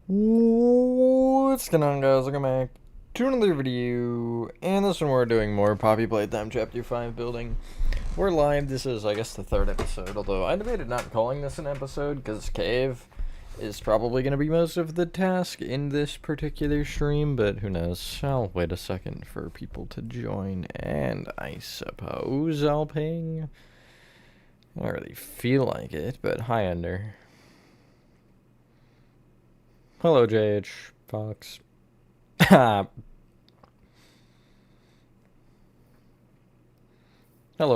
What's going on, guys? Welcome back to another video, and this one we're doing more Poppy Playtime Chapter 5 building. We're live. This is, I guess, the third episode, although I debated not calling this an episode, because Cave is probably going to be most of the task in this particular stream, but who knows. I'll wait a second for people to join, and I suppose I'll ping. I don't really feel like it, but hi, Ender. Hello, JH Fox. Hello,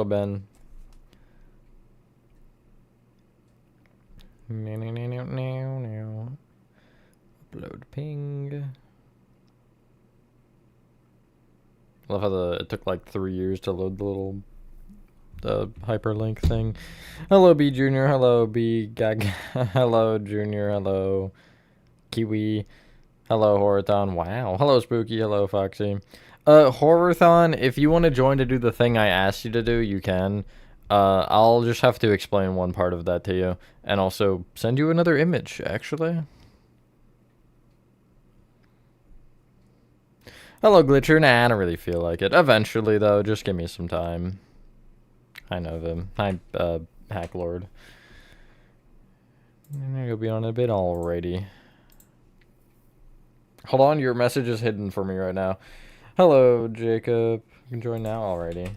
Ben. Upload ping. I love how it took like 3 years to load the little hyperlink thing. Hello, B Junior. Hello, B Gag. Hello, Junior. Hello, Kiwi. Hello, Horathon. Wow. Hello, Spooky. Hello, Foxy. Horathon, if you want to join to do the thing I asked you to do, you can. I'll just have to explain one part of that to you. And also send you another image, actually. Hello, Glitcher. Nah, I don't really feel like it. Eventually, though. Just give me some time. Hi, Nova. Hi, Hack Lord. You'll be on a bit already. Hold on, your message is hidden for me right now. Hello, Jacob. You can join now already.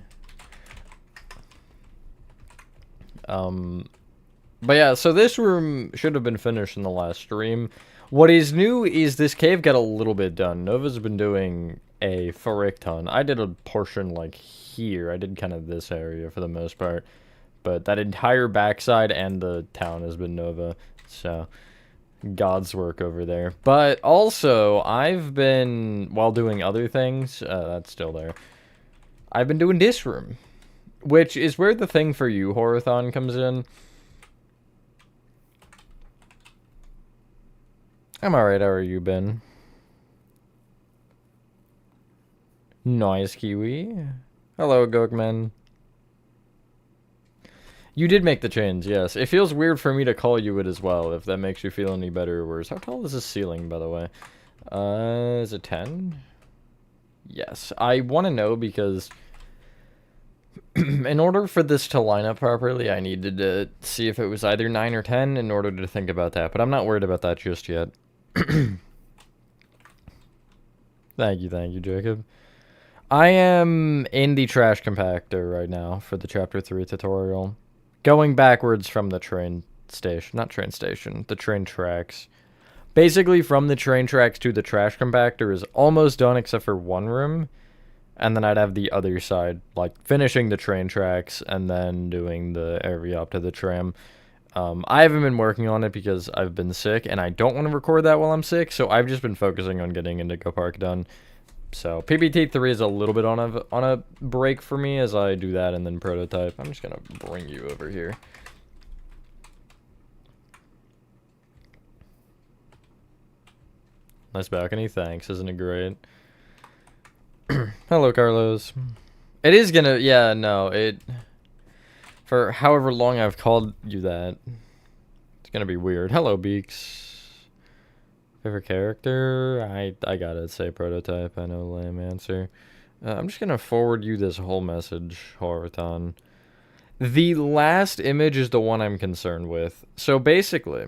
But yeah, so this room should have been finished in the last stream. What is new is this cave got a little bit done. Nova's been doing a frick ton. I did a portion like here. I did kind of this area for the most part. But that entire backside and the town has been Nova. So, God's work over there. But also, I've been, while doing other things, that's still there. I've been doing this room. Which is where the thing for you, Horathon, comes in. I'm alright, how are you, Ben? Nice, Kiwi. Hello, Gogman. You did make the change, yes. It feels weird for me to call you it as well, if that makes you feel any better or worse. How tall is this ceiling, by the way? Is it 10? Yes. I want to know because in order for this to line up properly, I needed to see if it was either 9 or 10 in order to think about that. But I'm not worried about that just yet. Thank you, Jacob. I am in the trash compactor right now for the Chapter 3 tutorial. Going backwards from the train station. Not train station. The train tracks. Basically, from the train tracks to the trash compactor is almost done except for one room. And then I'd have the other side, like finishing the train tracks and then doing the area up to the tram. I haven't been working on it because I've been sick and I don't want to record that while I'm sick. So I've just been focusing on getting Indigo Park done. So PBT3 is a little bit on a break for me as I do that and then prototype. I'm just gonna bring you over here. Nice balcony, thanks. Isn't it great? Hello, Carlos. It is gonna, yeah, no, for however long I've called you that, it's gonna be weird. Hello, Beaks. Favorite character? I gotta say prototype. I know lame answer. I'm just gonna forward you this whole message, Horathon. The last image is the one I'm concerned with. So basically,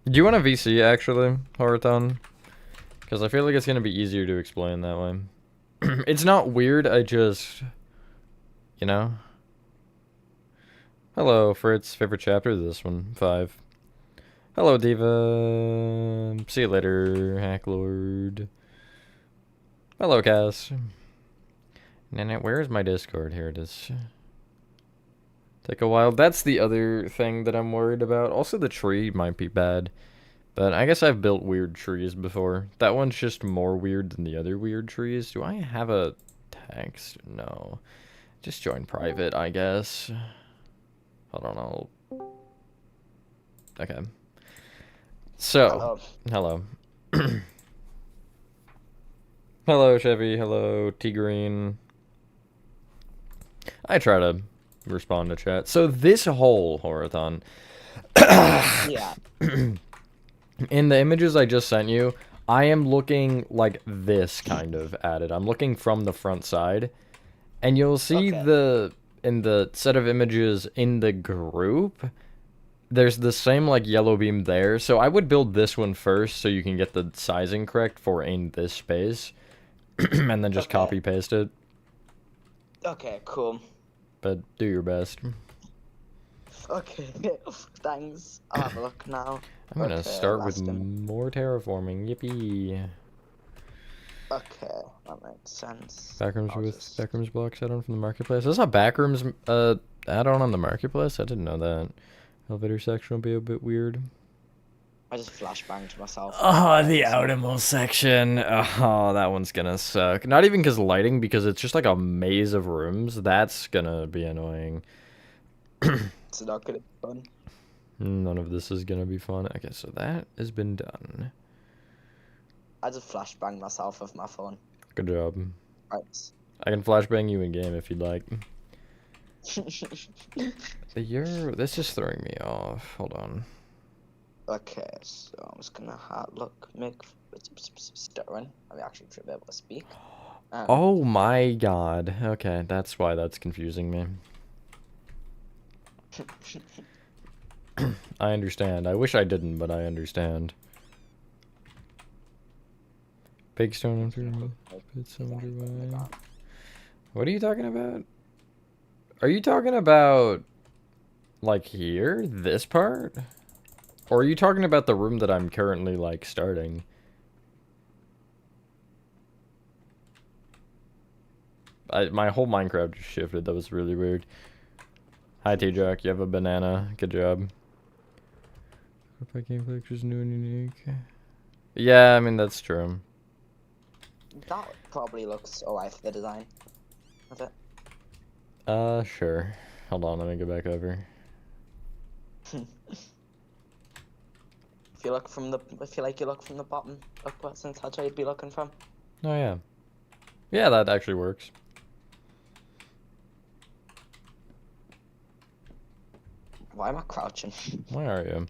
do you want a VC actually, Horathon? Because I feel like it's gonna be easier to explain that way. It's not weird. I just, you know. Hello, Fritz. Favorite chapter? This one, 5. Hello, Diva. See you later, Hacklord. Hello, Cass. Nanette, where is my Discord? Here it is. Take a while. That's the other thing that I'm worried about. Also, the tree might be bad. But I guess I've built weird trees before. That one's just more weird than the other weird trees. Do I have a text? No. Just join private, I guess. Hold on, okay. So, hello. Hello, Chevy. Hello, T-Green. I try to respond to chat. So this whole Horathon, Yeah. in the images I just sent you, I am looking like this kind of at it. I'm looking from the front side, and you'll see Okay. in the set of images in the group, there's the same like yellow beam there. So I would build this one first so you can get the sizing correct for in this space, and then just Okay. copy paste it. Okay, cool. But do your best. Okay, thanks. I'll have a look now. I'm gonna Okay, start with last one. more terraforming. Yippee! Okay, that makes sense. Backrooms I'll with just... backrooms blocks add-on from the marketplace. There's a backrooms add-on on the marketplace. I didn't know that. Elevator section will be a bit weird. I just flashbanged myself. Oh, the outermost section. Oh, that one's gonna suck. Not even because lighting, because it's just like a maze of rooms. That's gonna be annoying. It's not gonna be fun. None of this is gonna be fun. Okay, so that has been done. I just flashbanged myself with my phone. Good job. Right. I can flashbang you in game if you'd like. This is throwing me off. Hold on. Okay, so I'm just gonna make stirring. I'm actually be able to speak. Oh my god. Okay, that's why that's confusing me. I understand. I wish I didn't, but I understand. Big stone after What are you talking about? Are you talking about like here? This part? Or are you talking about the room that I'm currently like starting? My whole Minecraft just shifted. That was really weird. Hi T-Jack, you have a banana. Good job. Gameplay pictures new and unique. Yeah, I mean that's true. That probably looks alright for the design of it. Sure. Hold on, let me go back over. If you look from the, if you like, you look from the bottom upwards, since that's where you'd be looking from. Oh yeah. Yeah, that actually works. Why am I crouching? Where are you?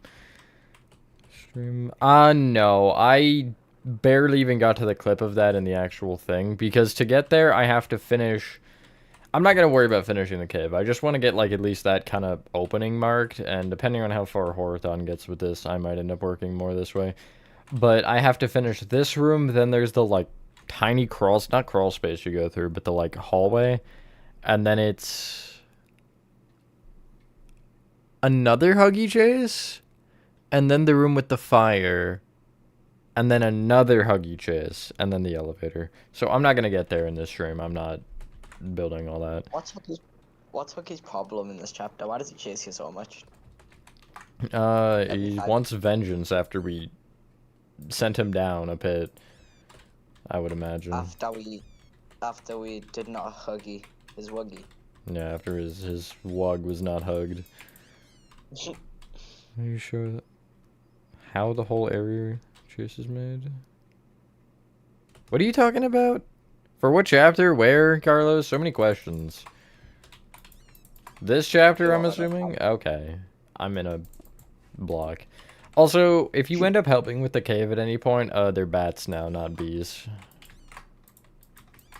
Stream. No. I barely even got to the clip of that in the actual thing, because to get there, I have to finish... I'm not going to worry about finishing the cave. I just want to get, like, at least that kind of opening marked, and depending on how far Horathon gets with this, I might end up working more this way. But I have to finish this room, then there's the, like, tiny not crawl space you go through, but the, like, hallway, and then it's... another Huggy Chase, and then the room with the fire, and then another Huggy Chase, and then the elevator. So I'm not going to get there in this stream. I'm not building all that. What's Hooky's problem in this chapter? Why does he chase you so much? He wants vengeance after we sent him down a pit, I would imagine. After we did not huggy his wuggy. Yeah, after his wug was not hugged. Are you sure how the whole area chase is made? What are you talking about? For what chapter? Where, Carlos? So many questions. This chapter, I'm assuming? Okay. I'm in a block. Also, if you end up helping with the cave at any point, they're bats now, not bees.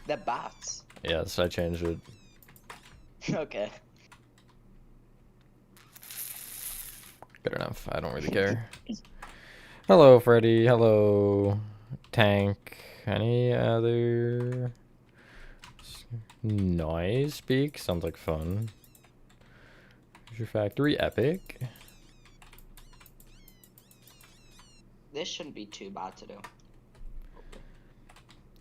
They're bats? Yes, I changed it. Okay. Good enough. I don't really care. Hello, Freddy. Hello, Tank. Any other noise speak? Sounds like fun. Here's your factory. Epic. This shouldn't be too bad to do.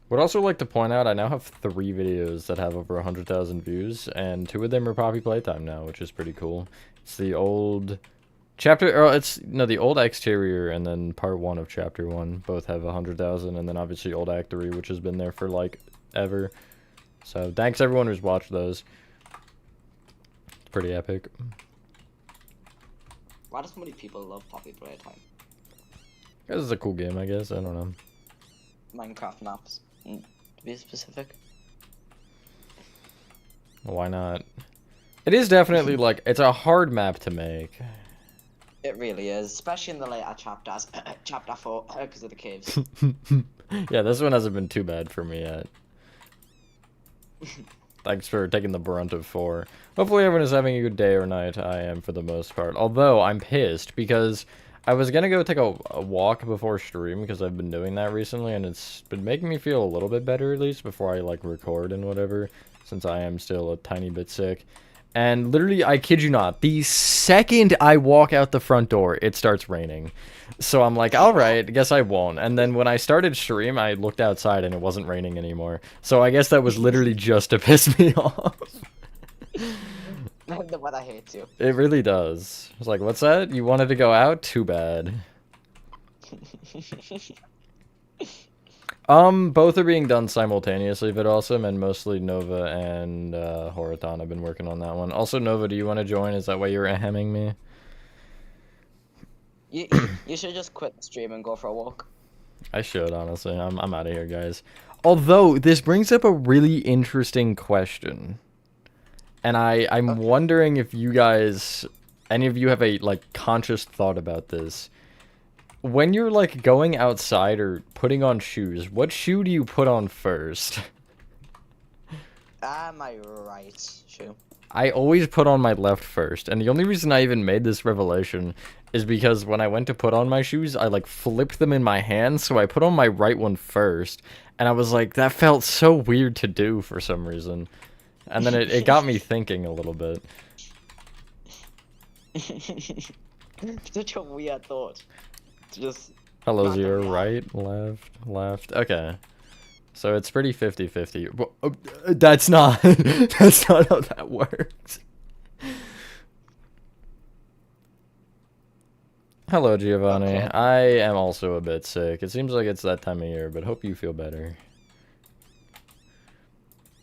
Would also like to point out I now have 3 videos that have over 100,000 views, and 2 of them are Poppy Playtime now, which is pretty cool. It's the old chapter, or the old exterior, and then part 1 of chapter 1. Both have 100,000, and then obviously old act 3, which has been there for like ever. So thanks everyone who's watched those. It's pretty epic. Why do so many people love Poppy Playtime? Because it's a cool game, I guess. I don't know. Minecraft maps, to be specific. Why not? It is definitely like it's a hard map to make. It really is, especially in the later chapters. Chapter 4, because of the caves. Yeah, this one hasn't been too bad for me yet. Thanks for taking the brunt of 4. Hopefully everyone is having a good day or night. I am for the most part. Although, I'm pissed because I was gonna go take a walk before stream because I've been doing that recently and it's been making me feel a little bit better at least before I like record and whatever, since I am still a tiny bit sick. And literally, I kid you not, the second I walk out the front door, it starts raining. So I'm like, alright, guess I won't. And then when I started stream, I looked outside and it wasn't raining anymore. So I guess that was literally just to piss me off. The weather hates you. It really does. I was like, what's that? You wanted to go out? Too bad. Both are being done simultaneously, but also, and mostly Nova and Horathon have been working on that one. Also, Nova, do you want to join? Is that why you're ahamming me? You should just quit the stream and go for a walk. I should, honestly. I'm out of here, guys. Although, this brings up a really interesting question. And I'm wondering if you guys, any of you have a, like, conscious thought about this. When you're, like, going outside or putting on shoes, what shoe do you put on first? My right shoe. I always put on my left first, and the only reason I even made this revelation is because when I went to put on my shoes, I, like, flipped them in my hand, so I put on my right one first, and I was like, that felt so weird to do for some reason. And then it got me thinking a little bit. Such a weird thought. Just Hello, zero, right, left. Okay. So it's pretty 50-50. That's not that's not how that works. Hello, Giovanni. Okay. I am also a bit sick. It seems like it's that time of year, but hope you feel better.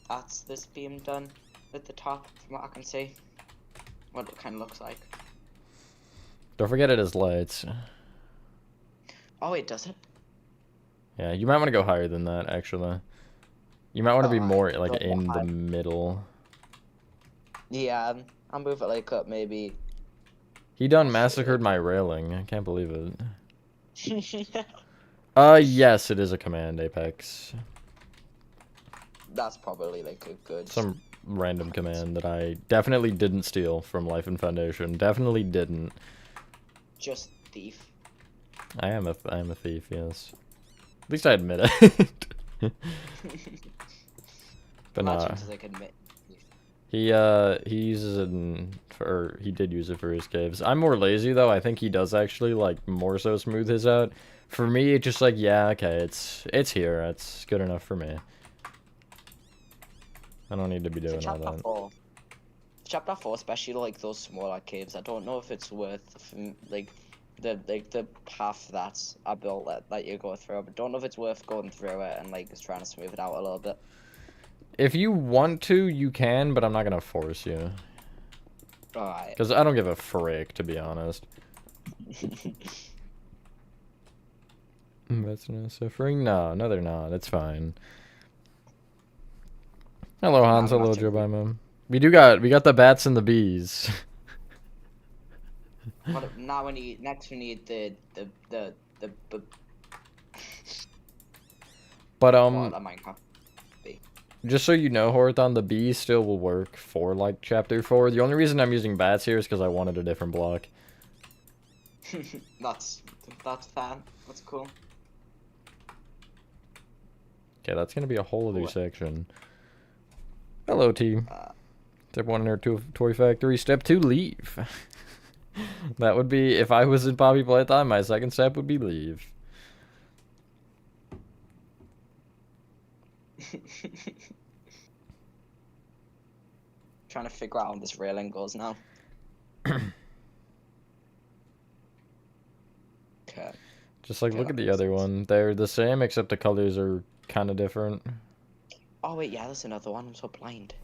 That's this beam done at the top, from what I can see. What it kind of looks like. Don't forget it has lights. Oh, wait, does it? Yeah, you might want to go higher than that, actually. You might want to be more, like, don't in want the high. middle. Yeah, I'll move it like up maybe. He done massacred my railing. I can't believe it. That's Yes, it is a command, Apex. probably like a good. Some random command that I definitely didn't steal from Life and Foundation. Definitely didn't. Just thief. I am a thief, yes. At least I admit it. But Imagine nah. to like admit. He uses it he did use it for his caves. I'm more lazy though. I think he does actually like more so smooth his out. For me, it's just like, yeah, okay, it's here. That's good enough for me. I don't need to be doing all that. Chapter 4, especially like those smaller caves. I don't know if it's worth like the path that I built that you go through. But don't know if it's worth going through it and like just trying to smooth it out a little bit. If you want to, you can, but I'm not gonna force you. Alright. Because I don't give a frick, to be honest. That's not suffering? No, they're not. It's fine. Hello, Hans. Hello, Joe Bimum. We got the bats and the bees. Now we need the But Minecraft. just so you know, Horathon, the bees still will work for like chapter 4. The only reason I'm using bats here is because I wanted a different block. that's fun. That's cool. Okay, that's gonna be a whole other section. Hello, team. Step 1 in our toy factory. Step 2, leave. That would be, if I was in Poppy Playtime, my second step would be leave. Trying to figure out how this railing goes now. Okay. Just like, look at the other one. They're the same, except the colors are kind of different. Oh wait, yeah, there's another one. I'm so blind.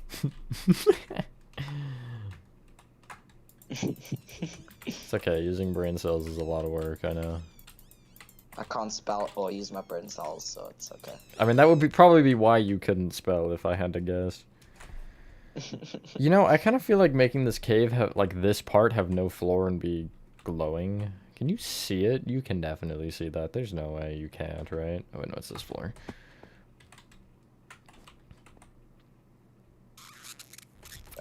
It's okay, using brain cells is a lot of work, I know. I can't spell or use my brain cells, so it's okay. I mean, that would probably be why you couldn't spell, if I had to guess. You know, I kind of feel like making this cave have like this part have no floor and be glowing. Can you see it? You can definitely see that. There's no way you can't, right? Oh, wait, no, it's this floor.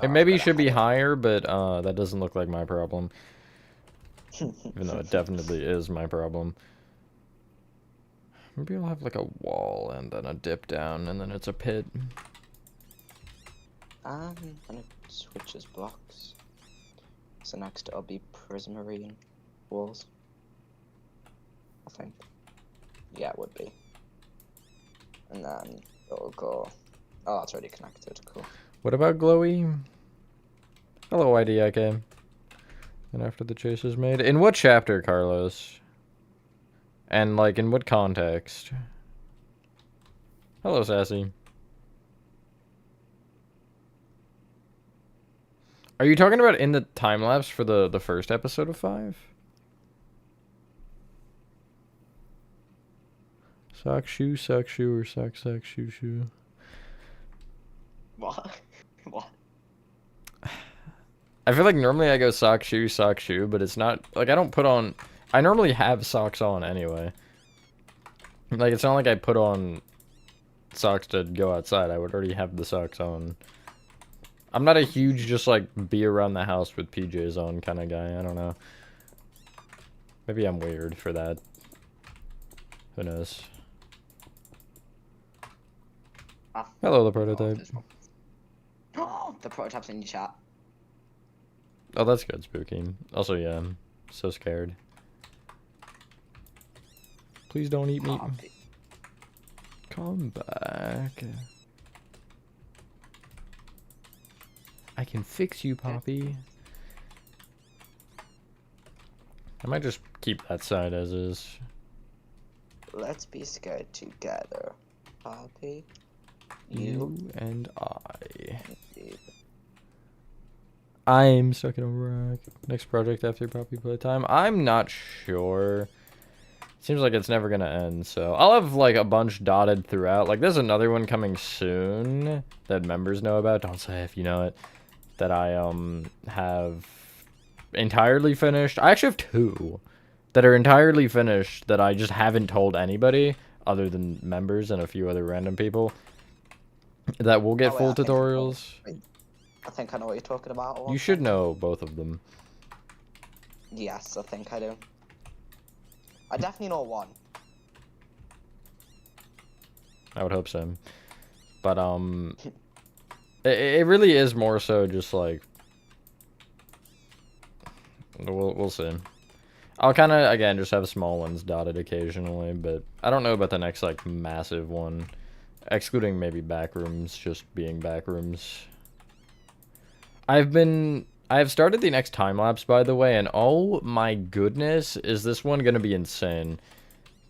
It Oh, maybe should be higher, but that doesn't look like my problem. Even though it definitely is my problem. Maybe I'll have like a wall and then a dip down and then it's a pit. And it switches blocks. So next it'll be prismarine walls. I think. Yeah, it would be. And then it'll go. Oh, it's already connected. Cool. What about glowy? Hello, IDIK. And after the chase is made. In what chapter, Carlos? And, like, in what context? Hello, Sassy. Are you talking about in the time-lapse for the first episode of 5? Sock, shoe, or sock, shoe, shoe. What? What? I feel like normally I go sock, shoe, but it's not... Like, I don't put on... I normally have socks on anyway. Like, it's not like I put on socks to go outside. I would already have the socks on. I'm not a huge just, like, be around the house with PJs on kind of guy. I don't know. Maybe I'm weird for that. Who knows? Hello, the prototype. Oh, the prototype's in your chat. Oh, that's good, Spooky. Also, yeah, I'm so scared. Please don't eat me. Come back. I can fix you, Poppy. I might just keep that side as is. Let's be scared together, Poppy. You and I. I'm stuck in a rock. Next project after Poppy Playtime? I'm not sure. Seems like it's never gonna end, so I'll have like a bunch dotted throughout. Like there's another one coming soon that members know about. Don't say if you know it. That I have entirely finished. I actually have 2 that are entirely finished that I just haven't told anybody other than members and a few other random people. That will get full tutorials. I think I know what you're talking about. You should know both of them. Yes, I think I do. I definitely know one. I would hope so. But, it really is more so just, like... We'll see. I'll kind of, again, just have small ones dotted occasionally, but I don't know about the next, like, massive one. Excluding maybe backrooms, just being backrooms. I've started the next time-lapse, by the way, and oh my goodness, is this one gonna be insane.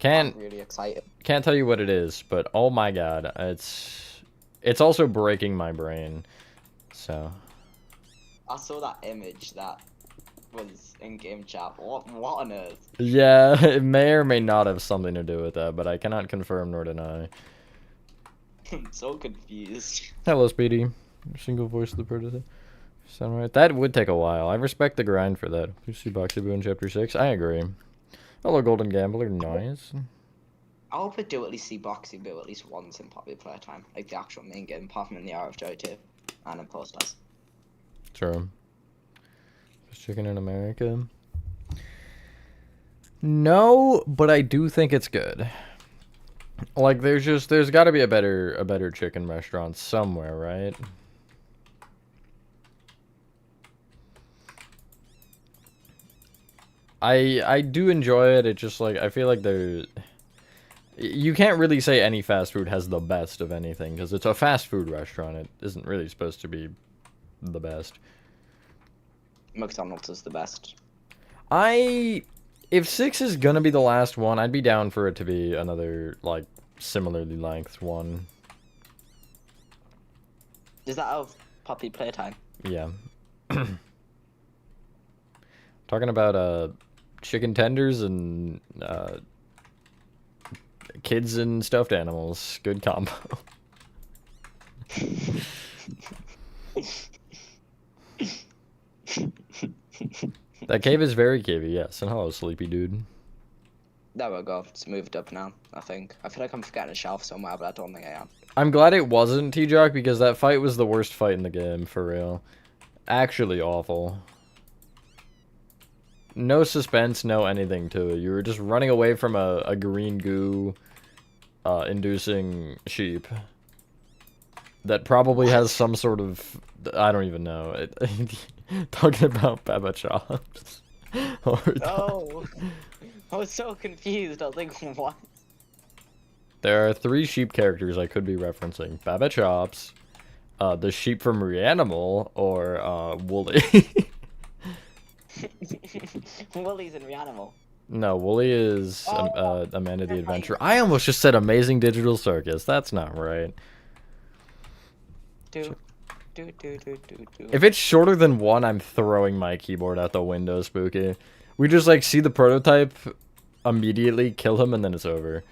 I'm really excited. Can't tell you what it is, but oh my god, it's also breaking my brain, so. I saw that image that was in game chat. What on earth? Yeah, it may or may not have something to do with that, but I cannot confirm nor deny. I'm so confused. Hello, Speedy. Single voice of the prototype. Sound right? That would take a while. I respect the grind for that. You see Boxy Boo in Chapter 6? I agree. Hello, Golden Gambler. Nice. I hope we do at least see Boxy Boo at least once in Poppy Playtime. Like the actual main game, apart from in the RFJ too. And in posters. True. Just chicken in America. No, but I do think it's good. Like, there's got to be a better chicken restaurant somewhere, right? I do enjoy it. It just, like, I feel like you can't really say any fast food has the best of anything, because it's a fast food restaurant. It isn't really supposed to be the best. McDonald's is the best. If 6 is gonna be the last one, I'd be down for it to be another, like, similarly length one. Is that of Poppy Playtime? Yeah. Talking about, chicken tenders and, kids and stuffed animals. Good combo. That cave is very cavey, yes. And hello, sleepy dude. There we go. It's moved up now, I think. I feel like I'm forgetting a shelf somewhere, but I don't think I am. I'm glad it wasn't T-Jock because that fight was the worst fight in the game, for real. Actually awful. No suspense, no anything to it. You were just running away from a green goo inducing sheep that probably has some sort of, I don't even know. Talking about Baba Chops. Oh, I was so confused. I was like, what? There are 3 sheep characters I could be referencing. Baba Chops, the sheep from Reanimal, or Wooly. Willie's in Reanimal. No, Wooly is Amanda the Adventurer. I almost just said Amazing Digital Circus. That's not right. If it's shorter than 1, I'm throwing my keyboard out the window, Spooky. We just, like, see the prototype, immediately kill him, and then it's over.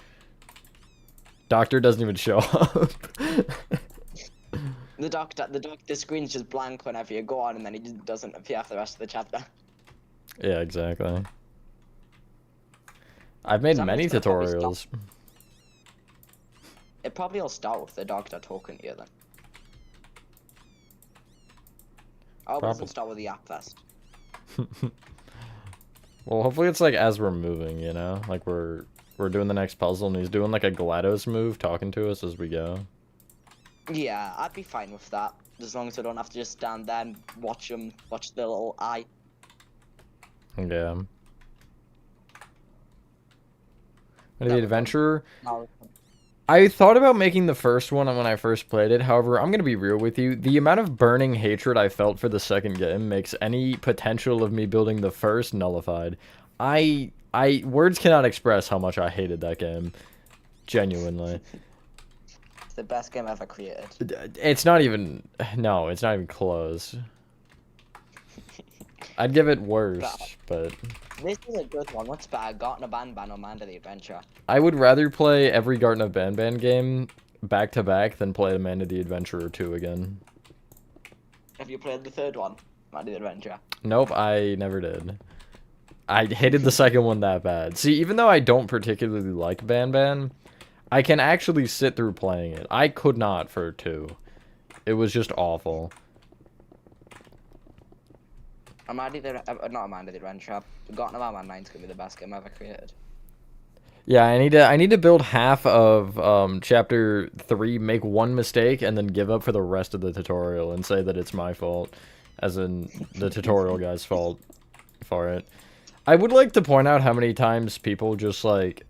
Doctor doesn't even show up. The screen's just blank whenever you go on, and then he just doesn't appear for the rest of the chapter. Yeah, exactly. I've made many tutorials. It probably will start with the doctor talking to you then. Oh, it doesn't start with the app first. Well, hopefully it's like as we're moving, you know? Like we're doing the next puzzle and he's doing like a GLaDOS move, talking to us as we go. Yeah, I'd be fine with that. As long as I don't have to just stand there and watch the little eye. Yeah. The Adventurer. No. I thought about making the first one when I first played it. However, I'm going to be real with you. The amount of burning hatred I felt for the second game makes any potential of me building the first nullified. Words cannot express how much I hated that game. Genuinely. It's the best game ever created. It's not even... No, it's not even close. I'd give it worse, but... This is a good one. What's better, Garten of Banban or Amanda the Adventurer? I would rather play every Garten of Banban game back-to-back than play Amanda the Adventurer 2 again. Have you played the third one, Amanda the Adventurer? Nope, I never did. I hated the second one that bad. See, even though I don't particularly like Banban, I can actually sit through playing it. I could not for 2. It was just awful. Not Amanda the Adventurer. Garten of Banban 9 is gonna be the best game ever created. Yeah, I need to build half of chapter 3, make one mistake, and then give up for the rest of the tutorial and say that it's my fault, as in the tutorial guy's fault for it. I would like to point out how many times people just like,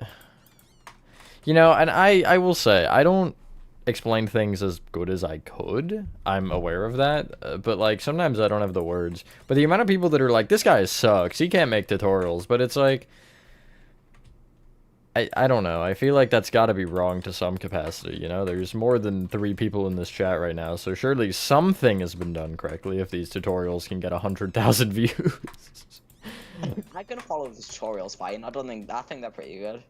you know, and I will say I don't explain things as good as I could. I'm aware of that, but like sometimes I don't have the words. But the amount of people that are like, this guy sucks, he can't make tutorials, but it's like, I don't know. I feel like that's got to be wrong to some capacity, you know? There's more than 3 people in this chat right now, so surely something has been done correctly if these tutorials can get 100,000 views. I can follow the tutorials fine. I think they're pretty good.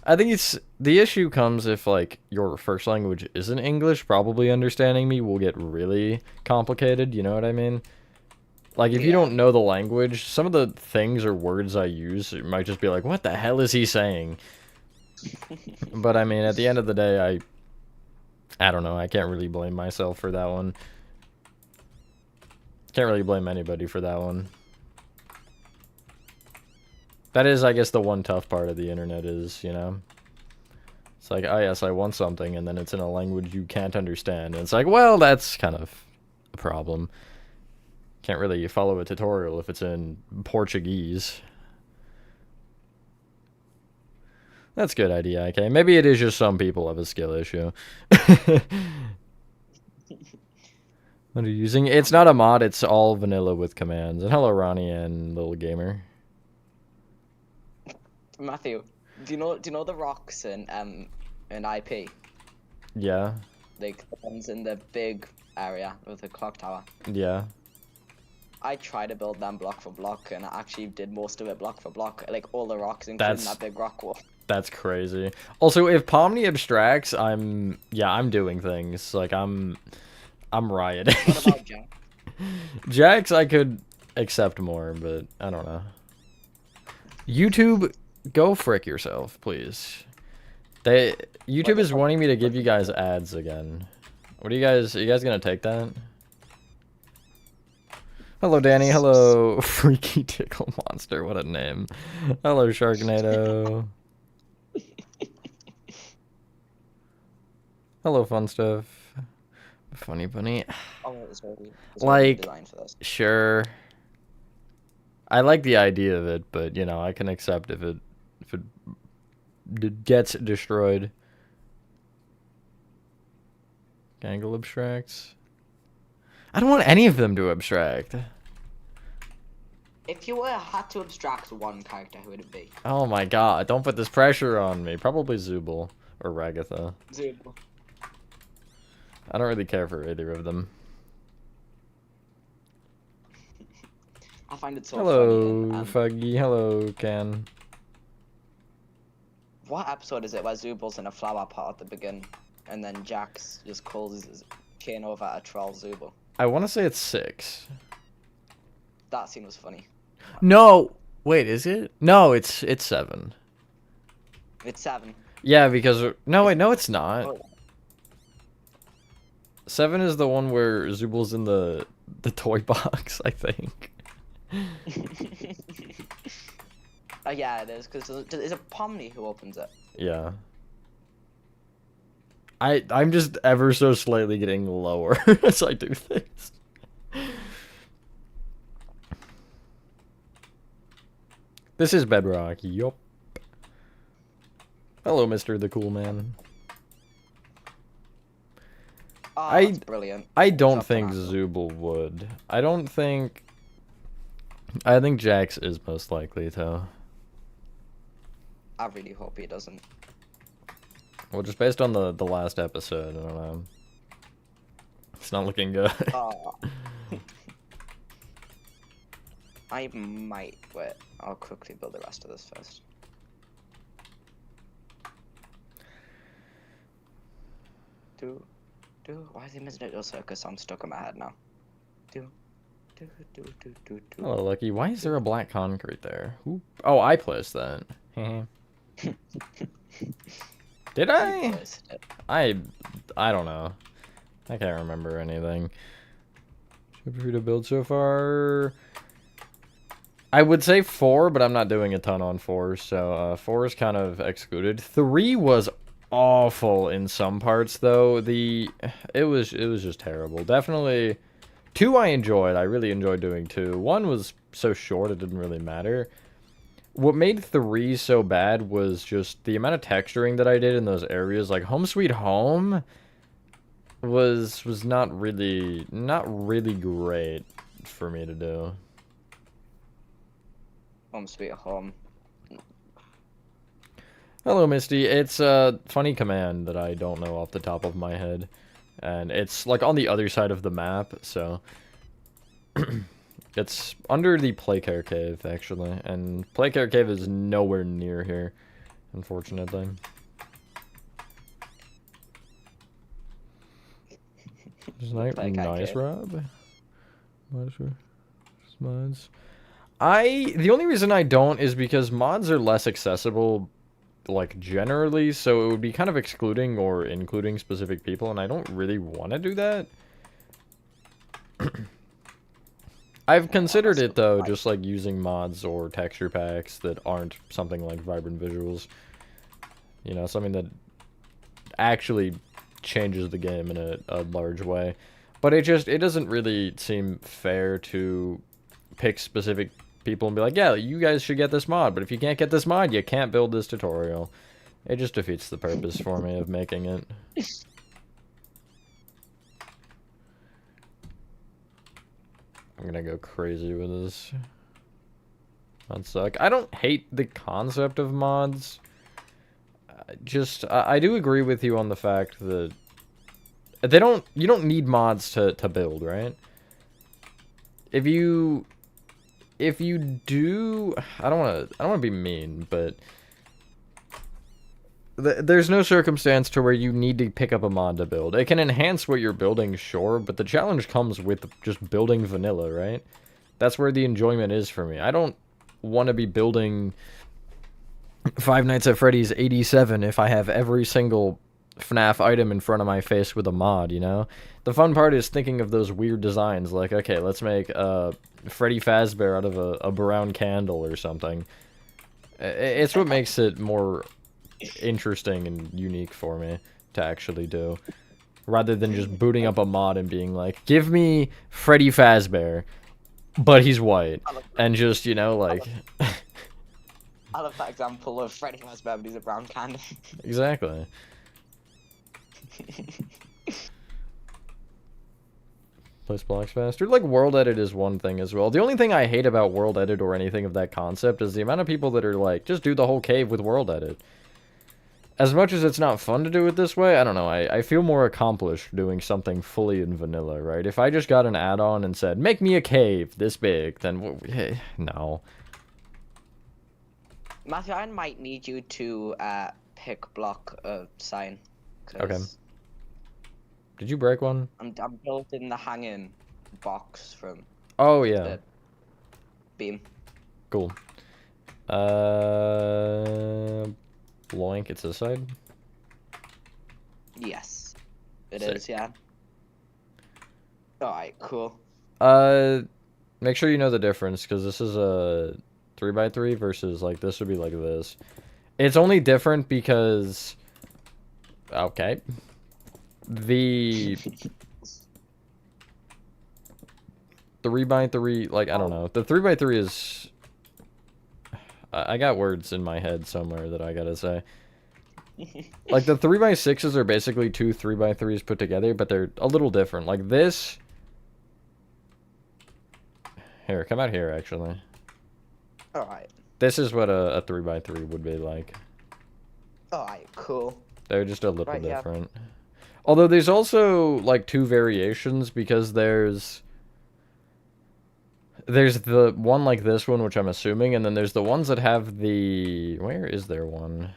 I think it's... The issue comes if, like, your first language isn't English, probably understanding me will get really complicated, you know what I mean? Like, if you don't know the language, some of the things or words I use, it might just be like, what the hell is he saying? But, I mean, at the end of the day, I don't know, I can't really blame myself for that one. Can't really blame anybody for that one. That is, I guess, the one tough part of the internet is, you know? It's like, oh yes, I want something, and then it's in a language you can't understand. And it's like, well, that's kind of a problem. Can't really follow a tutorial if it's in Portuguese. That's a good idea, okay. Maybe it is just some people have a skill issue. What are you using? It's not a mod, it's all vanilla with commands. And hello, Ronnie and Little Gamer. Matthew, do you know the rocks in IP? Yeah. Like the ones in the big area with the clock tower. Yeah. I tried to build them block for block, and I actually did most of it block for block, like all the rocks, including that big rock wall. That's crazy. Also, if Pomni abstracts, I'm doing things. Like, I'm rioting. What about Jack? Jax, I could accept more, but I don't know. YouTube, go frick yourself, please. YouTube is wanting me to give you guys ads again. What are you guys gonna take that? Hello, Danny. Hello, Freaky Tickle Monster. What a name. Hello, Sharknado. Hello, Fun Stuff. Funny Bunny. Oh, there's already Like, design for this. sure. I like the idea of it, but you know, I can accept if it gets destroyed. Gangle abstracts. I don't want any of them to abstract. If you had to abstract one character, who would it be? Oh my god, don't put this pressure on me. Probably Zubul or Ragatha. Zubul. I don't really care for either of them. I find it so Hello, funny. Fuggy. Hello, Ken. What episode is it where Zubul's in a flower pot at the beginning, and then Jax just calls his cane over at a troll Zubul? I want to say it's 6. That scene was funny. No, wait, is it? No, it's 7. It's 7. Yeah, because no, wait, no, it's not. Oh. 7 is the one where Zubul's in the toy box, I think. Yeah, it is, because it's a Pomni who opens it. Yeah. I'm just ever so slightly getting lower as I do this. This is Bedrock. Yup. Hello, Mr. the Cool Man. Oh, that's brilliant. I don't think Zubul would. I think Jax is most likely to. I really hope he doesn't. Well, just based on the last episode, I don't know. It's not looking good. Oh. I might wait. I'll quickly build the rest of this first. Why is he missing a circus? I'm stuck in my head now. Hello, Lucky. Why is there a black concrete there? Who? Oh, I placed that. Did I? I don't know. I can't remember anything. Chapter to build so far. I would say 4, but I'm not doing a ton on 4, so 4 is kind of excluded. 3 was awful in some parts, though. It was just terrible. Definitely 2 I enjoyed. I really enjoyed doing 2. 1 was so short it didn't really matter. What made 3 so bad was just the amount of texturing that I did in those areas. Like Home Sweet Home was not really great for me to do. Home Sweet Home. Hello, Misty. It's a funny command that I don't know off the top of my head. And it's like on the other side of the map, so it's under the Playcare Cave, actually. And Playcare Cave is nowhere near here, unfortunately. Nice, Rob. Mods. The only reason I don't is because mods are less accessible, like, generally, so it would be kind of excluding or including specific people, and I don't really want to do that. I've considered it, though, just, like, using mods or texture packs that aren't something like Vibrant Visuals. You know, something that actually changes the game in a large way. But it doesn't really seem fair to pick specific people and be like, yeah, you guys should get this mod, but if you can't get this mod, you can't build this tutorial. It just defeats the purpose for me of making it. I'm gonna go crazy with this. Mods suck. I don't hate the concept of mods. I do agree with you on the fact that you don't need mods to build, right? If you do, I don't want to be mean, but There's no circumstance to where you need to pick up a mod to build. It can enhance what you're building, sure, but the challenge comes with just building vanilla, right? That's where the enjoyment is for me. I don't want to be building Five Nights at Freddy's 87 if I have every single FNAF item in front of my face with a mod, you know? The fun part is thinking of those weird designs, like, okay, let's make Freddy Fazbear out of a brown candle or something. It's what makes it more interesting and unique for me to actually do. Rather than just booting up a mod and being like, give me Freddy Fazbear, but he's white. And just, you know, like... I love that example of Freddy Fazbear, but he's a brown candle. Exactly. Place blocks faster. Like, world edit is one thing as well. The only thing I hate about world edit or anything of that concept is the amount of people that are like, just do the whole cave with world edit. As much as it's not fun to do it this way, I don't know, I feel more accomplished doing something fully in vanilla, right? If I just got an add-on and said, make me a cave this big, then, no. Matthew, I might need you to pick block a sign. Okay. Did you break one? I'm building the hanging box from Oh, yeah. the beam. Cool. Bloink, it's this side? Yes. It Sick. is, yeah. Alright, cool. Make sure you know the difference, because this is a 3x3 versus, like, this would be like this. It's only different because... Okay. The 3x3, like, I don't know. The 3x3 is... I got words in my head somewhere that I gotta say. Like, the 3x6s are basically two 3x3s put together, but they're a little different. Like, this... Here, come out here, actually. Alright. This is what a 3x3 would be like. Alright, cool. They're just a little Right, yeah. different. Although there's also, like, two variations, because there's the one like this one, which I'm assuming, and then there's the ones that have the... Where is there one?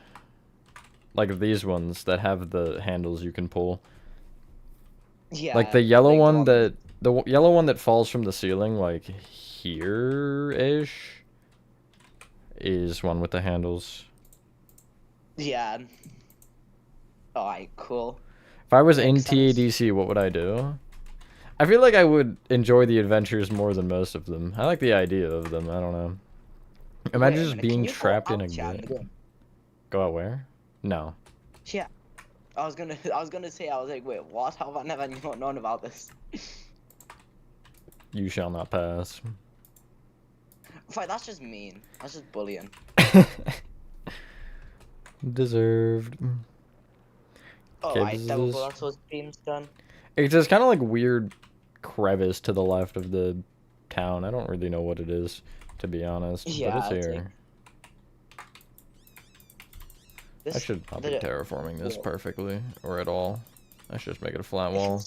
Like, these ones that have the handles you can pull. Yeah. Like, the yellow like one that... The yellow one that falls from the ceiling, like, here-ish, is one with the handles. Yeah. Alright, cool. If I was in Makes sense. TADC, what would I do? I feel like I would enjoy the adventures more than most of them. I like the idea of them, I don't know. Imagine Wait a just minute, being can you go trapped in a out, Jan? game. Go out where? No. Yeah. I was gonna say, I was like, wait, what? How have I never known about this? You shall not pass. Fine, that's just mean. That's just bullying. Deserved. Alright, this double is- that's those beams done. It's just kind of like weird crevice to the left of the town. I don't really know what it is, to be honest. Yeah, but it's it's here. I should not be terraforming this perfectly, or at all. I should just make it a flat wall.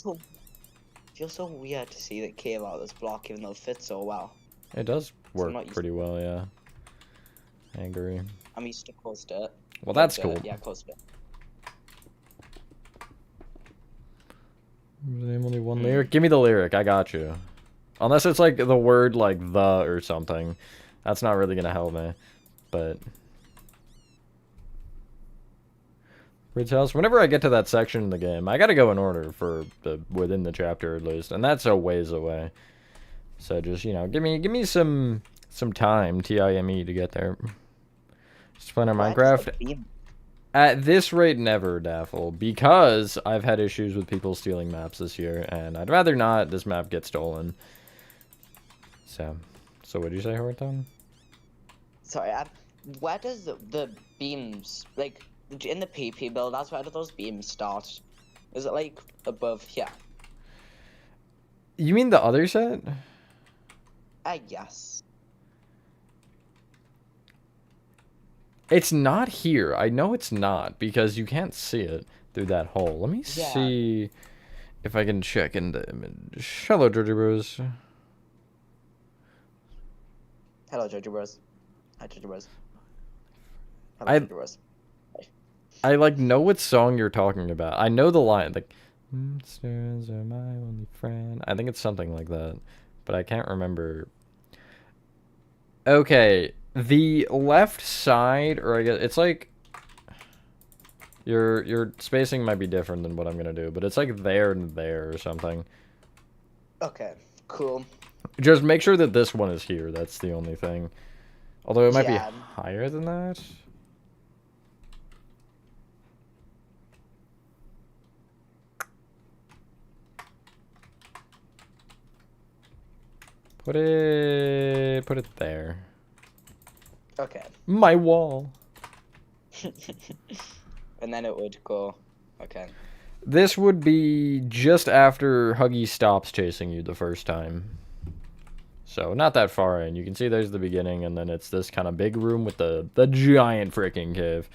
Feels so weird to see that cave out of this block, even though it fits so well. It does work not used pretty well, yeah. I agree. I'm used to coarse dirt. Well, that's cool. Yeah, coarse dirt. Name only one lyric? Give me the lyric, I got you. Unless it's like the word like the or something. That's not really gonna help me. But Rid's house. Whenever I get to that section in the game, I gotta go in order for the within the chapter at least, and that's a ways away. So just, you know, give me some time, TIME, to get there. Just playing on Minecraft. At this rate, never, Daffle, because I've had issues with people stealing maps this year, and I'd rather not this map get stolen. So what did you say, Horton? Sorry, where does the beams, like, in the PP build, that's where do those beams start? Is it, like, above here? You mean the other set? I guess. It's not here. I know it's not, because you can't see it through that hole. Let me see if I can check in the image. Hello, Georgie Bros. Hello, Jojo Bros. Hi, Jojo Bros. Hello, Jojo Bros. I like know what song you're talking about. I know the line, like "Monsters are my only friend." I think it's something like that, but I can't remember. Okay, the left side, or I guess it's like your spacing might be different than what I'm gonna do, but it's like there and there or something. Okay, cool. Just make sure that this one is here. That's the only thing. Although it might be Yeah. higher than that. Put it there. Okay. My wall. And then it would go. Okay. This would be just after Huggy stops chasing you the first time. So not that far in. You can see there's the beginning, and then it's this kind of big room with the giant freaking cave.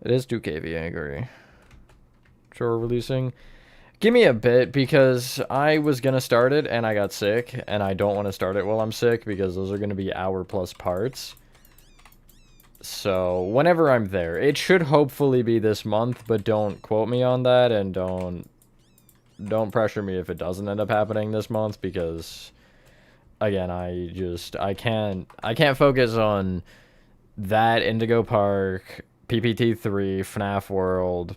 It is too cavey, I agree. Sure, releasing. Give me a bit, because I was gonna start it and I got sick, and I don't want to start it while I'm sick because those are gonna be hour-plus parts. So whenever I'm there, it should hopefully be this month, but don't quote me on that, and don't pressure me if it doesn't end up happening this month, because again, I can't focus on that, Indigo Park, PPT3, FNAF World,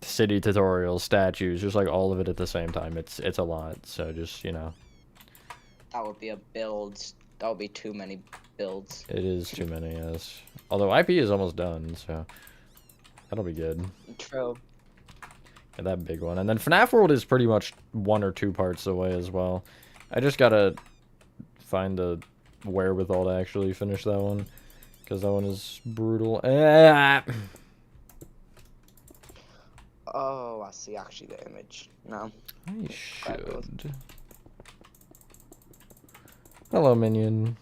city tutorials, statues, just like all of it at the same time. It's a lot, so just, you know. That would be a build. That would be too many builds. It is too many, yes. Although IP is almost done, so that'll be good. True. Yeah, that big one. And then FNAF World is pretty much 1 or 2 parts away as well. I just gotta find the wherewithal to actually finish that one, because that one is brutal. Oh, I see actually the image. No. I should. Hello, minion.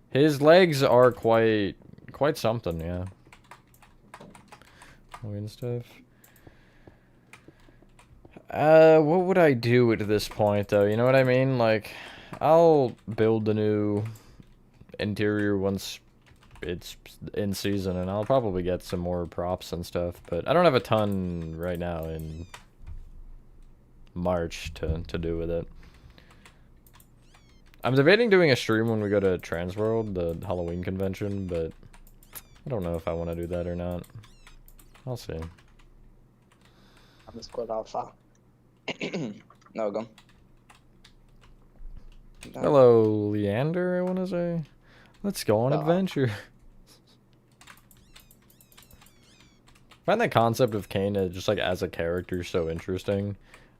His legs are quite something, yeah. Weird stuff. What would I do at this point, though? You know what I mean? Like, I'll build the new interior once it's in season, and I'll probably get some more props and stuff, but I don't have a ton right now in March to do with it. I'm debating doing a stream when we go to Transworld, the Halloween convention, but I don't know if I want to do that or not. I'll see. I'm just going alpha. No, go. Hello, Leander, I want to say. Let's go on adventure. I find the concept of Kane just like as a character so interesting.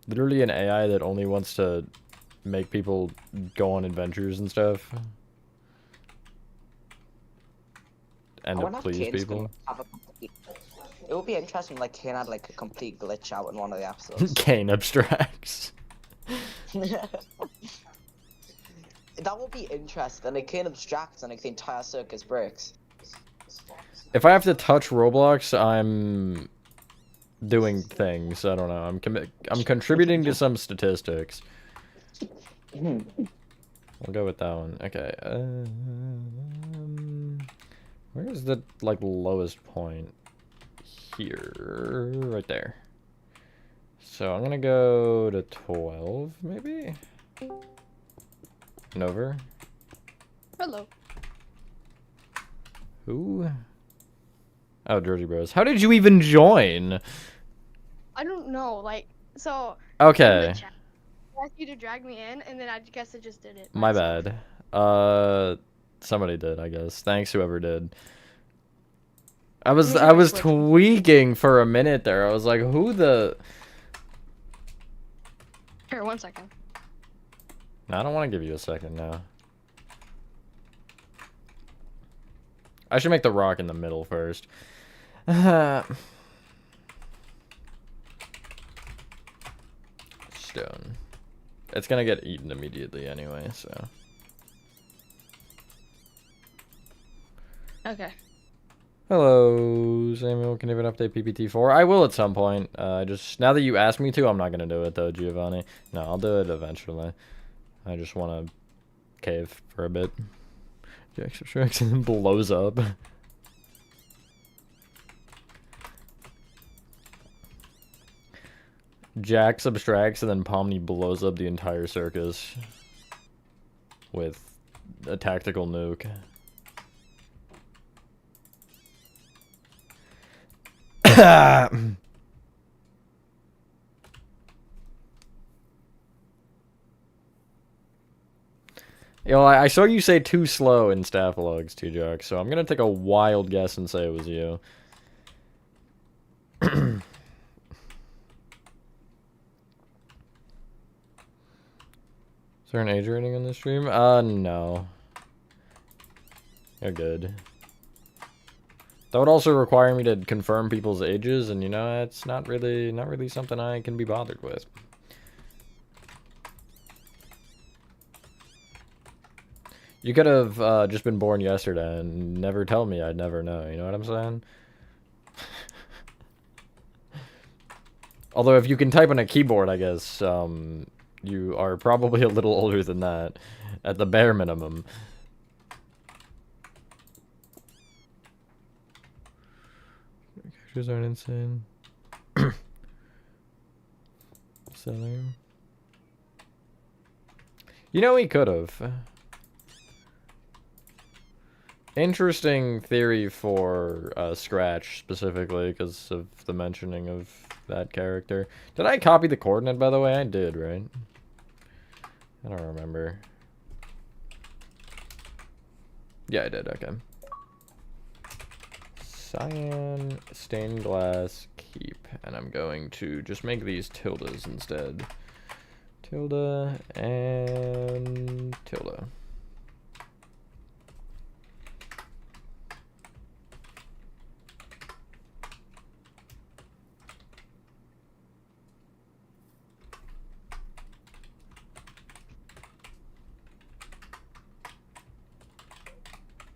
Literally an AI that only wants to make people go on adventures and stuff. And to please people. It would be interesting, like Kane had like a complete glitch out in one of the episodes. Kane abstracts. That would be interesting. Like Kane abstracts and like the entire circus breaks. If I have to touch Roblox, I'm doing things. I don't know. I'm contributing to some statistics. We'll go with that one. Okay. Where's the like lowest point? Here, right there. So I'm gonna go to 12, maybe. And over. Hello. Who? Oh, Jersey Bros. How did you even join? I don't know, like, so. Okay. In the chat, I asked you to drag me in, and then I guess it just did it. My myself. bad. Somebody did, I guess. Thanks, whoever did. I was Switch. tweaking for a minute there. I was like, who the? Here, 1 second. No, I don't want to give you a second now. I should make the rock in the middle first. Stone. It's gonna get eaten immediately anyway, so. Okay. Hello, Samuel. Can you have an update PPT4? I will at some point. Just now that you asked me to, I'm not gonna do it though, Giovanni. No, I'll do it eventually. I just want to cave for a bit. Jack subtracts and then blows up. Jack subtracts and then Pomni blows up the entire circus with a tactical nuke. You know, I saw you say too slow in staff logs, T-Jack, so I'm gonna take a wild guess and say it was you. Is there an age rating on this stream? No. You're good. That would also require me to confirm people's ages, and you know, it's not really something I can be bothered with. You could have just been born yesterday and never tell me, I'd never know, you know what I'm saying? Although if you can type on a keyboard, I guess, you are probably a little older than that, at the bare minimum. Characters aren't insane. Selling. You know, he could have. Interesting theory for Scratch, specifically, because of the mentioning of that character. Did I copy the coordinate, by the way? I did, right? I don't remember. Yeah, I did, okay. Cyan, stained glass, keep. And I'm going to just make these tildes instead. Tilde and tilde.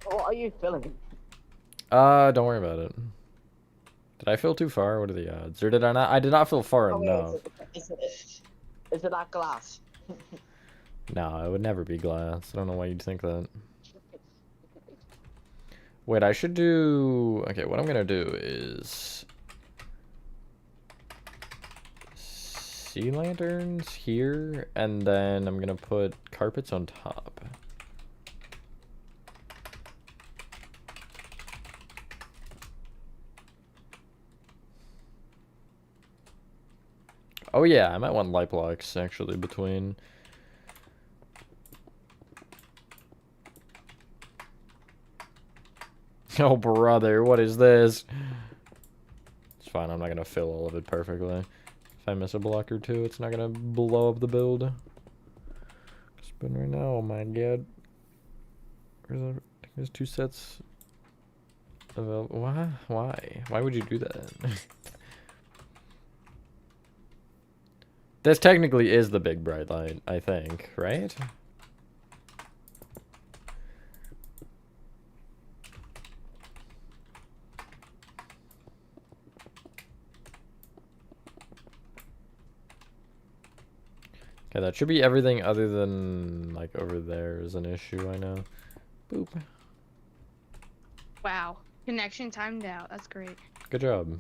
What are you filming? Don't worry about it. Did I feel too far? What are the odds? Or did I not? I did not feel far enough. Is it that glass? No, it would never be glass. I don't know why you'd think that. Wait, I should do... Okay, what I'm gonna do is... sea lanterns here, and then I'm gonna put carpets on top. Oh yeah, I might want light blocks actually between. Oh brother, what is this? It's fine, I'm not gonna fill all of it perfectly. If I miss a block or two, it's not gonna blow up the build. Spin right now, oh my god. There's 2 sets of... Why? Why would you do that? This technically is the big bright light, I think, right? Okay, that should be everything other than, like, over there is an issue, I know. Boop. Wow. Connection timed out. That's great. Good job.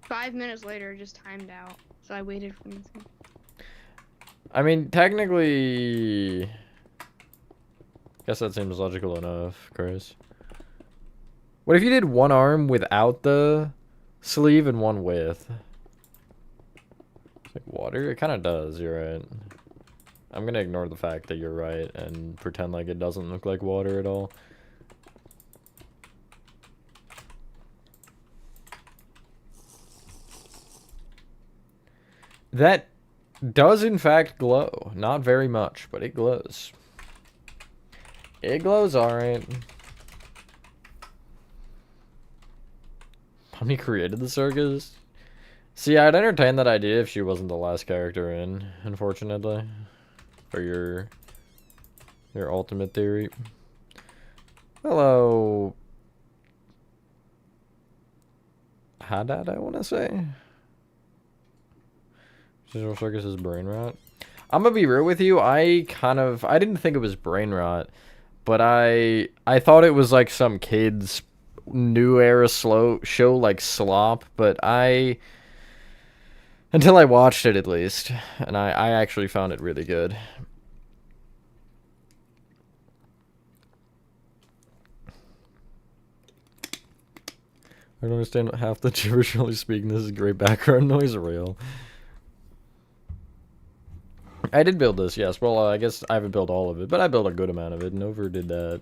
Five minutes later, it just timed out. So I waited for him to... I mean, technically... Guess that seems logical enough, Chris. What if you did one arm without the sleeve and one with? It's like water? It kind of does, you're right. I'm gonna ignore the fact that you're right and pretend like it doesn't look like water at all. That does in fact glow. Not very much, but it glows. It glows alright. Pomni created the circus? See, I'd entertain that idea if she wasn't the last character in, unfortunately. For your ultimate theory. Hello. Haddad, I want to say. Visual Circus is brain rot. I'm gonna be real with you. I didn't think it was brain rot, but I thought it was like some kids new era show like slop, but until I watched it at least, and I actually found it really good. I don't understand half the gibberish only speaking. This is great background noise. Real. I did build this, yes. Well, I guess I haven't built all of it, but I built a good amount of it. Nova did that.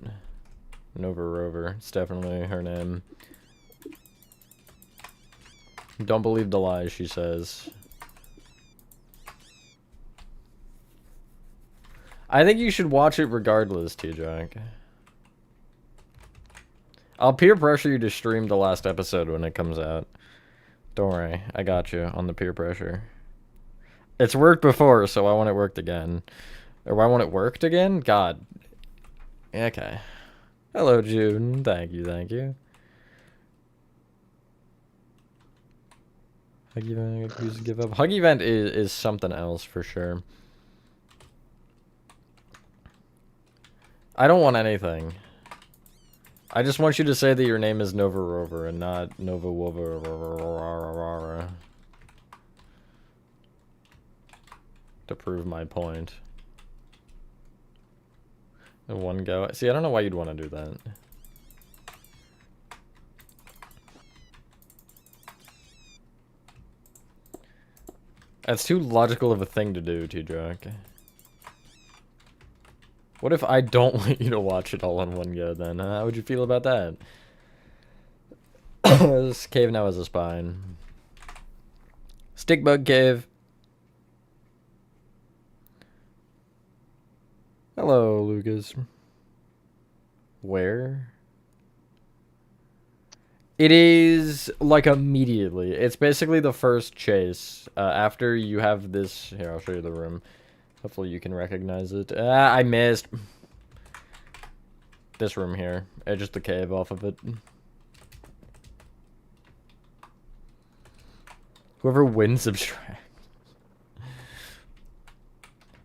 Nova Rover. It's definitely her name. Don't believe the lies she says. I think you should watch it regardless, T-Jack. I'll peer pressure you to stream the last episode when it comes out. Don't worry, I got you on the peer pressure. It's worked before, so I want it worked again. Or I want it worked again? God. Okay. Hello, June. Thank you, thank you. Huggy event, please give up. Huggy event is something else for sure. I don't want anything. I just want you to say that your name is Nova Rover and not Nova Wover. To prove my point. In one go. See, I don't know why you'd want to do that. That's too logical of a thing to do, T-Jack. What if I don't want you to watch it all in one go, then? How would you feel about that? This cave now has a spine. Stickbug cave. Hello, Lucas. Where? It is, like, immediately. It's basically the first chase. After you have this... Here, I'll show you the room. Hopefully you can recognize it. I missed. This room here. Just the cave off of it. Whoever wins subtract.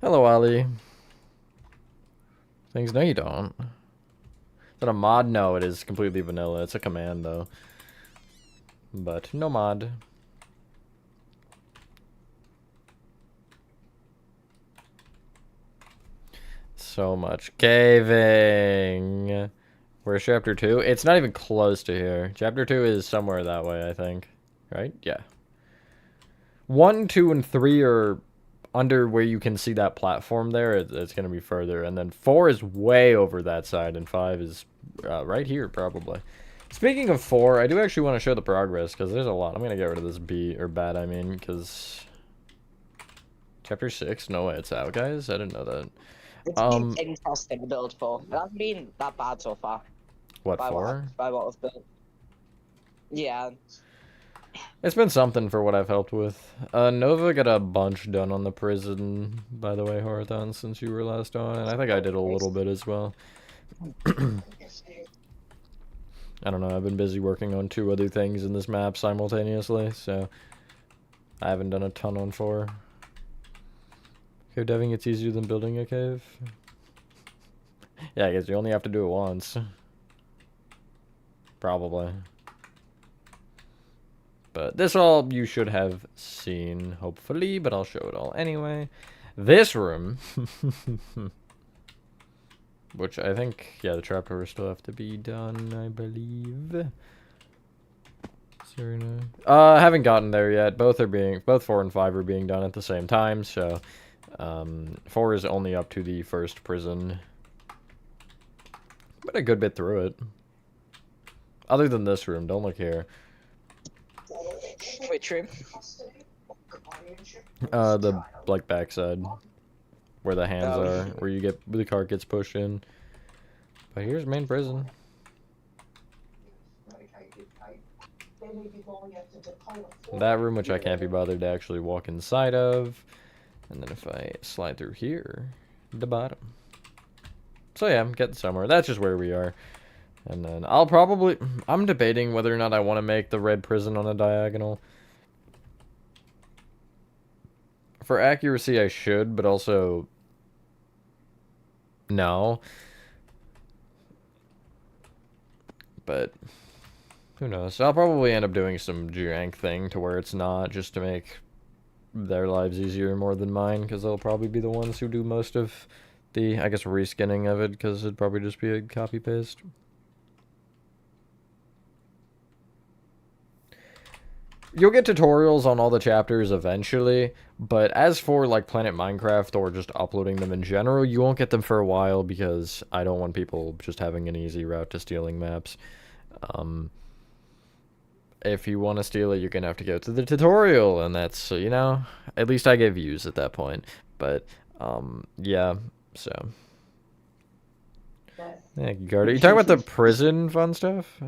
Hello, Ali. Things? No, you don't. Is that a mod? No, it is completely vanilla. It's a command, though. But no mod. So much caving. Where's chapter 2? It's not even close to here. Chapter 2 is somewhere that way, I think. Right? Yeah. 1, 2, and 3 are under where you can see that platform there. It's going to be further. And then 4 is way over that side, and 5 is right here, probably. Speaking of 4, I do actually want to show the progress, because there's a lot. I'm going to get rid of this B, or bad, I mean, because... Chapter 6? No way, it's out, guys? I didn't know that. It's been interesting to build for. It hasn't been that bad so far. What, 4? By what I've built. Yeah. It's been something for what I've helped with. Nova got a bunch done on the prison, by the way, Horathon, since you were last on, and I think I did a little bit as well. I don't know, I've been busy working on 2 other things in this map simultaneously, so I haven't done a ton on 4. Cave diving, it's easier than building a cave. Yeah, I guess you only have to do it once. Probably. But this all you should have seen, hopefully, but I'll show it all anyway. This room, which I think, yeah, the trapdoors still have to be done, I believe. Serena. I haven't gotten there yet. Both 4 and 5 are being done at the same time, so 4 is only up to the first prison. But a good bit through it. Other than this room, don't look here. Which room? The like backside, where the hands are, where the cart gets pushed in. But here's main prison. That room, which I can't be bothered to actually walk inside of, and then if I slide through here, the bottom. So yeah, I'm getting somewhere. That's just where we are. And then I'm debating whether or not I want to make the red prison on a diagonal. For accuracy, I should, but also no. But Who knows? I'll probably end up doing some jank thing to where it's not, just to make their lives easier more than mine, because they'll probably be the ones who do most of the, I guess, reskinning of it, because it'd probably just be a copy-paste. You'll get tutorials on all the chapters eventually, but as for like Planet Minecraft or just uploading them in general, you won't get them for a while because I don't want people just having an easy route to stealing maps. If you want to steal it, you're going to have to go to the tutorial, and that's, you know, at least I get views at that point. But, yeah, so. Thank you, Carter. You talking about the prison fun stuff?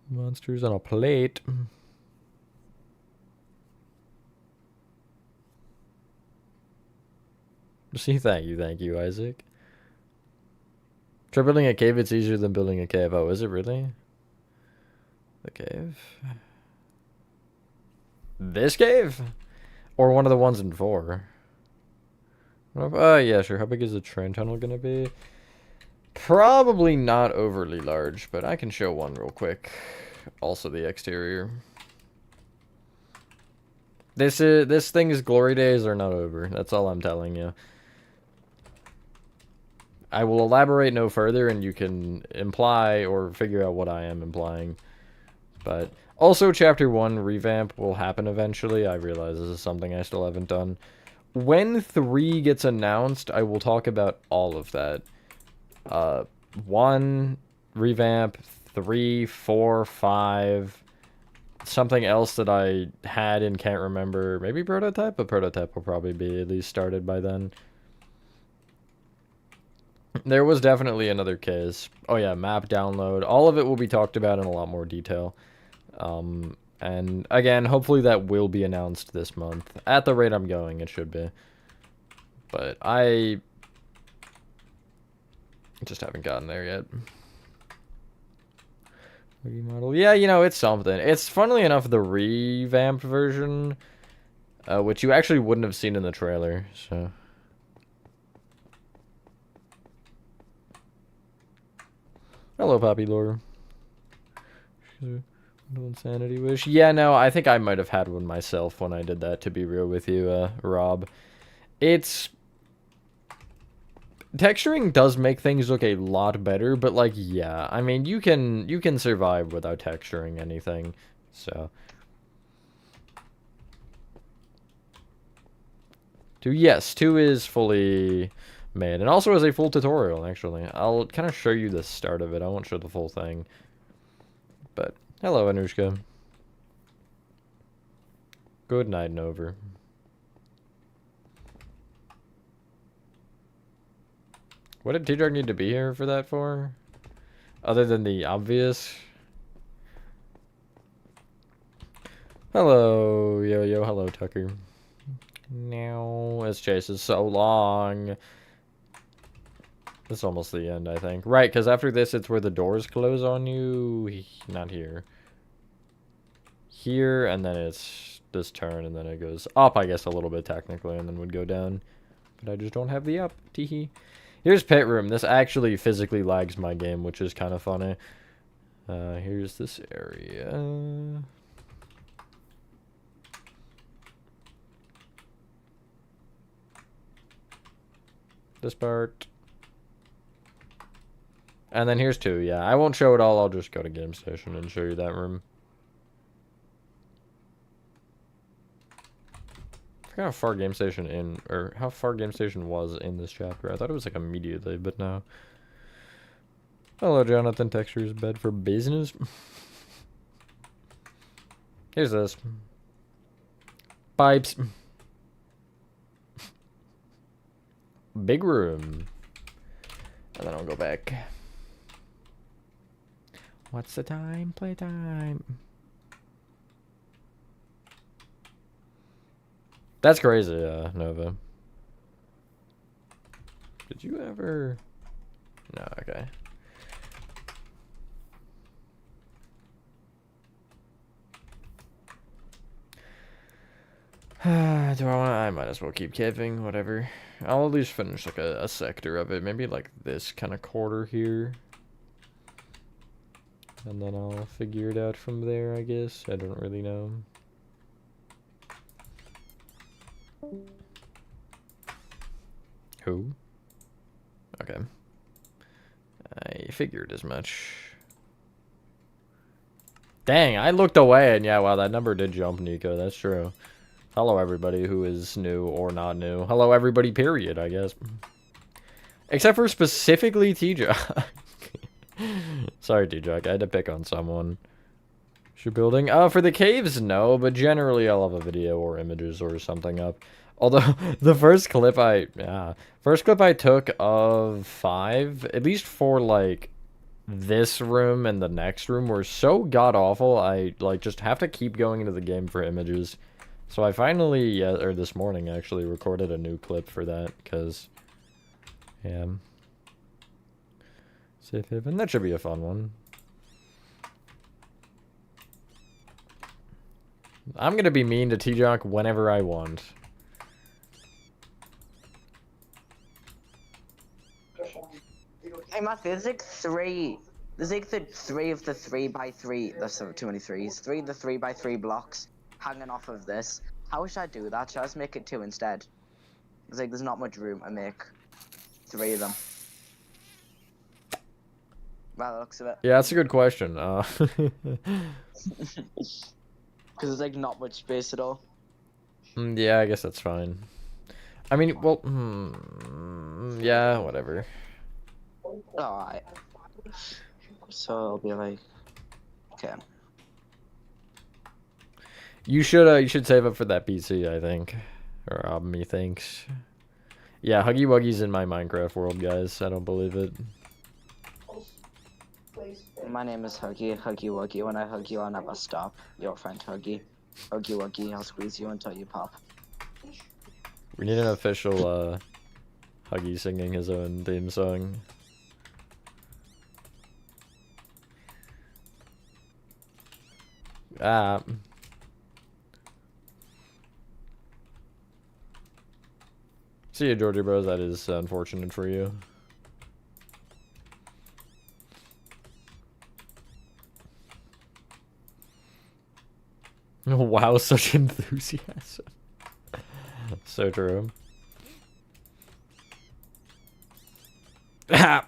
Monsters on a plate. See, thank you, Isaac. Try building a cave, it's easier than building a cave. Oh, is it really? The cave? This cave? Or one of the ones in 4? Yeah, sure. How big is the train tunnel gonna be? Probably not overly large, but I can show one real quick. Also the exterior. This thing's glory days are not over. That's all I'm telling you. I will elaborate no further, and you can imply or figure out what I am implying. But also, Chapter 1 revamp will happen eventually. I realize this is something I still haven't done. When 3 gets announced, I will talk about all of that. 1 revamp, 3, 4, 5, something else that I had and can't remember. Maybe prototype, but prototype will probably be at least started by then. There was definitely another case. Oh yeah, map download. All of it will be talked about in a lot more detail. And again, hopefully that will be announced this month. At the rate I'm going, it should be. But I just haven't gotten there yet. Model. Yeah, you know, it's something. It's, funnily enough, the revamped version, which you actually wouldn't have seen in the trailer, so. Hello, Poppy Lore. Insanity wish. Yeah, no, I think I might have had one myself when I did that, to be real with you, Rob. It's... Texturing does make things look a lot better, but, like, yeah. I mean, you can survive without texturing anything, so... Yes, 2 is fully made, and also has a full tutorial, actually. I'll kind of show you the start of it. I won't show the full thing. But, hello, Anushka. Good night and over. What did T-Drug need to be here for that for? Other than the obvious? Hello, Yo-Yo. Hello, Tucker. Now, this chase is so long. It's almost the end, I think. Right, because after this, it's where the doors close on you. Not here. Here, and then it's this turn, and then it goes up, I guess, a little bit technically, and then would go down. But I just don't have the up. Teehee. Here's Pit Room. This actually physically lags my game, which is kind of funny. Here's this area. This part. And then here's 2, yeah. I won't show it all, I'll just go to Game Station and show you that room. I forgot how far Game Station how far Game Station was in this chapter. I thought it was like immediately, but no. Hello, Jonathan. Textures bed for business. Here's this. Pipes. Big room. And then I'll go back. What's the time? Playtime. That's crazy, Nova. Did you ever... No, okay. Do I want? I might as well keep caving. Whatever. I'll at least finish like a sector of it. Maybe like this kind of quarter here. And then I'll figure it out from there, I guess. I don't really know. Who? Okay. I figured as much. Dang, I looked away and yeah, wow, that number did jump, Nico. That's true. Hello, everybody who is new or not new. Hello, everybody, period, I guess. Except for specifically T-Jock. Sorry, T-Jock. I had to pick on someone. Should building? For the caves, no. But generally, I'll have a video or images or something up. Although, the first clip I took of 5, at least for, like, this room and the next room, were so god-awful, I, like, just have to keep going into the game for images. So I finally, or this morning, actually, recorded a new clip for that, because, yeah. Safe haven. That should be a fun one. I'm gonna be mean to T-Jock whenever I want. Hey, Matt, there's like 3. There's like the 3 of the 3x3. There's too many 3s. 3 of the 3x3 blocks hanging off of this. How should I do that? Should I just make it 2 instead? It's like there's not much room to make 3 of them. By the looks of it. Yeah, that's a good question. Because there's like not much space at all. Yeah, I guess that's fine. I mean, well, yeah, whatever. Alright. So I'll be like, okay. You should save up for that PC, I think. Or methinks. Yeah, Huggy Wuggy's in my Minecraft world, guys. I don't believe it. My name is Huggy Wuggy. When I hug you, I'll never stop. Your friend Huggy. Huggy Wuggy, I'll squeeze you until you pop. We need an official, Huggy singing his own theme song. See you, Georgie Bros. That is unfortunate for you. Wow, such enthusiasm. So true. It's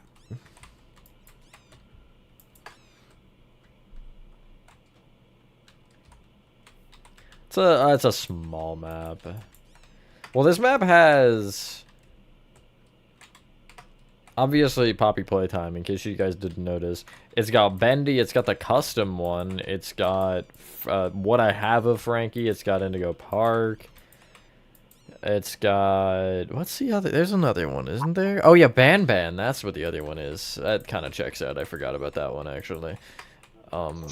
a small map. Well, this map has obviously Poppy Playtime, in case you guys didn't notice. It's got Bendy, it's got the custom one, it's got what I have of Frankie, it's got Indigo Park. It's got, what's the other, there's another one, isn't there? Oh yeah, Ban Ban, that's what the other one is. That kind of checks out, I forgot about that one actually. And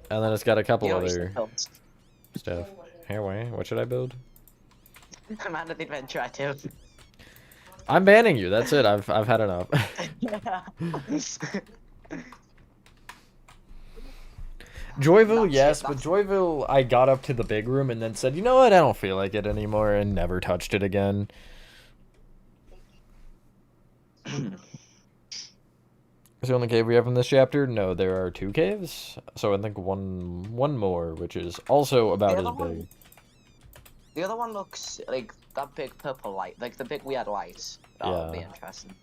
then it's got a couple other stuff. Here, wait, what should I build? I'm out of the adventure too. I'm banning you, that's it, I've had enough. Joyville, yes, but Joyville, I got up to the big room and then said, you know what, I don't feel like it anymore, and never touched it again. Is the only cave we have in this chapter? No, there are 2 caves. So I think one more, which is also about as big. The other one looks like that big purple light, like the big weird light. That would be interesting.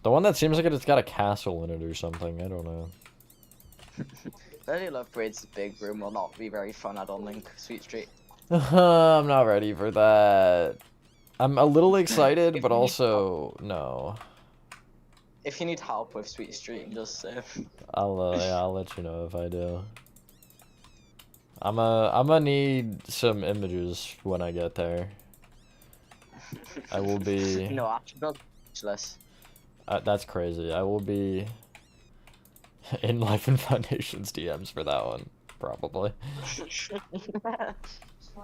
The one that seems like it's got a castle in it or something, I don't know. Early Love Parade's big room will not be very fun, I don't think, Sweet Street. I'm not ready for that. I'm a little excited, but also, no. If you need help with Sweet Street, just say. I'll let you know if I do. I'm gonna need some images when I get there. I will be. No, I should build less. That's crazy. I will be in Life and Foundations DMs for that one, probably.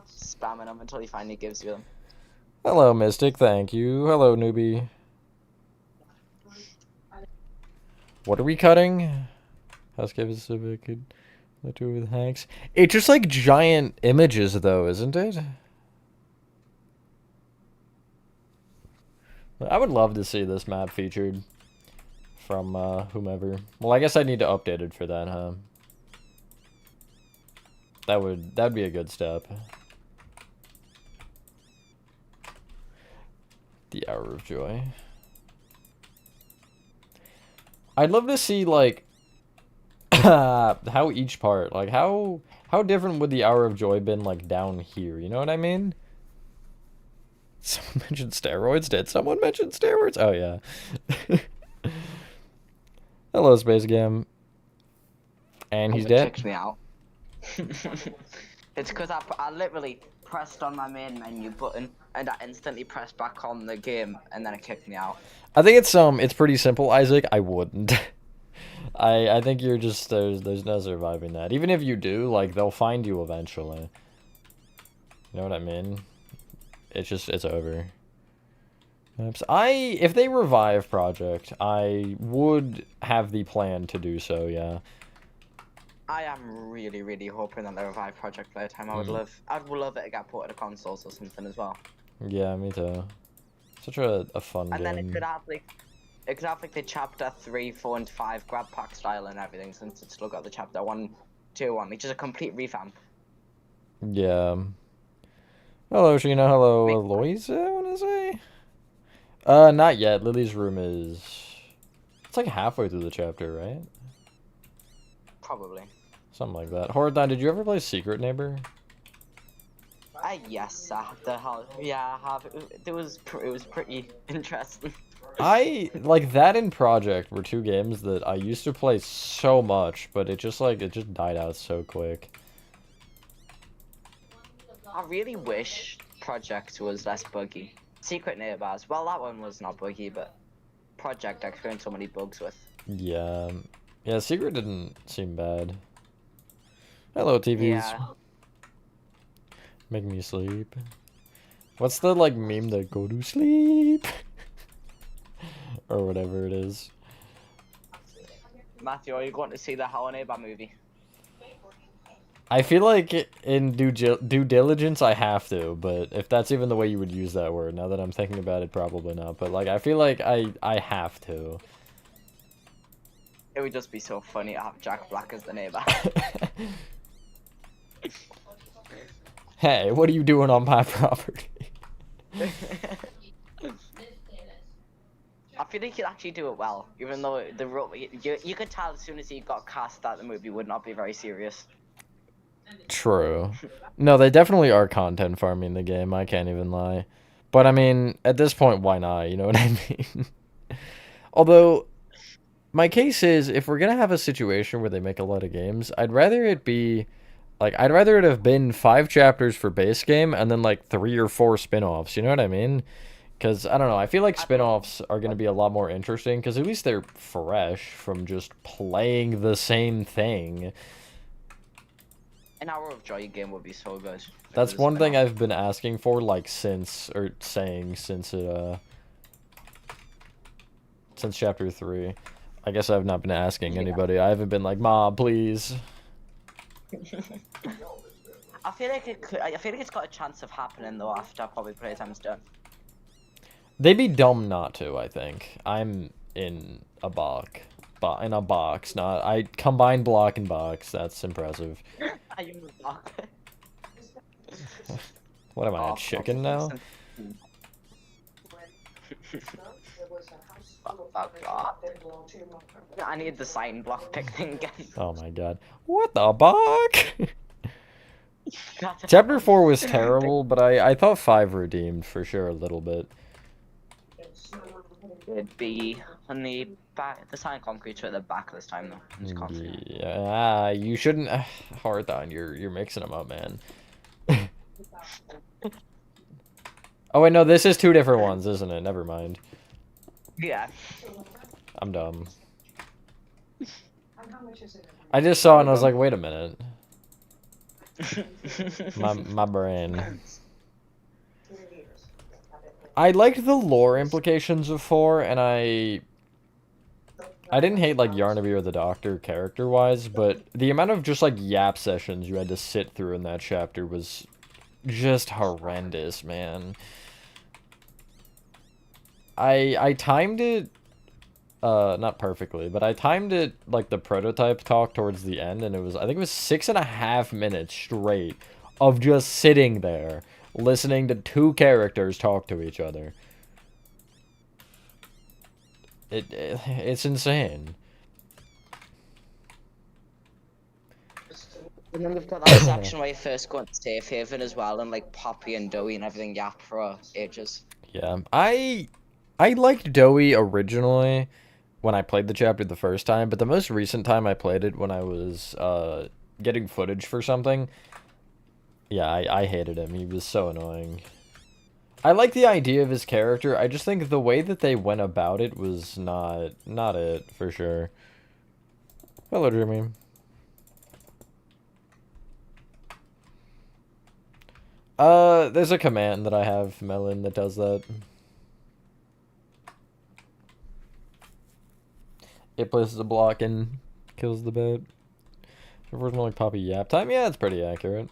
Spamming them until he finally gives you them. Hello, Mystic. Thank you. Hello, newbie. What are we cutting? House cave is so big. The two with Hanks. It's just like giant images, though, isn't it? I would love to see this map featured from whomever. Well, I guess I need to update it for that, huh? That'd be a good step. The Hour of Joy. I'd love to see like how each part, like how different would the Hour of Joy been like down here? You know what I mean? Someone mentioned steroids. Did someone mention steroids? Oh yeah. Hello, Space Gam. And he's dead. Kicked me out. It's because I literally pressed on my main menu button and I instantly pressed back on the game and then it kicked me out. I think it's pretty simple, Isaac. I wouldn't. I think you're just there's no surviving that. Even if you do, like they'll find you eventually. You know what I mean? It's over. If they revive Project, I would have the plan to do so, yeah. I am really, really hoping that they revive Project Playtime. I'd love it to get ported to consoles or something as well. Yeah, me too. Such a fun and game. And then it could have like the chapter 3, 4, and 5 grab pack style and everything, since it's still got the chapter 1, 2, 1, which is a complete revamp. Yeah. Hello, Sheena. Hello, Aloysia, I want to say. Not yet. Lily's room is... It's like halfway through the chapter, right? Probably. Something like that. Horadon, did you ever play Secret Neighbor? Yes, yeah, I have. It was pretty interesting. Like that and Project were two games that I used to play so much, but it just died out so quick. I really wish Project was less buggy. Secret Neighbors, well, that one was not buggy, but Project I experienced so many bugs with. Yeah. Yeah, Secret didn't seem bad. Hello, TVs. Yeah. Make me sleep. What's the, like, meme that go to sleep? Or whatever it is. Matthew, are you going to see the Hello Neighbor movie? I feel like in due diligence I have to, but if that's even the way you would use that word, now that I'm thinking about it, probably not. But like, I feel like I have to. It would just be so funny to have Jack Black as the neighbor. Hey, what are you doing on my property? I feel like he'd actually do it well, even though you could tell as soon as he got cast that the movie would not be very serious. True. No, they definitely are content farming the game, I can't even lie. But I mean, at this point, why not? You know what I mean? Although, my case is, if we're gonna have a situation where they make a lot of games, I'd rather it be... Like, I'd rather it have been 5 chapters for base game, and then, like, 3 or 4 spin-offs, you know what I mean? Because, I don't know, I feel like spin-offs are going to be a lot more interesting, because at least they're fresh from just playing the same thing. An Hour of Joy game would be so good. That's one thing I've been asking for, like, since chapter 3. I guess I've not been asking anybody. I haven't been like, Ma, please. I feel like it's got a chance of happening though after Poppy Playtime's done. They'd be dumb not to, I think. I'm in a box. Not... I combine block and box. That's impressive. Are you in the block? What am I, a chicken now? I need the sign block pick thing again. Oh my god. What the fuck? Chapter 4 was terrible, but I thought 5 redeemed for sure a little bit. It'd be on the back, the sign concrete at the back this time though. I'm just confident. Yeah, you shouldn't... Hardon, you're mixing them up, man. Oh wait, no, this is 2 different ones, isn't it? Never mind. Yeah. I'm dumb. I just saw it and I was like, wait a minute. my brain. I liked the lore implications of 4, and I I didn't hate like Yarnaby or the Doctor character-wise, but the amount of just like yap sessions you had to sit through in that chapter was just horrendous, man. I timed it not perfectly, but I timed it like the prototype talk towards the end, and I think it was 6.5 minutes straight of just sitting there listening to two characters talk to each other. It's insane. And then we've got that section where you first go into Safe Haven as well, and like Poppy and Dowie and everything yap for ages. Yeah, I liked Dowie originally when I played the chapter the first time, but the most recent time I played it when I was getting footage for something, yeah, I hated him. He was so annoying. I like the idea of his character. I just think the way that they went about it was not it for sure. Hello, Jimmy. There's a command that I have, Melon, that does that. It places a block and kills the bat. Original like Poppy Yap time? Yeah, it's pretty accurate.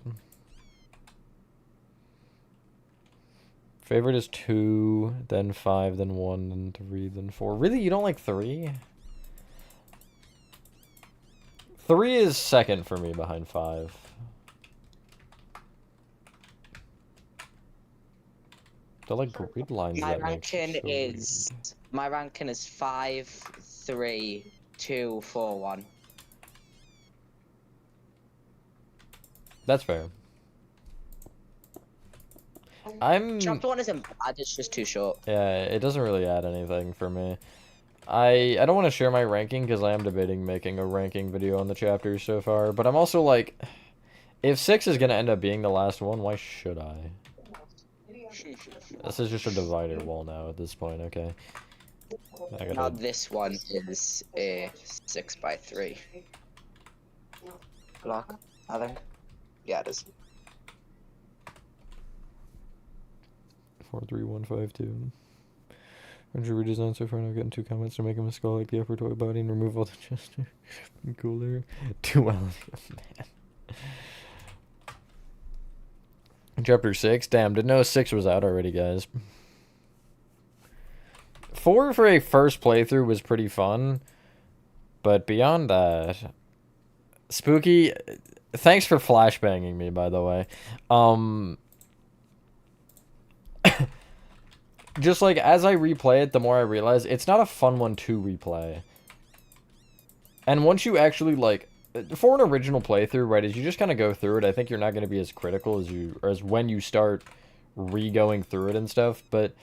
Favorite is 2, then 5, then 1, then 3, then 4. Really? You don't like 3? 3 is second for me behind 5. The like grid lines My that makes ranking so is weird. my ranking is 5, 3, 2, 4, 1. That's fair. Chapter 1 isn't bad, it's just too short. Yeah, it doesn't really add anything for me. I don't want to share my ranking because I am debating making a ranking video on the chapters so far, but I'm also like, if 6 is going to end up being the last one, why should I? This is just a divider wall now at this point, okay. Now this one is a 6x3 block, I think. Yeah, it is. 43152. When's your redesign so far? I've gotten 2 comments to make him a skull like the upper toy body and remove all the chest. Cooler. Duality of man. Chapter 6? Damn, didn't know 6 was out already, guys. 4 for a first playthrough was pretty fun. But beyond that... Spooky, thanks for flashbanging me, by the way. Just like, as I replay it, the more I realize it's not a fun one to replay. And once you actually, like, for an original playthrough, right, as you just kind of go through it, I think you're not going to be as critical as when you start re-going through it and stuff, but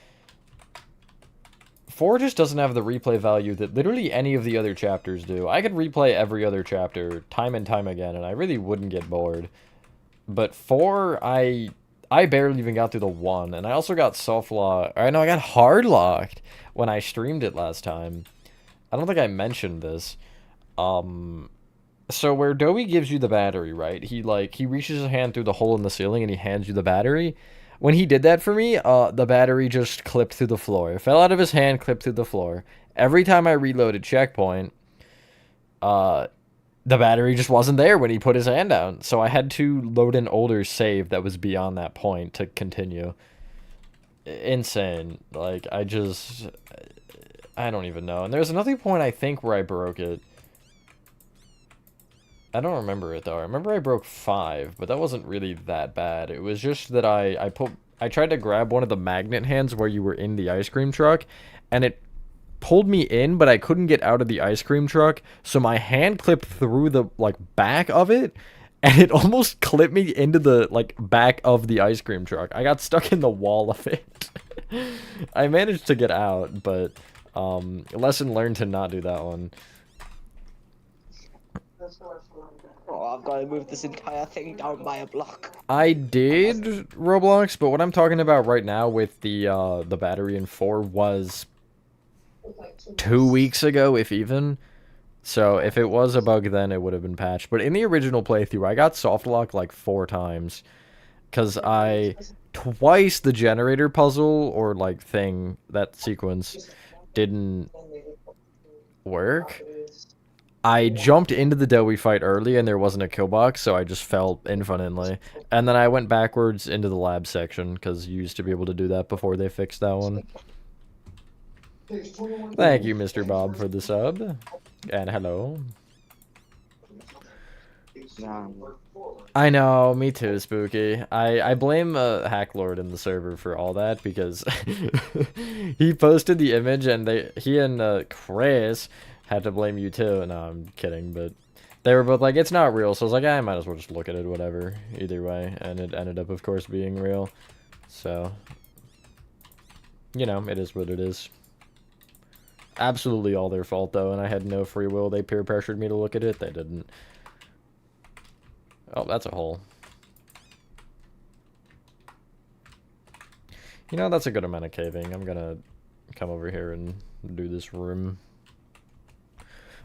4 just doesn't have the replay value that literally any of the other chapters do. I could replay every other chapter time and time again, and I really wouldn't get bored. But 4, I barely even got through the 1, and I also got soft-locked. I know I got hard-locked when I streamed it last time. I don't think I mentioned this. So where Dowie gives you the battery, right? He reaches his hand through the hole in the ceiling and he hands you the battery. When he did that for me, the battery just clipped through the floor. It fell out of his hand, clipped through the floor. Every time I reloaded checkpoint, the battery just wasn't there when he put his hand down. So I had to load an older save that was beyond that point to continue. Insane. Like, I don't even know. And there's another point, I think, where I broke it. I don't remember it, though. I remember I broke 5, but that wasn't really that bad. It was just that I tried to grab one of the magnet hands where you were in the ice cream truck, and it pulled me in, but I couldn't get out of the ice cream truck, so my hand clipped through the, like, back of it, and it almost clipped me into the, like, back of the ice cream truck. I got stuck in the wall of it. I managed to get out, but, lesson learned to not do that one. Oh, I've got to move this entire thing down by a block. I did Roblox, but what I'm talking about right now with the battery in 4 was 2 weeks ago, if even. So if it was a bug then, it would have been patched. But in the original playthrough, I got soft locked like 4 times. Because twice the generator puzzle, or like thing, that sequence, didn't work. I jumped into the doughy fight early and there wasn't a kill box, so I just fell infinitely. And then I went backwards into the lab section, because you used to be able to do that before they fixed that one. Thank you, Mr. Bob, for the sub. And hello. I know, me too, Spooky. I blame Hacklord in the server for all that, because he posted the image and he and Chris had to blame you too. No, I'm kidding, but they were both like, it's not real, so I was like, I might as well just look at it, whatever, either way. And it ended up, of course, being real. So, you know, it is what it is. Absolutely all their fault, though, and I had no free will. They peer pressured me to look at it. They didn't. Oh, that's a hole. You know, that's a good amount of caving. I'm gonna come over here and do this room.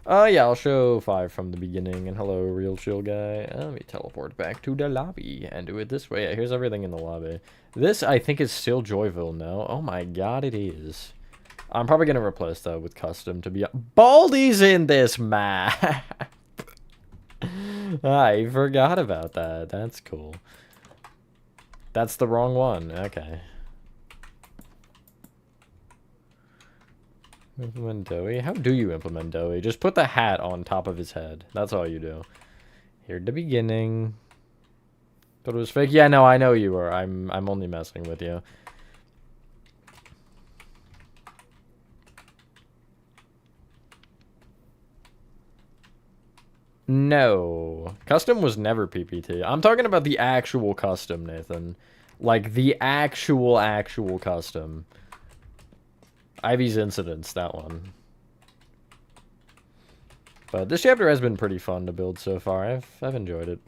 Yeah, I'll show 5 from the beginning. And hello, real chill guy. Let me teleport back to the lobby and do it this way. Yeah, here's everything in the lobby. This, I think, is still Joyville now. Oh my god, it is. I'm probably gonna replace that with custom to be... Baldi's in this map! I forgot about that. That's cool. That's the wrong one. Okay. Implement Doughy? How do you implement Doughy? Just put the hat on top of his head. That's all you do. Here at the beginning. Thought it was fake? Yeah, no, I know you are. I'm only messing with you. No. Custom was never PPT. I'm talking about the actual custom, Nathan. Like, the actual custom. Ivy's Incidents, that one. But this chapter has been pretty fun to build so far. I've enjoyed it,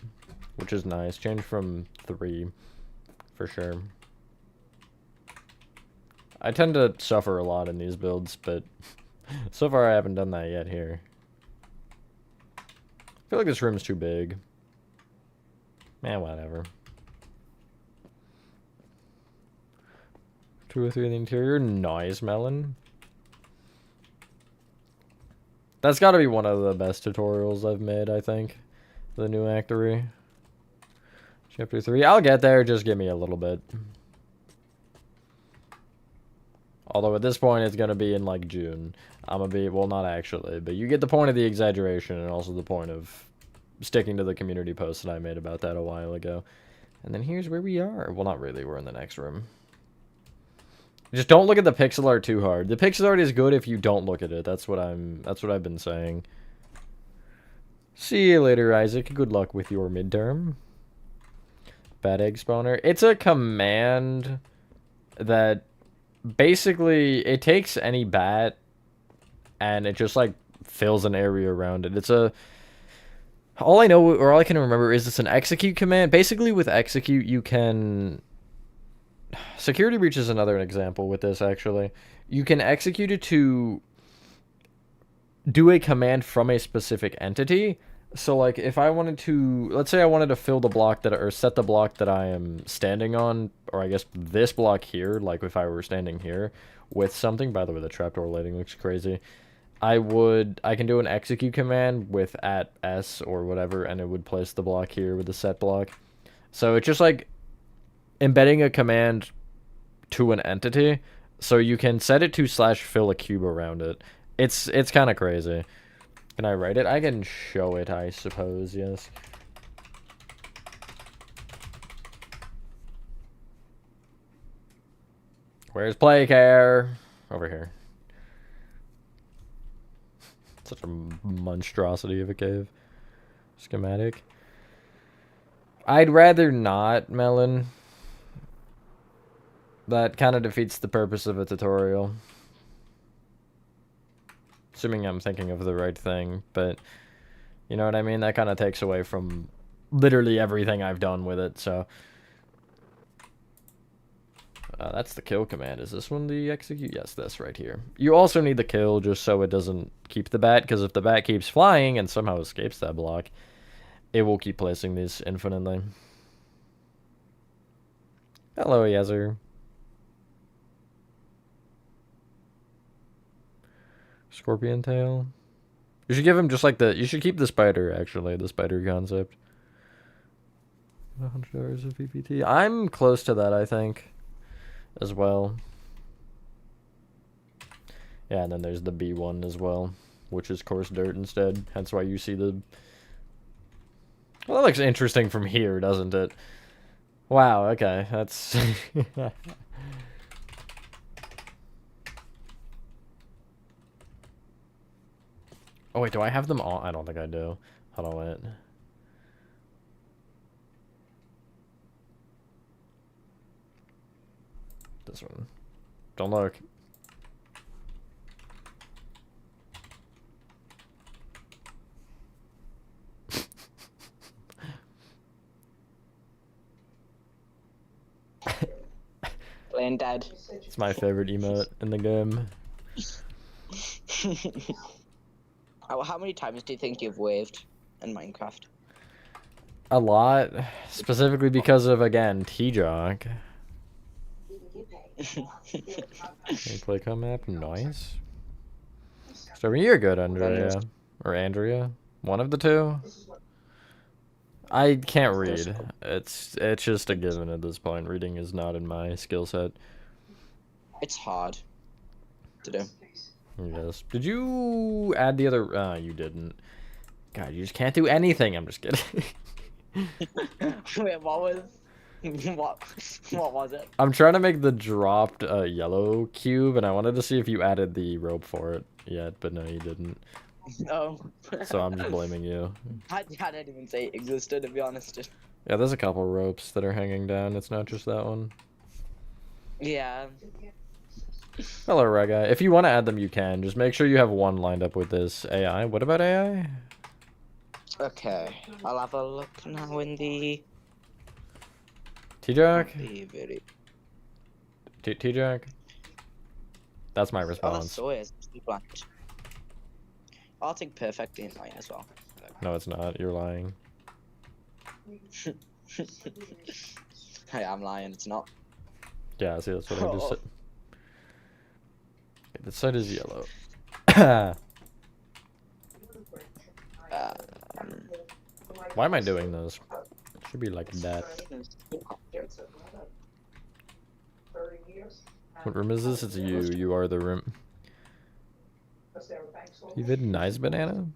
which is nice. Change from 3, for sure. I tend to suffer a lot in these builds, but so far I haven't done that yet here. I feel like this room's too big. Man, whatever. 2 or 3 in the interior. Nice, Melon. That's got to be one of the best tutorials I've made, I think. The new Actory. Chapter 3. I'll get there, just give me a little bit. Although at this point it's going to be in like June. I'm going to be, well, not actually, but you get the point of the exaggeration and also the point of sticking to the community post that I made about that a while ago. And then here's where we are. Well, not really, we're in the next room. Just don't look at the pixel art too hard. The pixel art is good if you don't look at it. That's what I've been saying. See you later, Isaac. Good luck with your midterm. Bad egg spawner. It's a command that basically it takes any bat and it just like fills an area around it. It's a all I know or all I can remember is it's an execute command. Basically with execute you can Security breach is another example with this, actually. You can execute it to do a command from a specific entity. So, like, if I wanted to... Let's say I wanted to fill the block that... Or set the block that I am standing on. Or I guess this block here, like if I were standing here, with something. By the way, the trapdoor lighting looks crazy. I can do an execute command with @s or whatever, and it would place the block here with the set block. So, it's just like... embedding a command to an entity, so you can set it to /fill a cube around it. It's kind of crazy. Can I write it? I can show it, I suppose, yes. Where's play care? Over here. Such a monstrosity of a cave. Schematic. I'd rather not, Melon. That kind of defeats the purpose of a tutorial. Assuming I'm thinking of the right thing, but you know what I mean? That kind of takes away from literally everything I've done with it, so. That's the kill command. Is this one the execute? Yes, this right here. You also need the kill just so it doesn't keep the bat, because if the bat keeps flying and somehow escapes that block, it will keep placing these infinitely. Hello, Yezer. Scorpion tail. You should give him just like the. You should keep the spider actually, the spider concept. 100 hours of PPT. I'm close to that, I think, as well. Yeah, and then there's the B one as well, which is coarse dirt instead. Hence why you see the. Well, that looks interesting from here, doesn't it? Wow. Okay, that's. Oh wait, do I have them all? I don't think I do. Hold on, wait. This one. Don't look. Playing dead. It's my favorite emote in the game. How many times do you think you've waved in Minecraft? A lot, specifically because of, again, T-Jock. Play come map, nice. So you're good, Andrea. Or Andrea. One of the two. I can't read. It's just a given at this point. Reading is not in my skill set. It's hard to do. Yes. Did you add the other? You didn't. God, you just can't do anything. I'm just kidding. Wait, what was it? I'm trying to make the dropped yellow cube, and I wanted to see if you added the rope for it yet, but no, you didn't. No. So I'm just blaming you. I didn't even say it existed, to be honest. Yeah, there's a couple ropes that are hanging down. It's not just that one. Yeah. Hello, Rega. If you want to add them, you can. Just make sure you have one lined up with this AI. What about AI? Okay, I'll have a look now in the... T-Jock? The T-Jock? That's my Oh, response. that's so is. Blanked. I'll take perfect in mine as well. No, it's not. You're lying. Hey, I'm lying, it's not. Yeah, see, that's what I just said. Okay, this side is yellow. Why am I doing this? It should be like that. What room is this? It's you. You are the room. You did nice banana?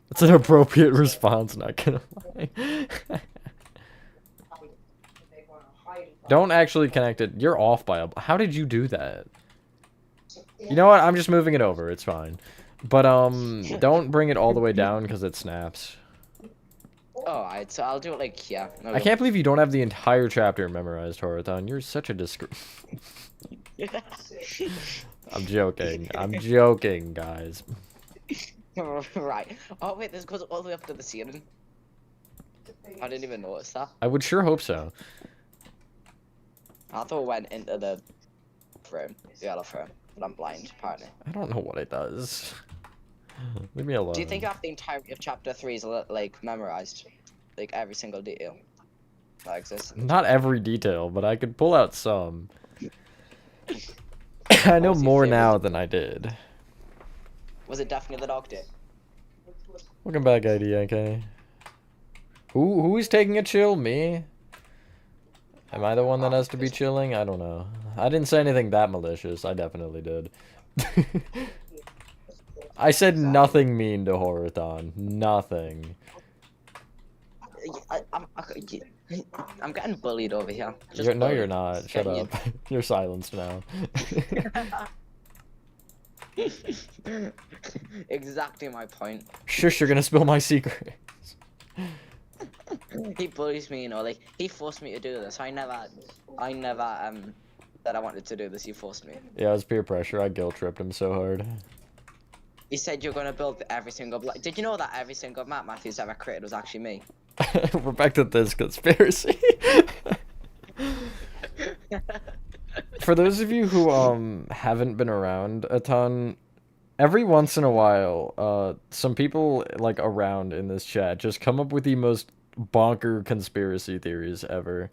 That's an appropriate response, not gonna lie. Don't actually connect it. You're off by a... How did you do that? You know what? I'm just moving it over. It's fine. But, don't bring it all the way down because it snaps. Alright, so I'll do it like here. No, I can't believe you don't have the entire chapter memorized, Horathon. You're such a I'm joking. I'm joking, guys. Right. Oh, wait, this goes all the way up to the ceiling. I didn't even notice that. I would sure hope so. I thought it went into the frame, the yellow frame, but I'm blind, apparently. I don't know what it does. Leave me alone. Do you think after the entirety of chapter 3 is, like, memorized? Like, every single detail that exists? Not every detail, but I could pull out some. I know more now than I did. Was it definitely the dog day? Welcome back, IDNK. Who is taking a chill? Me? Am I the one that has to be chilling? I don't know. I didn't say anything that malicious. I definitely did. I said nothing mean to Horathon. Nothing. I'm getting bullied over here. No, you're not. Shut up. You're silenced now. Exactly my point. Shush, you're gonna spill my secrets. He bullies me, you know, like, he forced me to do this. I never that I wanted to do this, he forced me. Yeah, it was peer pressure. I guilt tripped him so hard. He said you're gonna build every single did you know that every single map Matthew's ever created was actually me? We're back to this conspiracy. For those of you who haven't been around a ton, every once in a while, some people like around in this chat just come up with the most bonker conspiracy theories ever.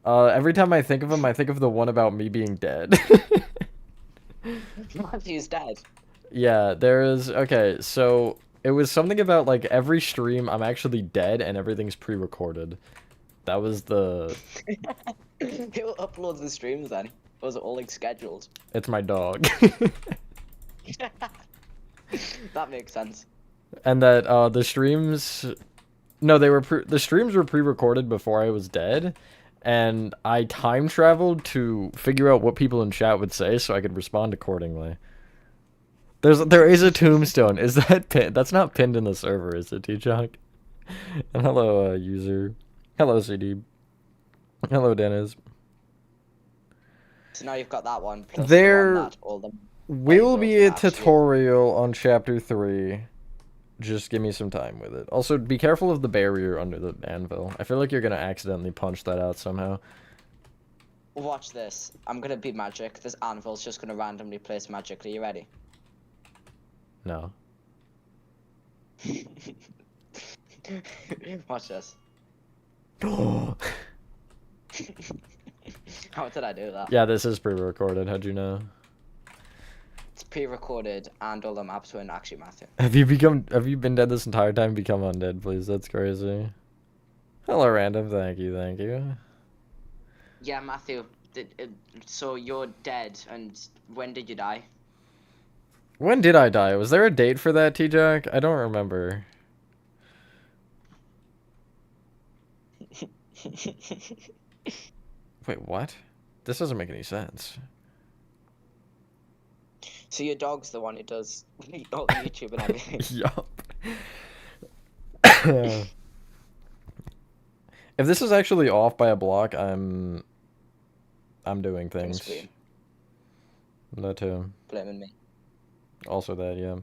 Every time I think of them, I think of the one about me being dead. Matthew's dead. Yeah, there's okay, so it was something about like every stream I'm actually dead and everything's pre-recorded. That was the Who uploads the streams then? Was it all like scheduled? it's my dog. That makes sense. And that the streams no, the streams were pre-recorded before I was dead, and I time traveled to figure out what people in chat would say so I could respond accordingly. There is a tombstone. Is that pinned? That's not pinned in the server, is it, T-Chunk? And hello, user. Hello, CD. Hello, Dennis. So now you've got that one plus the There one that all the will builds be would a actually- tutorial on chapter 3. Just give me some time with it. Also, be careful of the barrier under the anvil. I feel like you're gonna accidentally punch that out somehow. Watch this. I'm gonna be magic. This anvil's just gonna randomly place magically. You ready? No. Watch this. How did I do that? Yeah, this is pre-recorded. How'd you know? It's pre-recorded and all the maps were in actually Matthew. Have you been dead this entire time? Become undead, please. That's crazy. Hello, random. Thank you. Yeah, Matthew. So you're dead, and when did you die? When did I die? Was there a date for that, T-Jack? I don't remember. Wait, what? This doesn't make any sense. So your dog's the one who does all the YouTube and everything. Yup. If this is actually off by a block, I'm doing things. Scream. That too. Blaming me. Also that, yeah.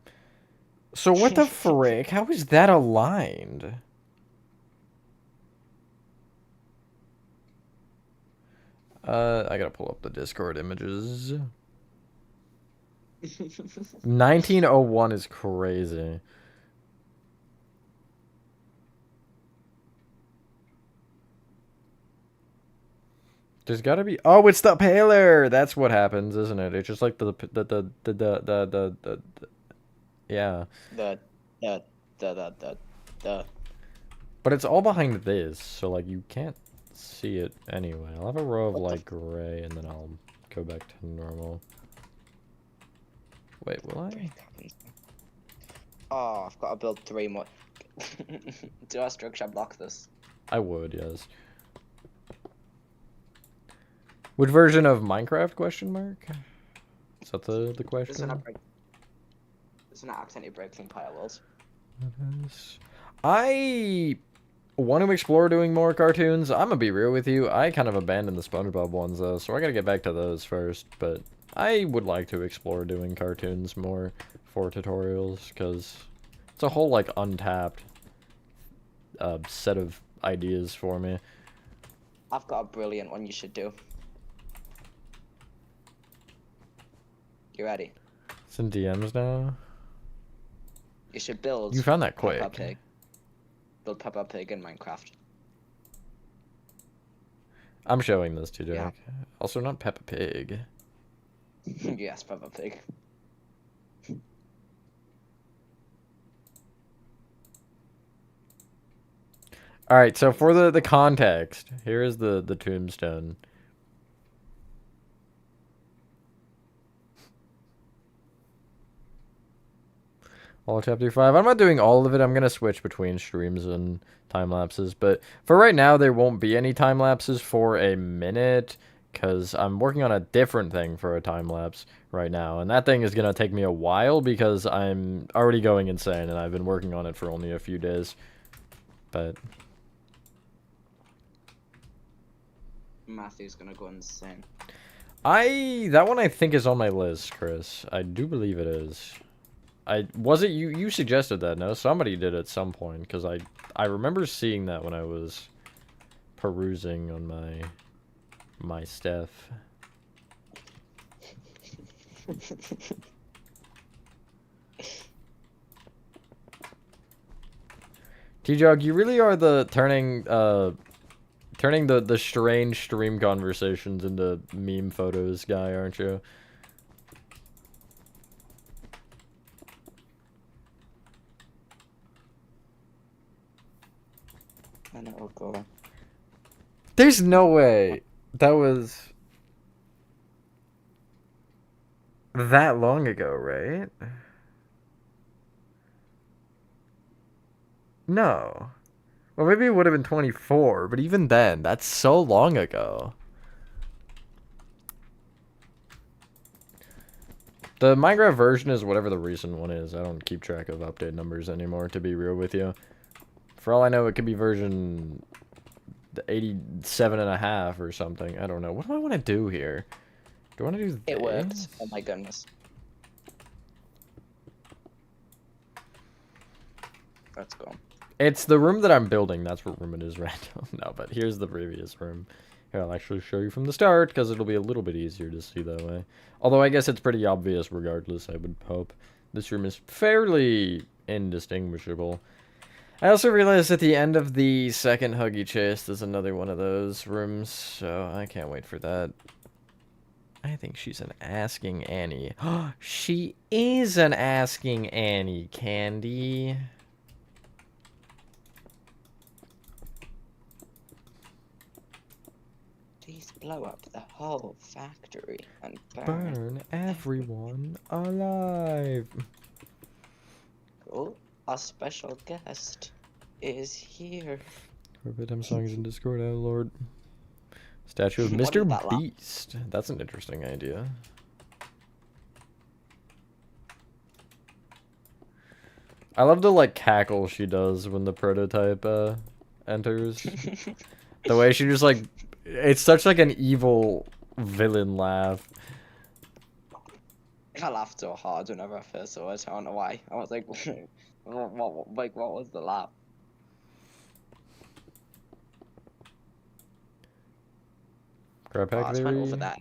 So what the frick? How is that aligned? I gotta pull up the Discord images. 1901 is crazy. There's gotta be. Oh, it's the paler. That's what happens, isn't it? It's just like the yeah. The. But it's all behind this, so like you can't see it anyway. I'll have a row of What the light gray, and then I'll go back to normal. Wait, will I? Oh, I've got to build 3 more. Do I structure block this? I would, yes. Which version of Minecraft? Question mark. Is that the question? Doesn't it accidentally break the entire world? I want to explore doing more cartoons. I'm gonna be real with you. I kind of abandoned the SpongeBob ones though, so I gotta get back to those first. But I would like to explore doing cartoons more for tutorials because it's a whole like untapped set of ideas for me. I've got a brilliant one you should do. You ready? It's in DMs now. You should build. You found that Peppa quick. Pig. Build Peppa Pig in Minecraft. I'm showing this to Jack. Yeah. Also, not Peppa Pig. Yes, Peppa Pig. All right, so for the context, here is the tombstone. All chapter 5. I'm not doing all of it. I'm gonna switch between streams and time lapses, but for right now there won't be any time lapses for a minute because I'm working on a different thing for a time lapse right now, and that thing is gonna take me a while because I'm already going insane and I've been working on it for only a few days. But Matthew's gonna go insane. that one I think is on my list, Chris. I do believe it is. Was it you suggested that? No, somebody did at some point because I remember seeing that when I was perusing on my stuff. T-Jog, you really are the turning the strange stream conversations into meme photos guy, aren't you? There's no way that was that long ago, right? No. Well, maybe it would have been 24, but even then, that's so long ago. The Minecraft version is whatever the recent one is. I don't keep track of update numbers anymore, to be real with you. For all I know, it could be version 87 and a half or something. I don't know. What do I want to do here? Do I want to do It worked. this? Oh my goodness. Let's go. It's the room that I'm building. That's what room it is right now. No, but here's the previous room. Here, I'll actually show you from the start, because it'll be a little bit easier to see that way. Although I guess it's pretty obvious regardless, I would hope. This room is fairly indistinguishable. I also realized at the end of the second Huggy chest is another one of those rooms, so I can't wait for that. I think she's an Asking Annie. She is an Asking Annie, Candy. Please blow up the whole factory and Burn everyone alive. Cool. Our special guest is here. Bedtime songs in Discord, oh lord. Statue of What Mr. is that laugh? Beast. That's an interesting idea. I love the like cackle she does when the prototype enters. The way she just like, it's such like an evil villain laugh. I laughed so hard whenever I first saw it. I don't know why. I was like, what was the laugh? Grab Oh, pack I just went theory. over that.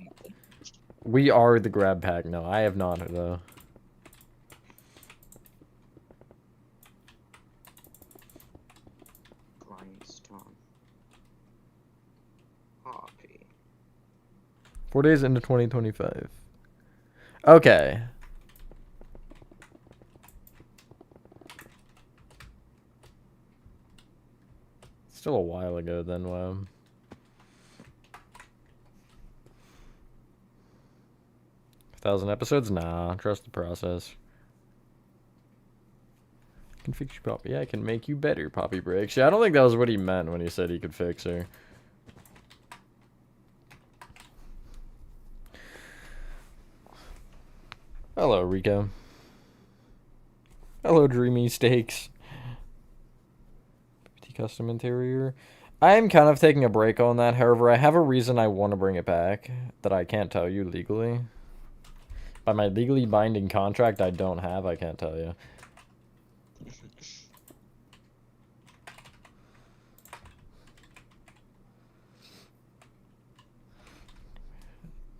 We are the grab pack. No, I have not though. Grindstone. Poppy. 4 days into 2025. Okay. Still a while ago then, wow. Thousand episodes? Nah, trust the process. Can fix you, Poppy. Yeah, I can make you better, Poppy Breaks. Yeah, I don't think that was what he meant when he said he could fix her. Hello, Rico. Hello, Dreamy Steaks. Custom interior. I am kind of taking a break on that. However, I have a reason I want to bring it back that I can't tell you legally. By my legally binding contract I don't have, I can't tell you.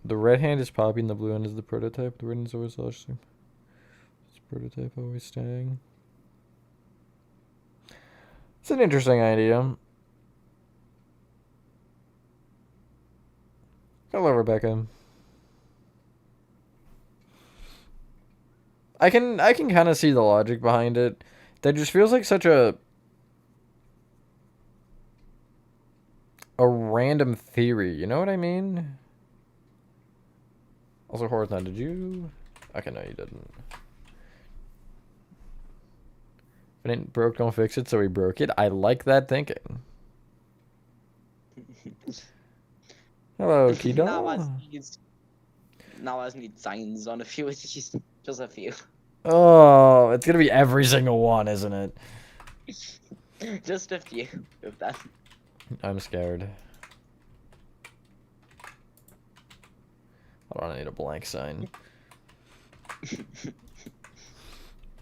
The red hand is Poppy and the blue hand is the prototype. The red hand is always lost. It's prototype always staying. It's an interesting idea. Hello, Rebecca. I can kind of see the logic behind it. That just feels like such a random theory. You know what I mean? Also, Horathon, did you? Okay, no, you didn't. If it ain't broke, don't fix it. So he broke it. I like that thinking. Hello, Kido. Now I need signs on a few of these. Just a few. Oh, it's gonna be every single one, isn't it? Just a few of that. I'm scared. Hold on, I need a blank sign.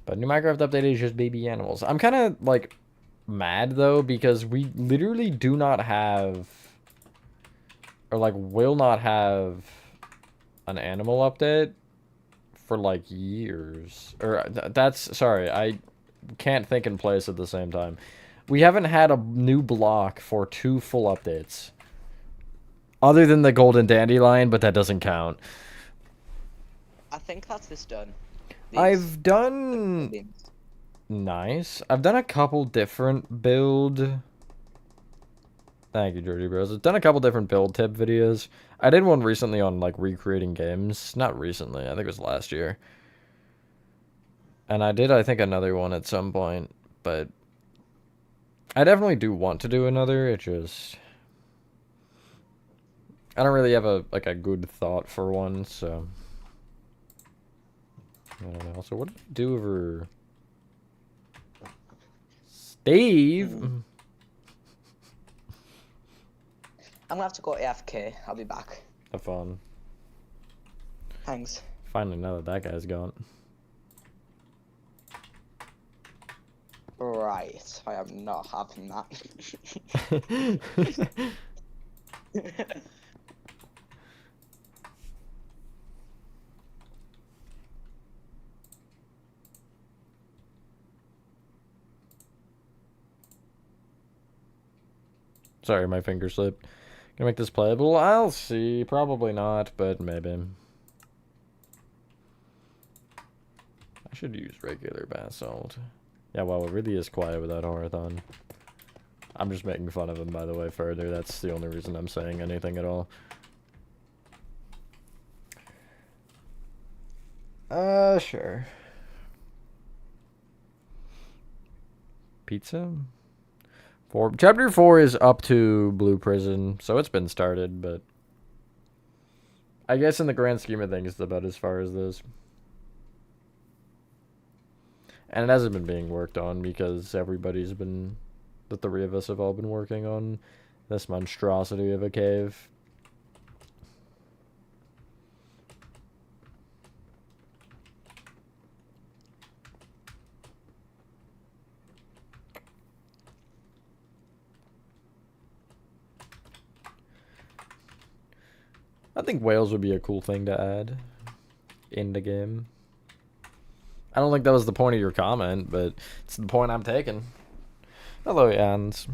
But new Minecraft update is just baby animals. I'm kind of like mad though because we literally do not have, or like will not have, an animal update for like years. Or that's sorry, I can't think in place at the same time. We haven't had a new block for 2 full updates. Other than the golden dandelion, but that doesn't count. I think that's this done. I've done... Nice. I've done a couple different build Thank you, Georgie Bros. I've done a couple different build tip videos. I did one recently on like recreating games. Not recently, I think it was last year. And I did, I think, another one at some point, but I definitely do want to do another. It just I don't really have a good thought for one, so I don't know. So what did I do over Steve? I'm gonna have to go AFK. I'll be back. Have fun. Thanks. Finally, now that guy's gone. Right, I am not having that. Sorry, my finger slipped. Can I make this playable? I'll see. Probably not, but maybe. I should use regular basalt. Yeah, well, it really is quiet without Horathon. I'm just making fun of him, by the way, further. That's the only reason I'm saying anything at all. Sure. Pizza? Chapter 4 is up to Blue Prison, so it's been started, but I guess in the grand scheme of things, it's about as far as this. And it hasn't been being worked on because the three of us have all been working on this monstrosity of a cave. I think whales would be a cool thing to add in the game. I don't think that was the point of your comment, but it's the point I'm taking. Hello, Jans.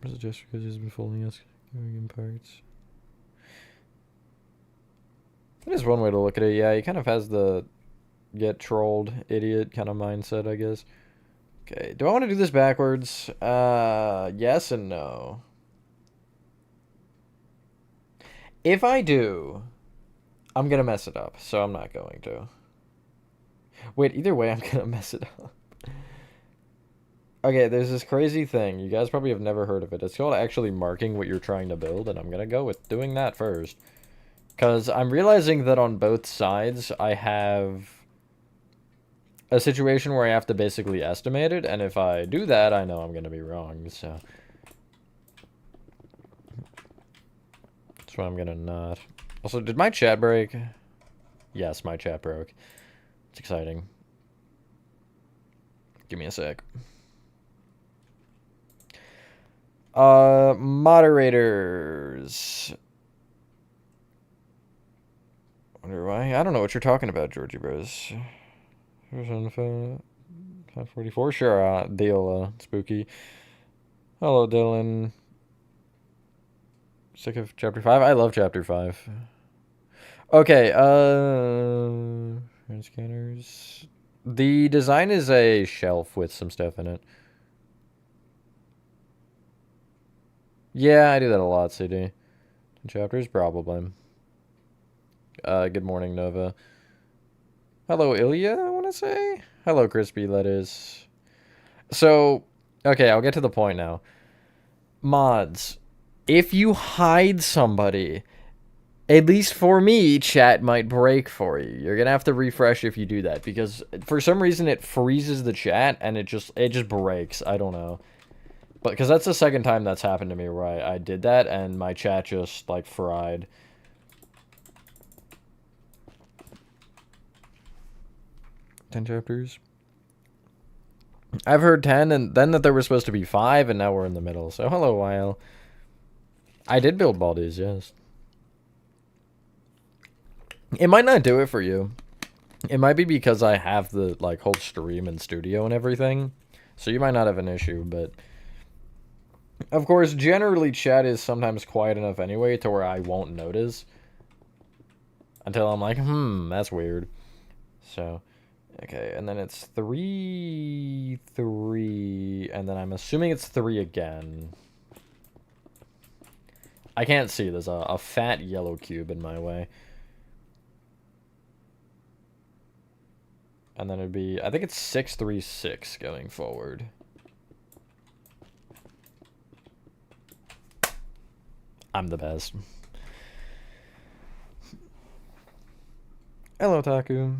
Was it just because he's been fooling us going in parts? That is one way to look at it. Yeah, he kind of has the get trolled idiot kind of mindset, I guess. Okay, do I want to do this backwards? Yes and no. If I do, I'm gonna mess it up, so I'm not going to. Wait, either way, I'm gonna mess it up. Okay, there's this crazy thing. You guys probably have never heard of it. It's called actually marking what you're trying to build, and I'm gonna go with doing that first. Because I'm realizing that on both sides, I have a situation where I have to basically estimate it, and if I do that, I know I'm gonna be wrong, so that's why I'm gonna not. Also, did my chat break? Yes, my chat broke. It's exciting. Give me a sec. Moderators. Wonder why? I don't know what you're talking about, Georgie Bros. 544? Sure, deal, Spooky. Hello, Dylan. Sick of Chapter 5? I love Chapter 5. Okay, scanners. The design is a shelf with some stuff in it. Yeah, I do that a lot, CD. Chapters, probably. Good morning, Nova. Hello, Ilya, I want to say? Hello, Crispy Lettuce. So, okay, I'll get to the point now. Mods. If you hide somebody, at least for me, chat might break for you. You're gonna have to refresh if you do that, because for some reason it freezes the chat and it just breaks. I don't know. But because that's the second time that's happened to me where I did that and my chat just like fried. Ten chapters. I've heard 10 and then that there were supposed to be 5 and now we're in the middle. So hello, Weil. I did build Baldi's, yes. It might not do it for you. It might be because I have the like whole stream and studio and everything. So you might not have an issue, but of course, generally chat is sometimes quiet enough anyway to where I won't notice until I'm like, that's weird. So, okay, and then it's 3, 3, and then I'm assuming it's 3 again. I can't see. There's a fat yellow cube in my way. And then it'd be, I think it's 636 going forward. I'm the best. Hello, Taku.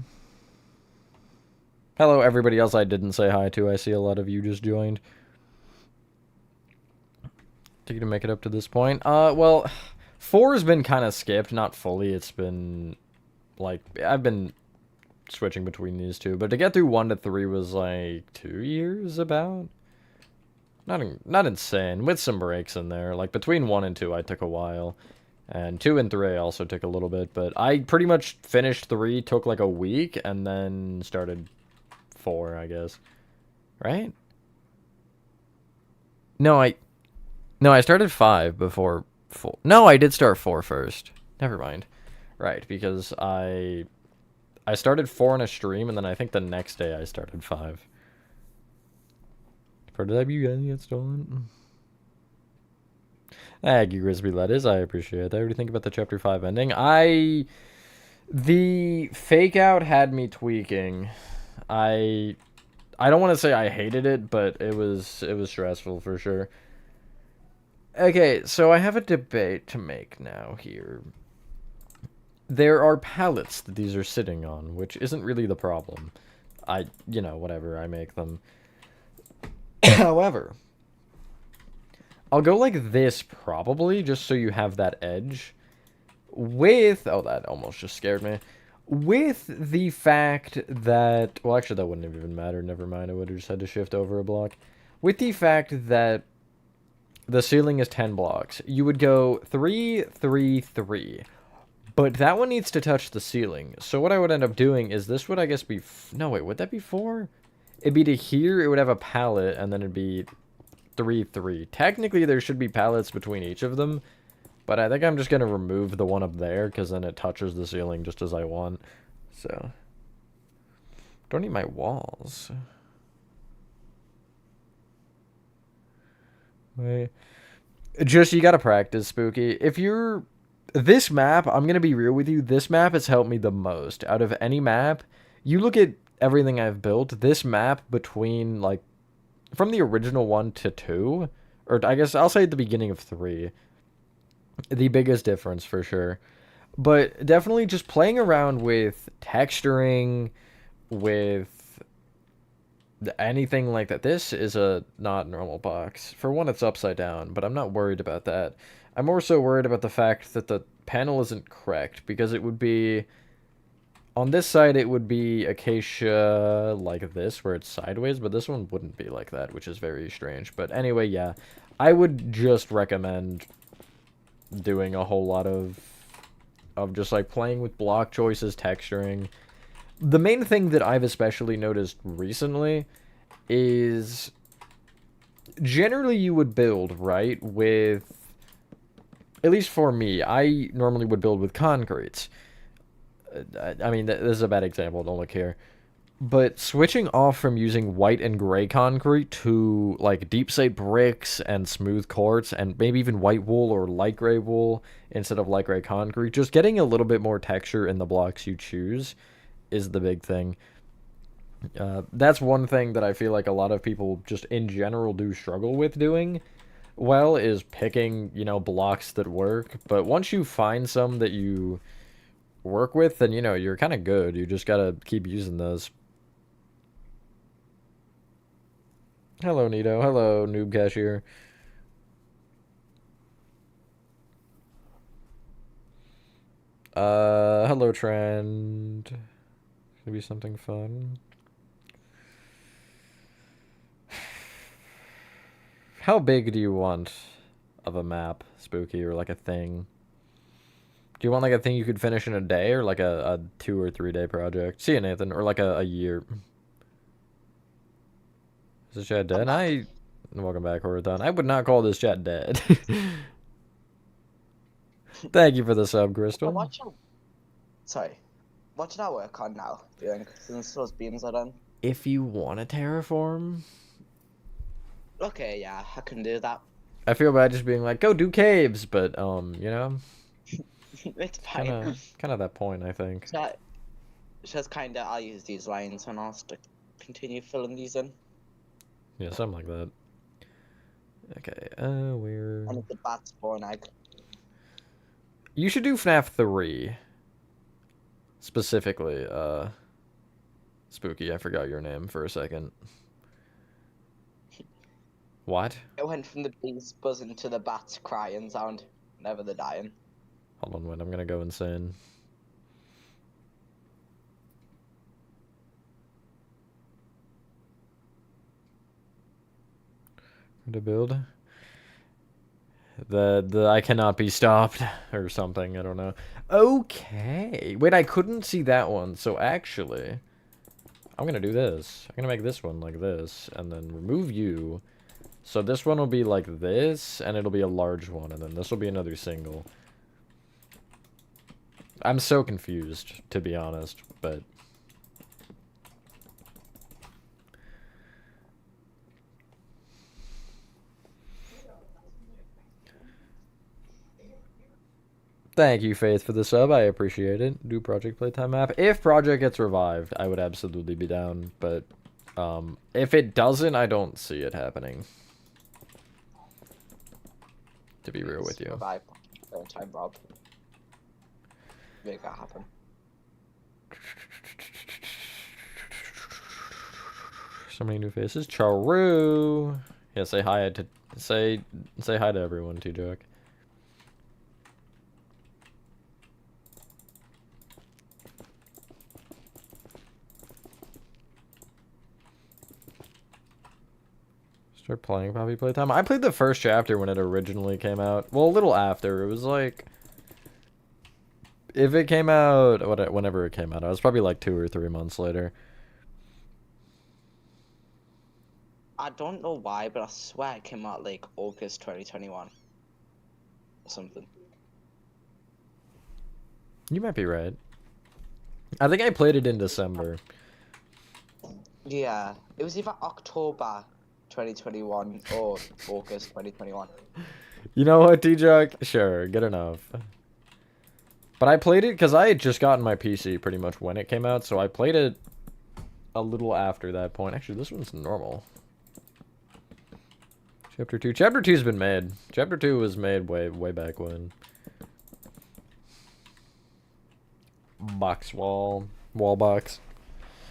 Hello, everybody else I didn't say hi to. I see a lot of you just joined. Take you to make it up to this point. Well, 4 has been kind of skipped, not fully. It's been, like, I've been switching between these two. But to get through 1 to 3 was, like, 2 years about? Not insane, with some breaks in there. Like, between 1 and 2, I took a while. And 2 and 3 also took a little bit. But I pretty much finished 3, took, like, a week, and then started 4, I guess. Right? No, I started 5 before 4. No, I did start 4 first. Never mind. Right, because I started 4 in a stream, and then I think the next day I started 5. Prototype you guys get stolen? Thank you, Crispy Lettuce. I appreciate that. What do you think about the Chapter 5 ending? The fake out had me tweaking. I don't want to say I hated it, but it was stressful for sure. Okay, so I have a debate to make now here. There are pallets that these are sitting on, which isn't really the problem. Whatever, I make them. However, I'll go like this probably, just so you have that edge. Oh, that almost just scared me. With the fact that, well, actually that wouldn't have even mattered, never mind, I would have just had to shift over a block. With the fact that the ceiling is 10 blocks, you would go 3, 3, 3. But that one needs to touch the ceiling. So what I would end up doing is this would, I guess, be... No, wait, would that be 4? It'd be to here, it would have a pallet, and then it'd be 3, 3. Technically, there should be pallets between each of them. But I think I'm just going to remove the one up there, because then it touches the ceiling just as I want. So... Don't need my walls. Wait. Just, you gotta practice, Spooky. If you're... This map, I'm gonna be real with you, this map has helped me the most. Out of any map, you look at everything I've built, this map between, like, from the original 1 to 2, or I guess I'll say at the beginning of 3, the biggest difference for sure. But definitely just playing around with texturing, with anything like that. This is a not normal box. For one, it's upside down, but I'm not worried about that. I'm more so worried about the fact that the panel isn't correct, because it would be... On this side, it would be acacia like this, where it's sideways, but this one wouldn't be like that, which is very strange. But anyway, yeah, I would just recommend doing a whole lot of just, like, playing with block choices, texturing. The main thing that I've especially noticed recently is generally you would build, right, with... At least for me, I normally would build with concretes. I mean, this is a bad example, don't look here. But switching off from using white and gray concrete to, like, deep slate bricks and smooth quartz, and maybe even white wool or light gray wool instead of light gray concrete, just getting a little bit more texture in the blocks you choose is the big thing. That's one thing that I feel like a lot of people just in general do struggle with doing well, is picking, blocks that work. But once you find some that you work with, then, you're kind of good. You just gotta keep using those. Hello, Nito. Hello, Noob Cashier. Hello, Trend. Gonna be something fun. How big do you want of a map, Spooky, or like a thing? Do you want like a thing you could finish in a day, or like a 2 or 3 day project? See you, Nathan. Or like a year. Is this chat dead? Welcome back, Horathon. I would not call this chat dead. Thank you for the sub, Crystal. Sorry. What should I work on now, do you think, since those beams are done? If you want to terraform... Okay, yeah, I can do that. I feel bad just being like, go do caves, but you know, It's kind fine. of that point, I think. Just kinda, I'll use these lines and I'll continue filling these in. Yeah, something like that. Okay, where... And if the bats spawn egg. You should do FNAF 3. Specifically, Spooky, I forgot your name for a second. What? It went from the bees buzzing to the bats crying sound. Never the dying. Hold on, wait, I'm gonna go insane. To build? The I cannot be stopped or something, I don't know. Okay. Wait, I couldn't see that one. So actually, I'm gonna do this. I'm gonna make this one like this and then remove you. So this one will be like this and it'll be a large one and then this will be another single. I'm so confused, to be honest, but thank you, Faith, for the sub. I appreciate it. Do Project Playtime map. If Project gets revived, I would absolutely be down. But if it doesn't, I don't see it happening. To be real with you. Revive. Time Rob. Make that happen. So many new faces. Charu. Yeah, say hi to say hi to everyone, T-Joke. Start playing Poppy Playtime. I played the first chapter when it originally came out. Well, a little after. It was like, if it came out, whenever it came out, I was probably like 2 or 3 months later. I don't know why, but I swear it came out like August 2021 or something. You might be right. I think I played it in December. Yeah, it was either October 2021 or August 2021. You know what, T-Jock? Sure, good enough. But I played it because I had just gotten my PC pretty much when it came out, so I played it a little after that point. Actually, this one's normal. Chapter 2. Chapter 2's been made. Chapter 2 was made way back when. Box wall. Wall box.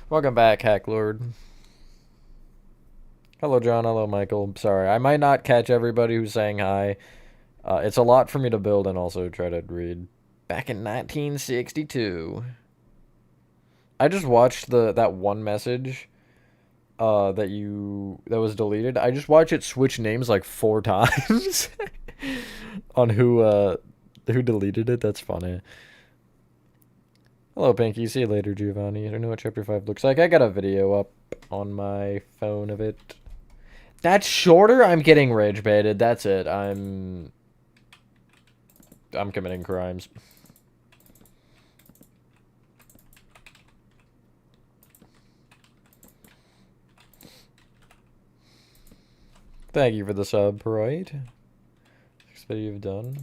Welcome back, Hack Lord. Hello, John. Hello, Michael. Sorry, I might not catch everybody who's saying hi. It's a lot for me to build and also try to read. Back in 1962. I just watched that one message that was deleted. I just watched it switch names like 4 times on who deleted it. That's funny. Hello, Pinky. See you later, Giovanni. I don't know what Chapter 5 looks like. I got a video up on my phone of it. That's shorter? I'm getting rage baited. That's it. I'm committing crimes. Thank you for the sub, right? Next video you've done.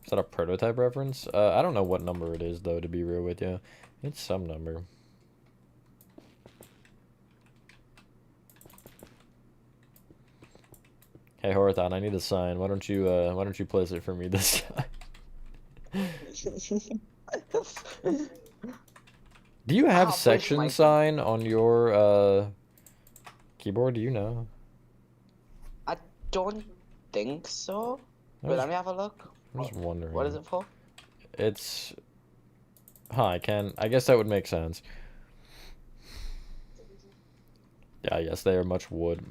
Is that a prototype reference? I don't know what number it is, though, to be real with you. It's some number. Hey, Horathon, I need a sign. Why don't you place it for me this time? Do you have section sign on your keyboard? Do you know? I don't think so. But let me have a look. I'm just wondering. What is it for? It's... Huh, I guess that would make sense. Yeah, yes, they are much wood.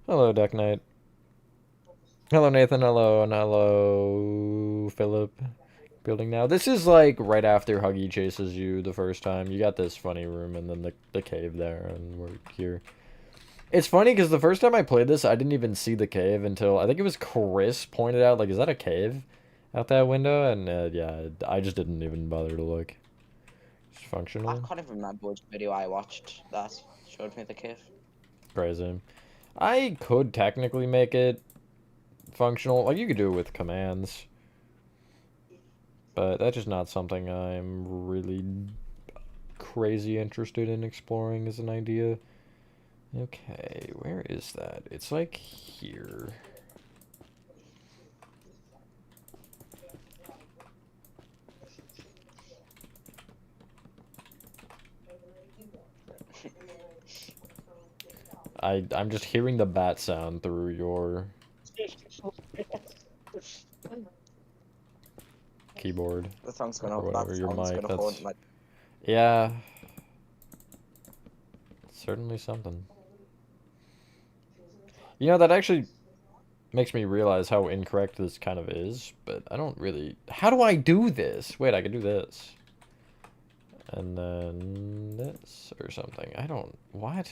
Hello, Duck Knight. Hello, Nathan. Hello, and hello, Philip. Building now. This is like right after Huggy chases you the first time. You got this funny room and then the cave there, and we're here. It's funny because the first time I played this, I didn't even see the cave until, I think it was Chris pointed out, like, is that a cave out that window? And yeah, I just didn't even bother to look. It's functional. I can't even remember which video I watched that showed me the cave. Crazy. I could technically make it functional. Like, you could do it with commands. But that's just not something I'm really crazy interested in exploring as an idea. Okay, where is that? It's like here. I'm just hearing the bat sound through your keyboard The song's or gonna whatever, your mic. gonna hold That's my. yeah, certainly something. You know, that actually makes me realize how incorrect this kind of is, but I don't really... How do I do this? Wait, I can do this. And then this or something. I don't... What?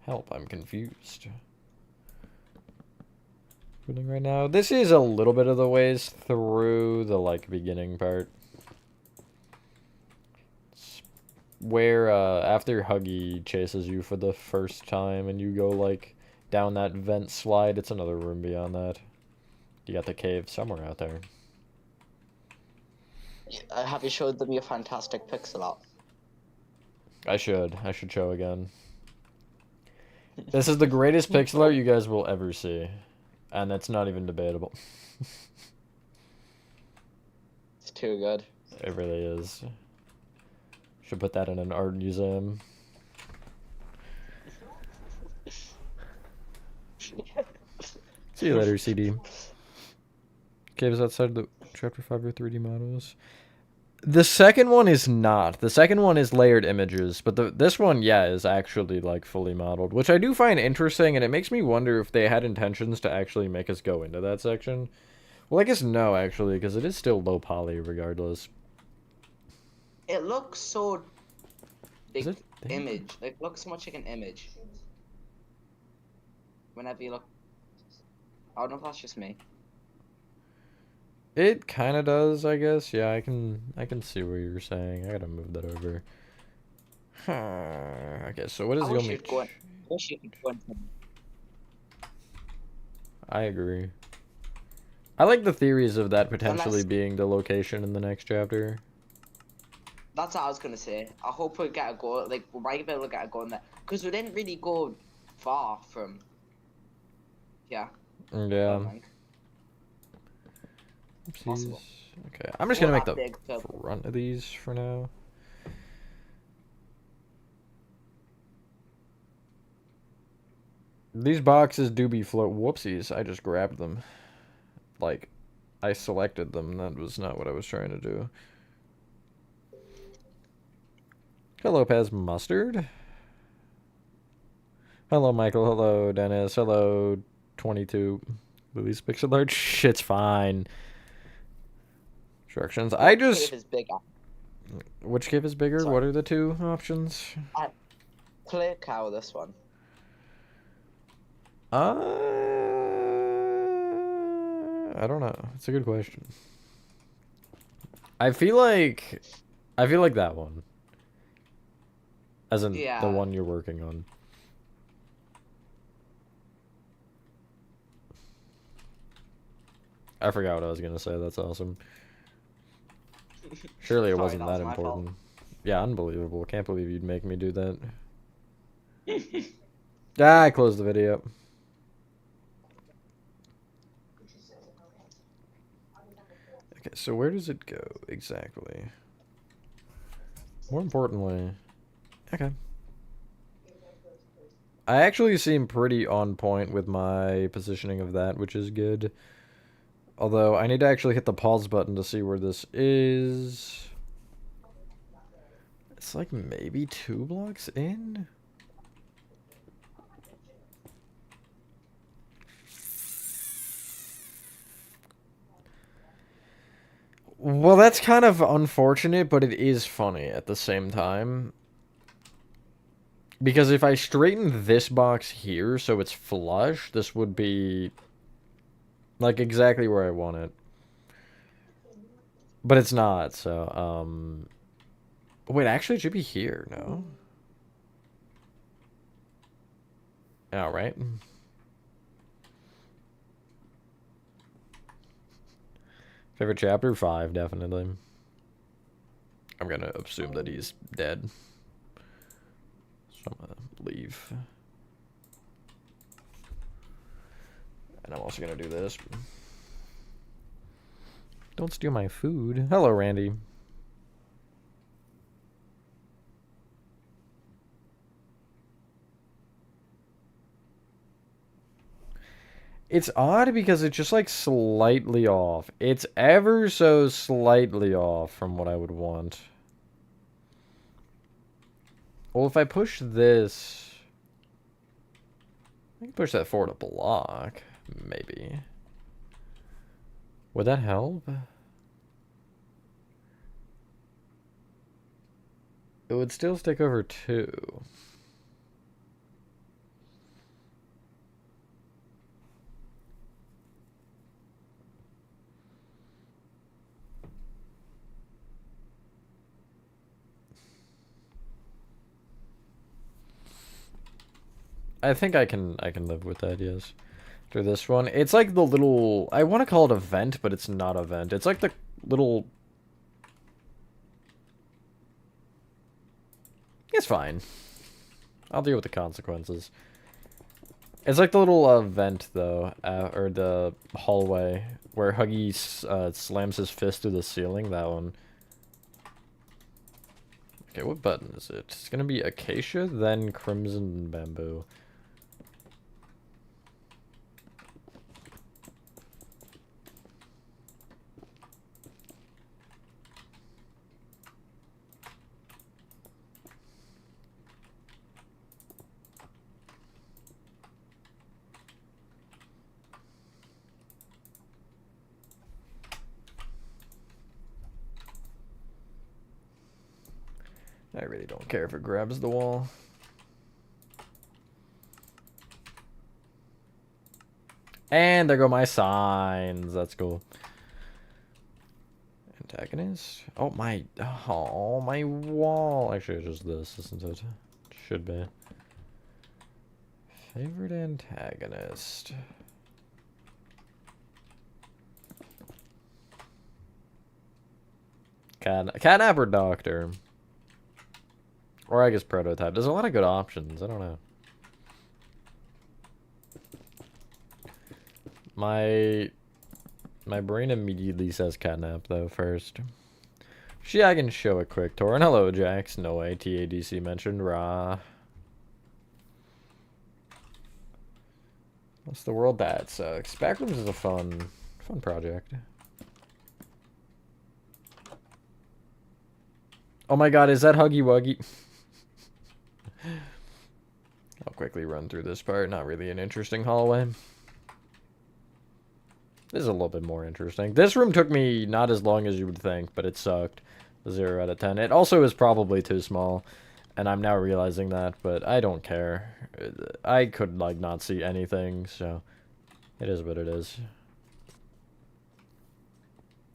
Help, I'm confused. Right now. This is a little bit of the ways through the, like, beginning part. It's where, after Huggy chases you for the first time and you go, like, down that vent slide, it's another room beyond that. You got the cave somewhere out there. Have you showed them your fantastic pixel art? I should show again. This is the greatest pixel art you guys will ever see. And that's not even debatable. It's too good. It really is. Should put that in an art museum. See you later, CD. Caves outside the Chapter 5 are 3D models. The second one is not. The second one is layered images, but this one, yeah, is actually, like, fully modeled, which I do find interesting, and it makes me wonder if they had intentions to actually make us go into that section. Well, I guess no, actually, because it is still low poly regardless. It looks so... Is it? Image. It looks so much like an image. Whenever you look... I don't know if that's just me. It kind of does, I guess. Yeah, I can see what you're saying. I gotta move that over. Okay, so what is the only... I agree. I like the theories of that potentially being the location in the next chapter. That's what I was gonna say. I hope we get a go. Like, we might be able to get a go in there. Because we didn't really go far from... Yeah. Yeah. Oopsies. Okay, I'm just gonna make the front of these for now. These boxes do be float. Whoopsies, I just grabbed them. Like, I selected them. That was not what I was trying to do. Hello, Paz Mustard. Hello, Michael. Hello, Dennis. Hello, 22. Lily's pixel art. Shit's fine. Instructions. I just... Which cave is bigger? Sorry. What are the two options? Click out this one. I don't know. It's a good question. I feel like that one. As in the one you're working on. I forgot what I was gonna say. That's awesome. Surely it wasn't that important. Yeah, unbelievable. Can't believe you'd make me do that. I closed the video. Okay, so where does it go exactly? More importantly... Okay. I actually seem pretty on point with my positioning of that, which is good. Although, I need to actually hit the pause button to see where this is. It's like maybe 2 blocks in? Well, that's kind of unfortunate, but it is funny at the same time. Because if I straighten this box here so it's flush, this would be... like exactly where I want it. But it's not, so, wait, actually, it should be here, no? All right. Favorite chapter? 5, definitely. I'm gonna assume that he's dead. So I'm gonna leave. And I'm also gonna do this. Don't steal my food. Hello, Randy. It's odd because it's just like slightly off. It's ever so slightly off from what I would want. Well, if I push this, I can push that forward a block, maybe. Would that help? It would still stick over 2. I think I can live with that, yes. After this one, it's like the little, I want to call it a vent, but it's not a vent. It's like the little, it's fine. I'll deal with the consequences. It's like the little vent though, or the hallway where Huggy slams his fist through the ceiling. That one. Okay, what button is it? It's gonna be acacia, then crimson bamboo. I really don't care if it grabs the wall. And there go my signs. That's cool. Antagonist? Oh, my wall. Actually, it's just this, isn't it? Should be. Favorite antagonist. Catnap or Doctor? Or I guess Prototype. There's a lot of good options. I don't know. My brain immediately says Catnap, though, first. She, I can show a quick tour. And hello, Jax. No way. TADC mentioned. Rah. What's the world that sucks? Backrooms is a fun project. Oh my god, is that Huggy Wuggy? I'll quickly run through this part. Not really an interesting hallway. This is a little bit more interesting. This room took me not as long as you would think, but it sucked. 0 out of 10. It also is probably too small, and I'm now realizing that, but I don't care. I could, like, not see anything, so it is what it is.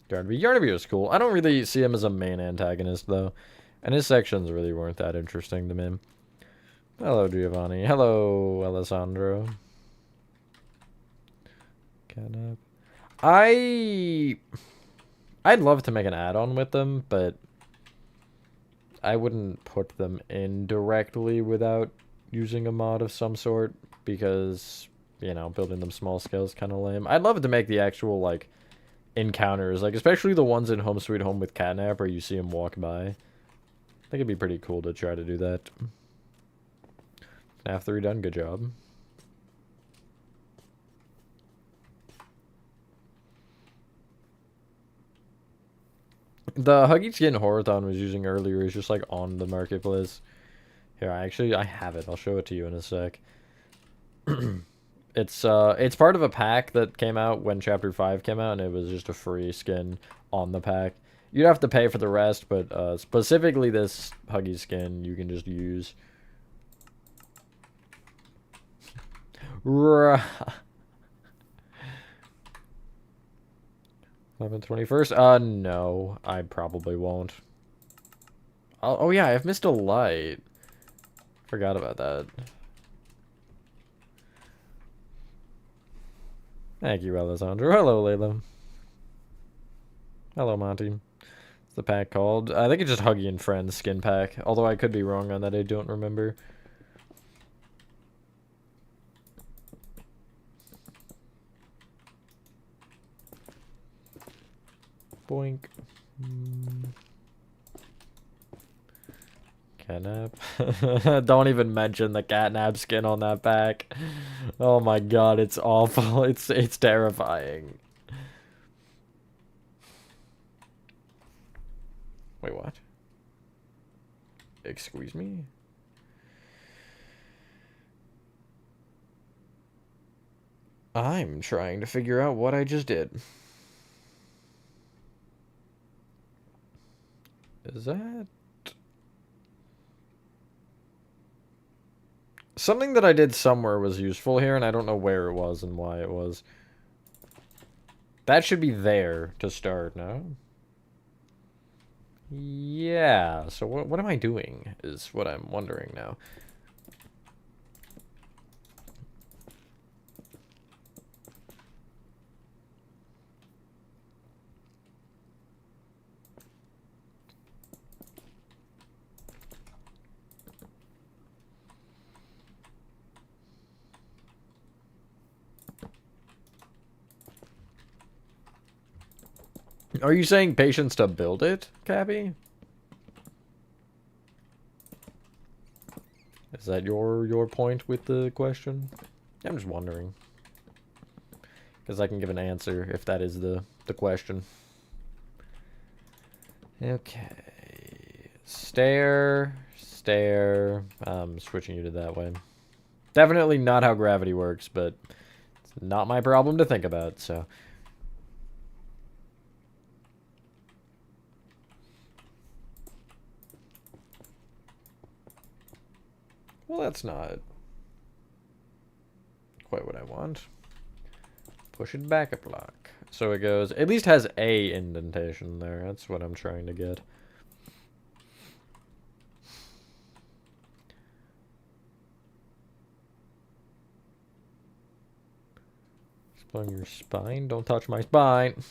Yarnaby was cool. I don't really see him as a main antagonist, though, and his sections really weren't that interesting to me. Hello, Giovanni. Hello, Alessandro. Catnap. I'd love to make an add-on with them, but I wouldn't put them in directly without using a mod of some sort, because, you know, building them small scale is kind of lame. I'd love to make the actual, like, encounters, like, especially the ones in Home Sweet Home with Catnap where you see him walk by. I think it'd be pretty cool to try to do that. FNAF 3 done, good job. The Huggy Skin Horathon was using earlier is just like on the marketplace. Here, I have it. I'll show it to you in a sec. It's part of a pack that came out when Chapter 5 came out, and it was just a free skin on the pack. You'd have to pay for the rest, but specifically this Huggy skin you can just use. 11/21st? No, I probably won't. Oh yeah, I've missed a light. Forgot about that. Thank you, Alessandro. Hello, Layla. Hello, Monty. What's the pack called? I think it's just Huggy and Friends skin pack. Although I could be wrong on that, I don't remember. Boink. Catnap. Don't even mention the catnap skin on that pack. Oh my god, it's awful. It's terrifying. Wait, what? Excuse me? I'm trying to figure out what I just did. Is that... Something that I did somewhere was useful here, and I don't know where it was and why it was. That should be there to start, no? Yeah, so what am I doing is what I'm wondering now. Are you saying patience to build it, Cappy? Is that your point with the question? I'm just wondering. Because I can give an answer if that is the question. Okay. Stare. Switching you to that way. Definitely not how gravity works, but it's not my problem to think about, so... Well, that's not quite what I want. Push it back a block. So it goes, at least has a indentation there. That's what I'm trying to get. Exploring your spine. Don't touch my spine.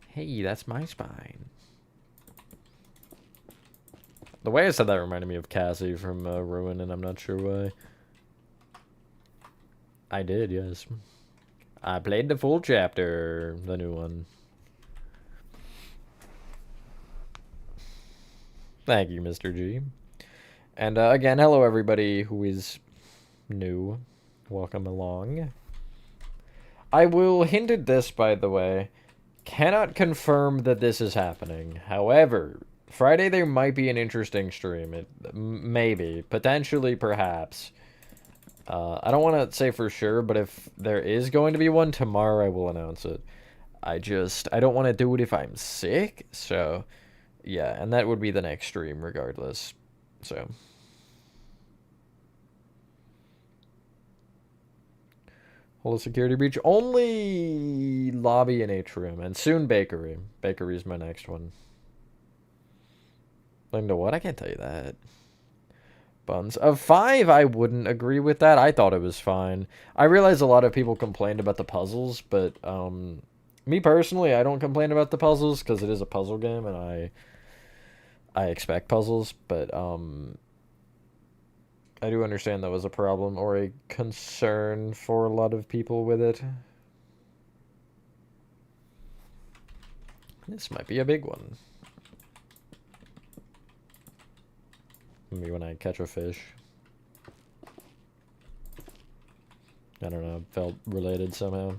Hey, that's my spine. The way I said that reminded me of Cassie from Ruin, and I'm not sure why. I did, yes. I played the full chapter, the new one. Thank you, Mr. G. And again, hello everybody who is new. Welcome along. I will hint at this, by the way. Cannot confirm that this is happening. However, Friday there might be an interesting stream. Maybe. Potentially, perhaps. I don't want to say for sure, but if there is going to be one, tomorrow I will announce it. I don't want to do it if I'm sick, so... Yeah, and that would be the next stream regardless. So... Hold a security breach. Only lobby and atrium, and soon bakery. Bakery is my next one. Linda, what? I can't tell you that. Buns. Of 5, I wouldn't agree with that. I thought it was fine. I realize a lot of people complained about the puzzles, but me personally, I don't complain about the puzzles because it is a puzzle game, and I expect puzzles, but I do understand that was a problem or a concern for a lot of people with it. This might be a big one. Maybe when I catch a fish. I don't know, felt related somehow.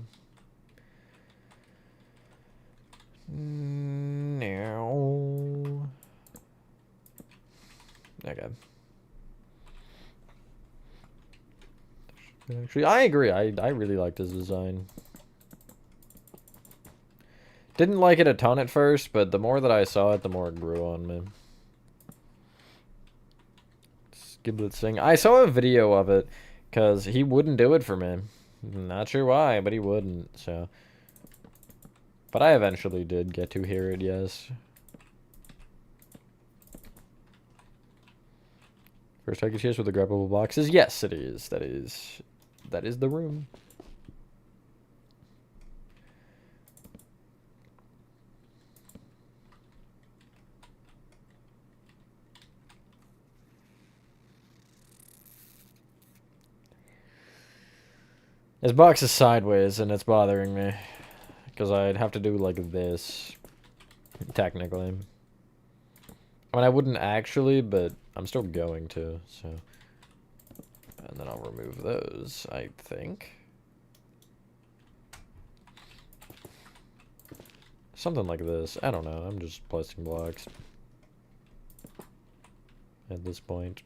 No. Okay. Actually, I agree. I really liked his design. Didn't like it a ton at first, but the more that I saw it, the more it grew on me. Skiblet Sing. I saw a video of it, because he wouldn't do it for me. Not sure why, but he wouldn't, so... But I eventually did get to hear it, yes. First target chest with the grabbable boxes? Yes, it is. That is the room. This box is sideways and it's bothering me. Because I'd have to do like this. Technically. I mean, I wouldn't actually, but I'm still going to, so. And then I'll remove those, I think. Something like this. I don't know. I'm just placing blocks. At this point.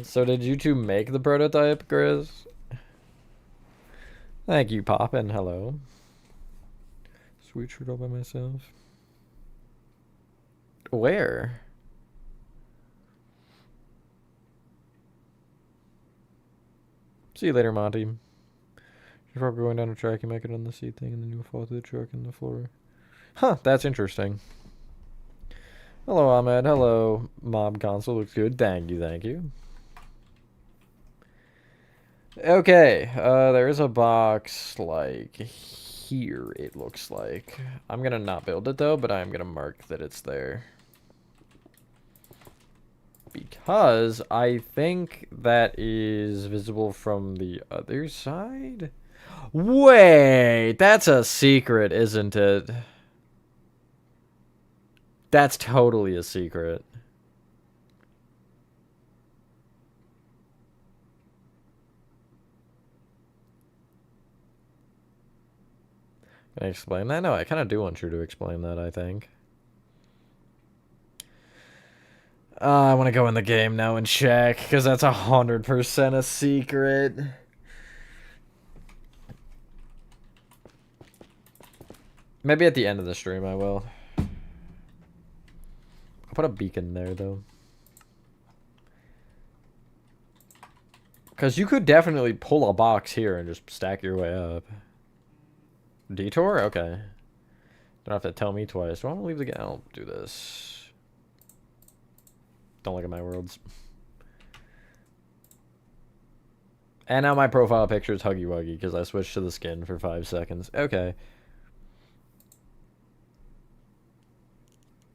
So did you two make the prototype, Grizz? Thank you, Pop, and hello. Sweet shirt all by myself. Where? See you later, Monty. You're probably going down a track, you make it on the seat thing, and then you fall through the truck and the floor. Huh, that's interesting. Hello, Ahmed. Hello, Mob Console. Looks good. Thank you, thank you. Okay, there is a box, like, here, it looks like. I'm gonna not build it, though, but I'm gonna mark that it's there. Because I think that is visible from the other side? Wait, that's a secret, isn't it? That's totally a secret. Can I explain that? No, I kind of do want you to explain that, I think. I want to go in the game now and check, because that's 100% a secret. Maybe at the end of the stream I will. I'll put a beacon there, though. Because you could definitely pull a box here and just stack your way up. Detour? Okay. Don't have to tell me twice. Do I want to leave the game? I'll do this. Don't look at my worlds. And now my profile picture is Huggy Wuggy because I switched to the skin for 5 seconds. Okay.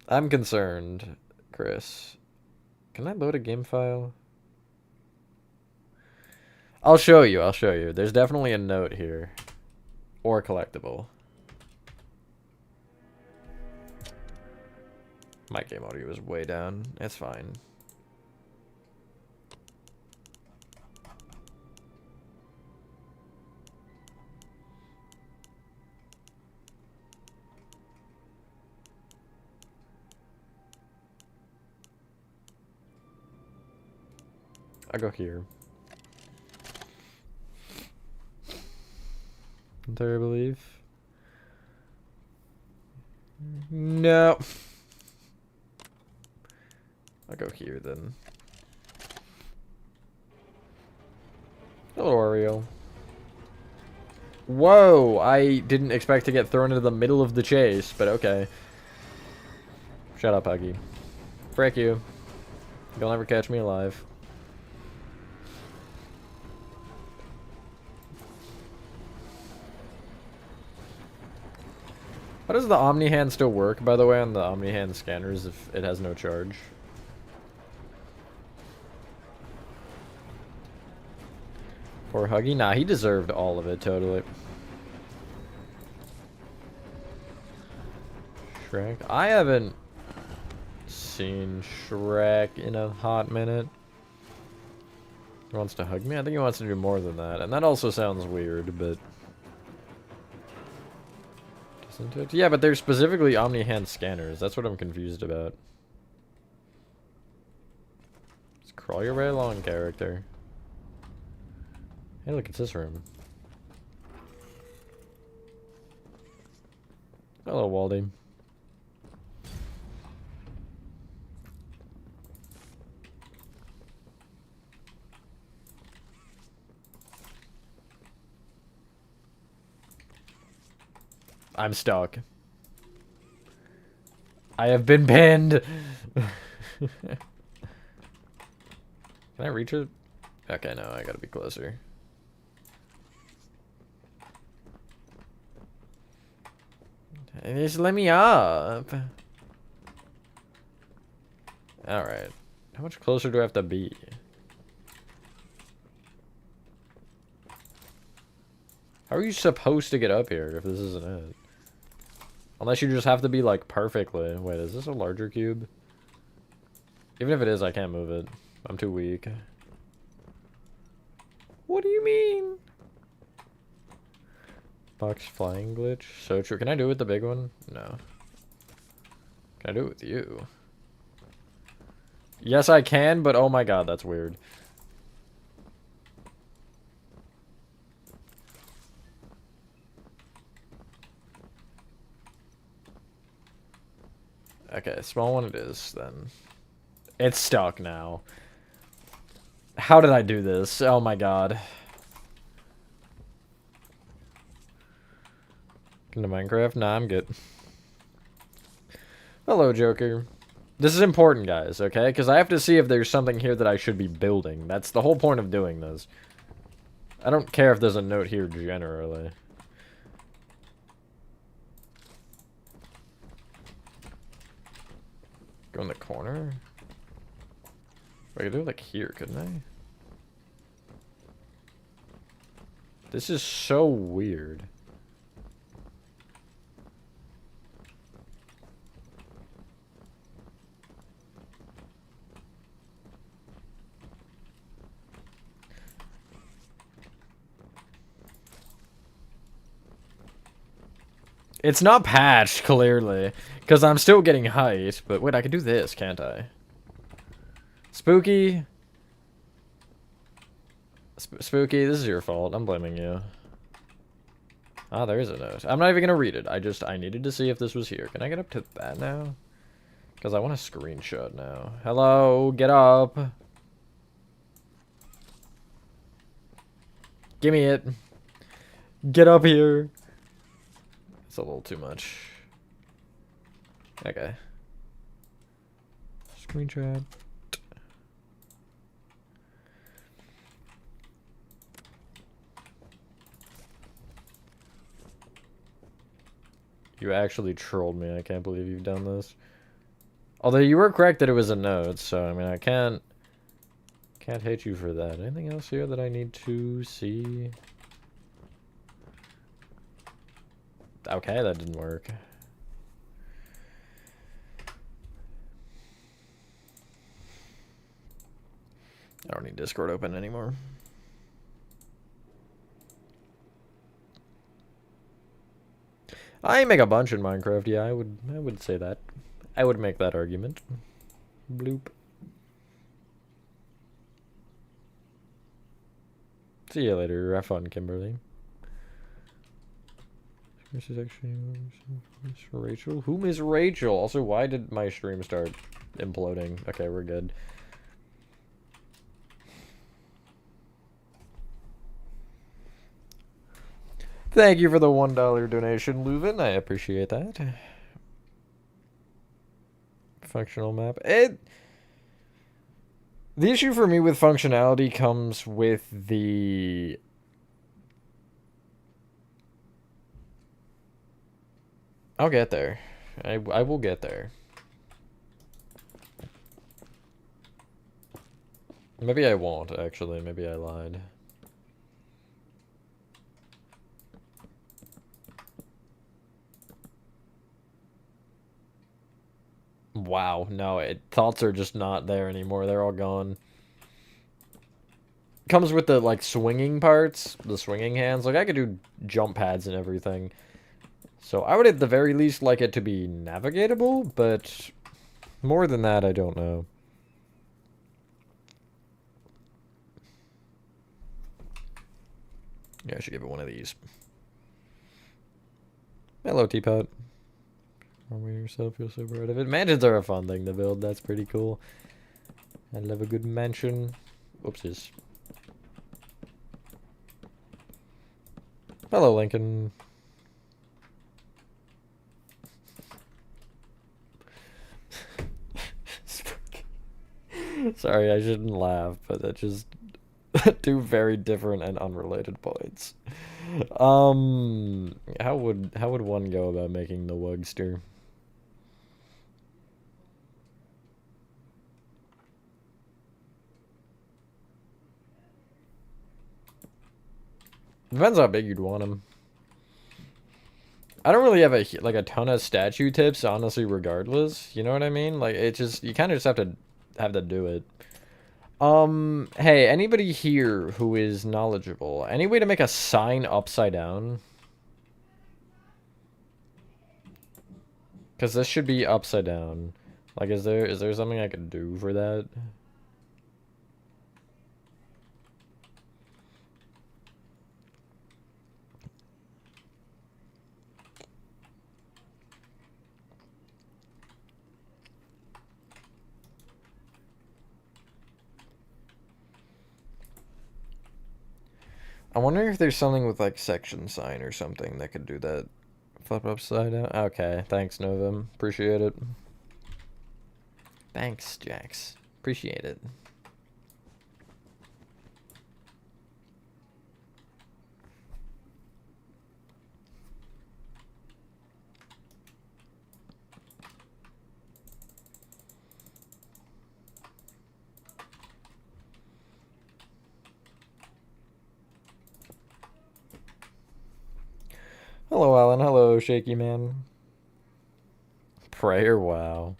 I'm concerned, Chris. Can I load a game file? I'll show you. I'll show you. There's definitely a note here. Or collectible. My game audio is way down. It's fine. I'll go here. There, I believe. No. I'll go here then. Hello, Oreo. Whoa! I didn't expect to get thrown into the middle of the chase, but okay. Shut up, Huggy. Frick you. You'll never catch me alive. How does the Omni Hand still work, by the way, on the Omni Hand scanners if it has no charge? Poor Huggy? Nah, he deserved all of it, totally. Shrek? I haven't seen Shrek in a hot minute. He wants to hug me? I think he wants to do more than that. And that also sounds weird, but... Isn't it? Yeah, but they're specifically Omni-Hand scanners. That's what I'm confused about. Just crawl your way along, character. Hey, look, it's this room. Hello, Waldy. I'm stuck. I have been pinned. Can I reach it? Okay, no, I gotta be closer. Just let me up. Alright. How much closer do I have to be? How are you supposed to get up here if this isn't it? Unless you just have to be, like, perfectly. Wait, is this a larger cube? Even if it is, I can't move it. I'm too weak. What do you mean? Box flying glitch? So true. Can I do it with the big one? No. Can I do it with you? Yes, I can, but oh my god, that's weird. Okay, small one it is, then. It's stuck now. How did I do this? Oh my god. Into Minecraft? Nah, I'm good. Hello, Joker. This is important, guys, okay? Because I have to see if there's something here that I should be building. That's the whole point of doing this. I don't care if there's a note here generally. Go in the corner? I could do it like here, couldn't I? This is so weird. It's not patched, clearly. Because I'm still getting height. But wait, I can do this, can't I? Spooky. Spooky, this is your fault. I'm blaming you. Ah, there is a note. I'm not even gonna read it. I needed to see if this was here. Can I get up to that now? Because I want a screenshot now. Hello, get up. Give me it. Get up here. It's a little too much. Okay. Screenshot. You actually trolled me. I can't believe you've done this. Although you were correct that it was a note, so I mean I can't hate you for that. Anything else here that I need to see? Okay, that didn't work. I don't need Discord open anymore. I make a bunch in Minecraft, yeah, I would say that. I would make that argument. Bloop. See you later. Have fun, Kimberly. This is actually Miss Rachel. Who is Rachel? Also, why did my stream start imploding? Okay, we're good. Thank you for the $1 donation, Leuven. I appreciate that. Functional map. The issue for me with functionality comes with the... I'll get there. I will get there. Maybe I won't, actually. Maybe I lied. Wow, no, thoughts are just not there anymore. They're all gone. Comes with the, like, swinging parts. The swinging hands. Like, I could do jump pads and everything. So I would at the very least like it to be navigatable, but more than that, I don't know. Yeah, I should give it one of these. Hello, teapot. Warming yourself, you're so proud of it. Mansions are a fun thing to build. That's pretty cool. I love a good mansion. Oopsies. Hello, Lincoln. Sorry, I shouldn't laugh, but that just two very different and unrelated points. How would one go about making the Wugster? Depends how big you'd want him. I don't really have a ton of statue tips, honestly, regardless. You know what I mean? Like, it just, you kind of just have to do it. Hey, anybody here who is knowledgeable? Any way to make a sign upside down? Because this should be upside down. Like, is there something I could do for that? I'm wondering if there's something with, like, section sign or something that could do that. Flip upside down? Okay, thanks, Novum. Appreciate it. Thanks, Jax. Appreciate it. Hello, Alan. Hello, Shaky Man. Prayer, wow.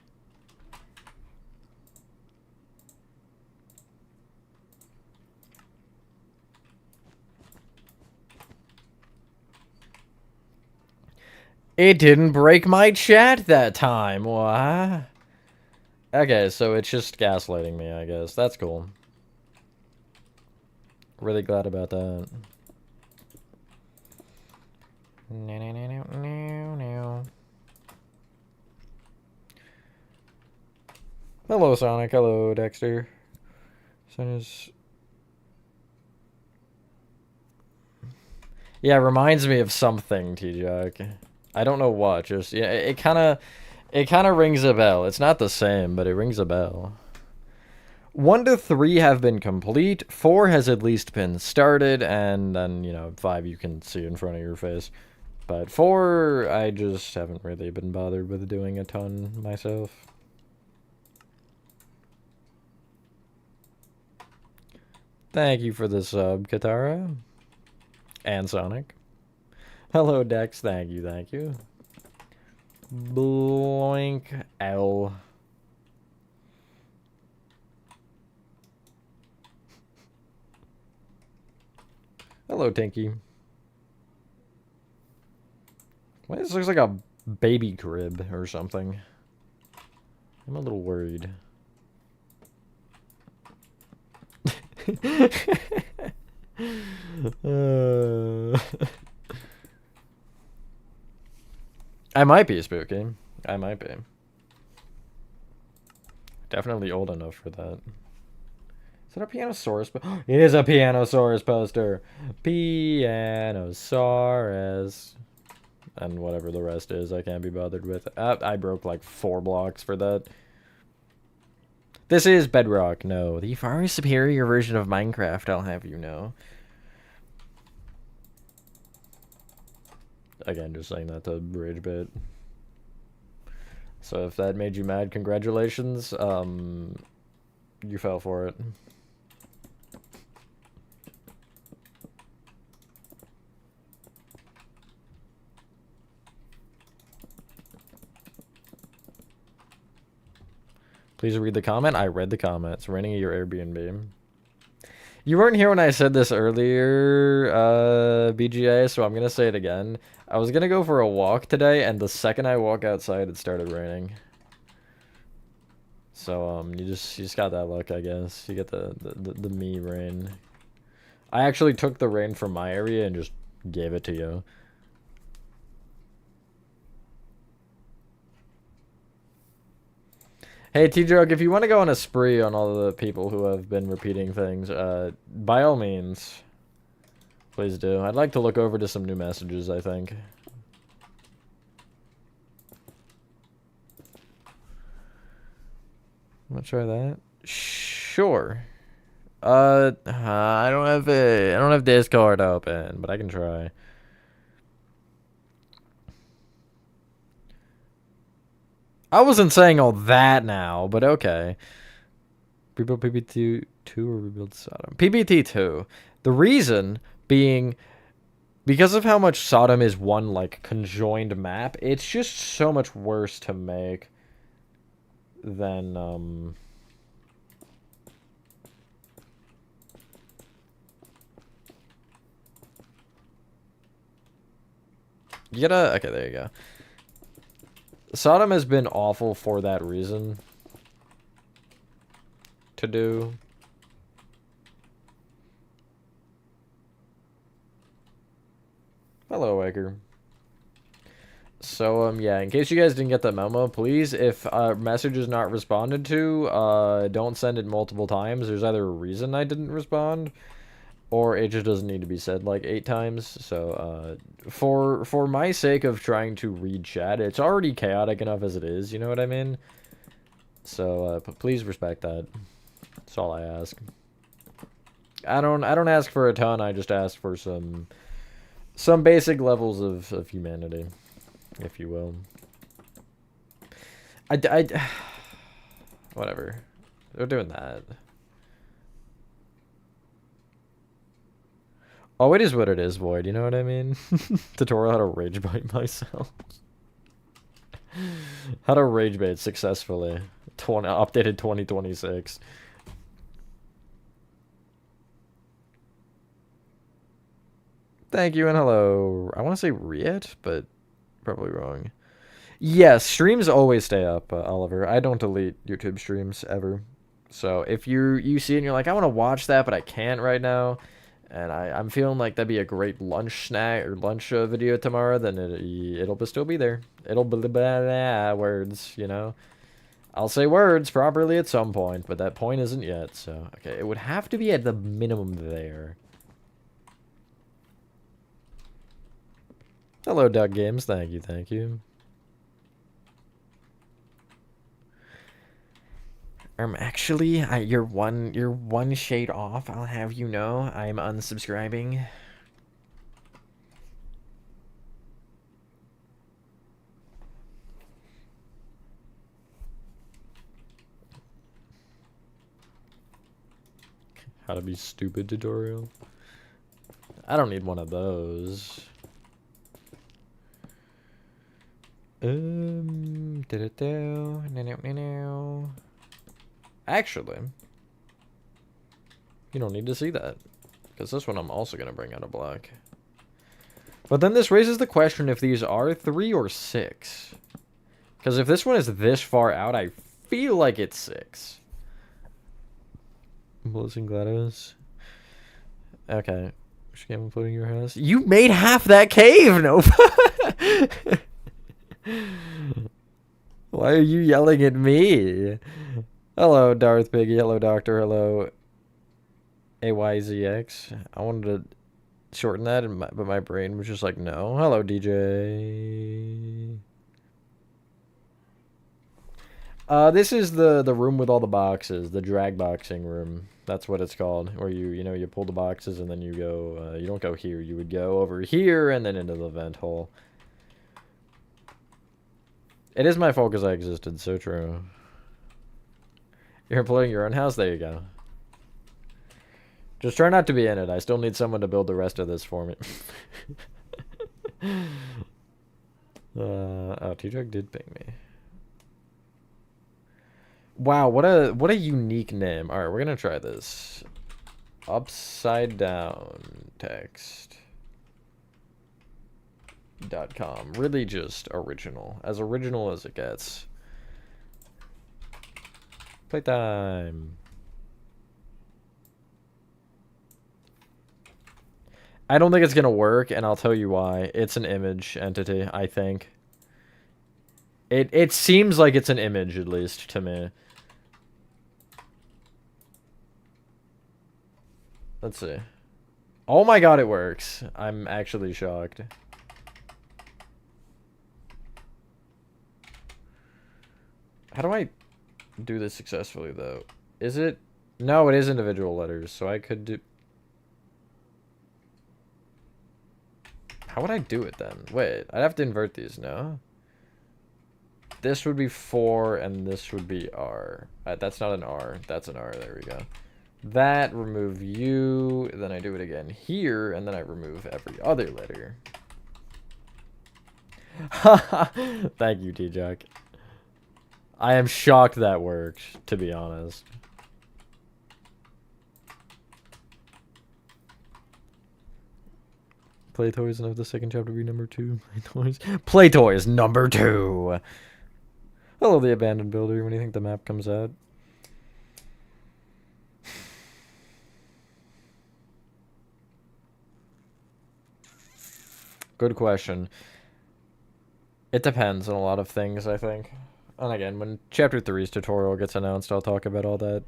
It didn't break my chat that time. What? Okay, so it's just gaslighting me, I guess. That's cool. Really glad about that. Hello, Sonic. Hello, Dexter. Sonic's... Yeah, reminds me of something, T-Jack. I don't know what. Just yeah, it kind of rings a bell. It's not the same, but it rings a bell. 1 to 3 have been complete. 4 has at least been started, and then, you know, 5 you can see in front of your face. But 4, I just haven't really been bothered with doing a ton myself. Thank you for the sub, Katara. And Sonic. Hello, Dex. Thank you, thank you. Blink L. Hello, Tinky. Well, this looks like a baby crib or something. I'm a little worried. I might be spooky. I might be. Definitely old enough for that. Is that a Pianosaurus? It is a Pianosaurus poster. Pianosaurus. And whatever the rest is, I can't be bothered with. I broke like 4 blocks for that. This is Bedrock. No, the far superior version of Minecraft, I'll have you know. Again, just saying that to bridge bit. So if that made you mad, congratulations. You fell for it. Please read the comment. I read the comment. It's raining at your Airbnb. You weren't here when I said this earlier, BGA, so I'm going to say it again. I was going to go for a walk today, and the second I walk outside, it started raining. So, you just got that luck, I guess. You get the me rain. I actually took the rain from my area and just gave it to you. Hey, T-Drug, if you want to go on a spree on all the people who have been repeating things, by all means, please do. I'd like to look over to some new messages, I think. I'm gonna try that. Sure. I don't have Discord open, but I can try. I wasn't saying all that now, but okay. Rebuild PBT2 or rebuild Sodom? PBT2. The reason being because of how much Sodom is one like conjoined map, it's just so much worse to make than you gotta okay, there you go. Sodom has been awful for that reason to do. Hello, Waker. So, yeah, in case you guys didn't get the memo, please, if a message is not responded to, don't send it multiple times. There's either a reason I didn't respond, or it just doesn't need to be said like 8 times. So, for my sake of trying to read chat, it's already chaotic enough as it is, you know what I mean? So, please respect that. That's all I ask. I don't ask for a ton, I just ask for some basic levels of humanity, if you will. Whatever. They're doing that. Oh, it is what it is, Void, you know what I mean? Tutorial how to rage bait myself. How to rage bait successfully. Updated 2026. Thank you and hello. I want to say Riet, but probably wrong. Yes, streams always stay up, Oliver. I don't delete YouTube streams ever. So if you see it and you're like, I want to watch that, but I can't right now, and I'm feeling like that'd be a great lunch snack or lunch video tomorrow, then it'll still be there. It'll be words, you know. I'll say words properly at some point, but that point isn't yet. So okay, it would have to be at the minimum there. Hello, Doug Games. Thank you, thank you. Actually, you're one shade off. I'll have you know. I'm unsubscribing. How to be stupid tutorial. I don't need one of those. Actually, you don't need to see that, because this one I'm also going to bring out a black. But then this raises the question if these are 3 or 6. Because if this one is this far out, I feel like it's 6. Blessing GLaDOS. Okay. Which game including your house? You made half that cave, Nova! Why are you yelling at me? Hello, Darth Piggy. Hello, Doctor. Hello, AYZX. I wanted to shorten that, but my brain was just like, no. Hello, DJ. This is the room with all the boxes, the drag boxing room. That's what it's called. Where you pull the boxes and then you go. You don't go here. You would go over here and then into the vent hole. It is my fault because I existed. So true. You're employing your own house? There you go. Just try not to be in it. I still need someone to build the rest of this for me. Oh, T-Drug did ping me. Wow, what a unique name. Alright, we're gonna try this. Upside down text. .com. Really just original. As original as it gets. Playtime. I don't think it's gonna work, and I'll tell you why. It's an image entity, I think. It seems like it's an image, at least, to me. Let's see. Oh my god, it works. I'm actually shocked. How do I do this successfully, though? Is it? No, it is individual letters, so I could do... How would I do it, then? Wait, I'd have to invert these, no? This would be 4, and this would be R. That's not an R. That's an R. There we go. That, remove U, then I do it again here, and then I remove every other letter. Thank you, T-Jock. I am shocked that worked, to be honest. Play toys and have the second chapter be number 2. Play toys number 2. Hello, the abandoned builder. When do you think the map comes out? Good question. It depends on a lot of things, I think. And again, when Chapter 3's tutorial gets announced, I'll talk about all that.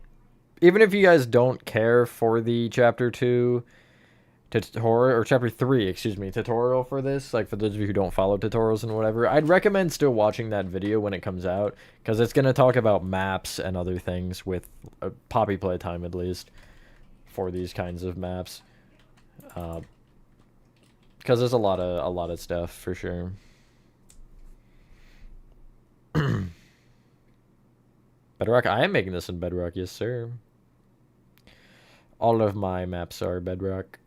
Even if you guys don't care for the Chapter 2 tutorial, or Chapter 3, excuse me, tutorial for this, like for those of you who don't follow tutorials and whatever, I'd recommend still watching that video when it comes out, because it's going to talk about maps and other things with Poppy Playtime, at least, for these kinds of maps. Because there's a lot of stuff, for sure. Bedrock, I am making this in Bedrock, yes sir. All of my maps are Bedrock.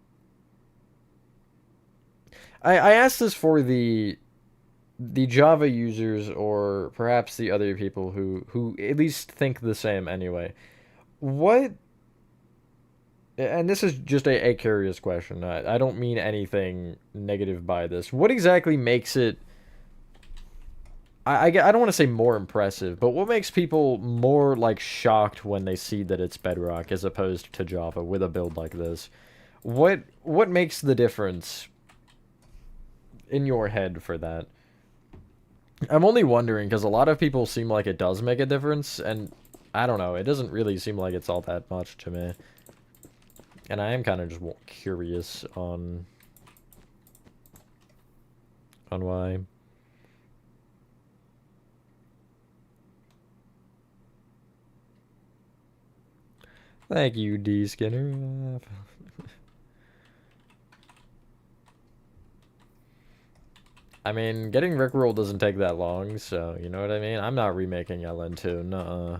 I asked this for the Java users, or perhaps the other people who at least think the same anyway. What, and this is just a curious question. I don't mean anything negative by this. What exactly makes it, I don't want to say more impressive, but what makes people more, like, shocked when they see that it's Bedrock as opposed to Java with a build like this? What makes the difference in your head for that? I'm only wondering, because a lot of people seem like it does make a difference, and I don't know, it doesn't really seem like it's all that much to me. And I am kind of just curious on why. Thank you, D. Skinner. I mean, getting Rickroll doesn't take that long, so you know what I mean? I'm not remaking LN2, nuh-uh.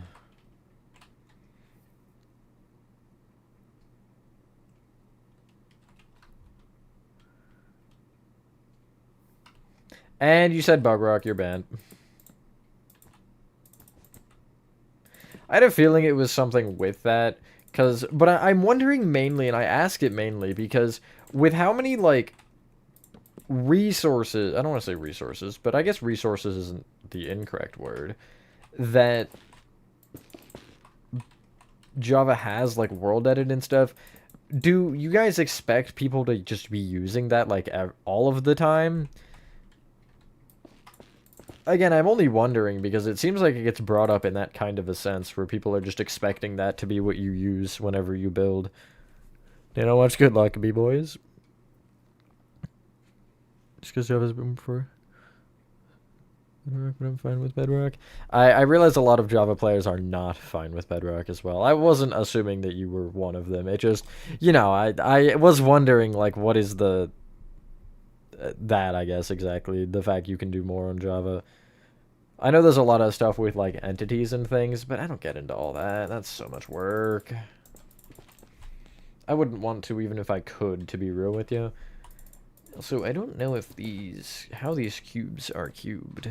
And you said Bug Rock, you're banned. I had a feeling it was something with that, but I'm wondering mainly, and I ask it mainly, because with how many, like, resources, I don't want to say resources, but I guess resources isn't the incorrect word, that Java has, like, world edit and stuff, do you guys expect people to just be using that, like, all of the time? Again, I'm only wondering because it seems like it gets brought up in that kind of a sense where people are just expecting that to be what you use whenever you build. You know what's good luck, B-boys? Just because Java's been before Bedrock, but I'm fine with Bedrock. I realize a lot of Java players are not fine with Bedrock as well. I wasn't assuming that you were one of them. It just, you know, I was wondering, like, what is the... that, I guess, exactly. The fact you can do more on Java. I know there's a lot of stuff with, like, entities and things, but I don't get into all that. That's so much work. I wouldn't want to, even if I could, to be real with you. So I don't know if how these cubes are cubed.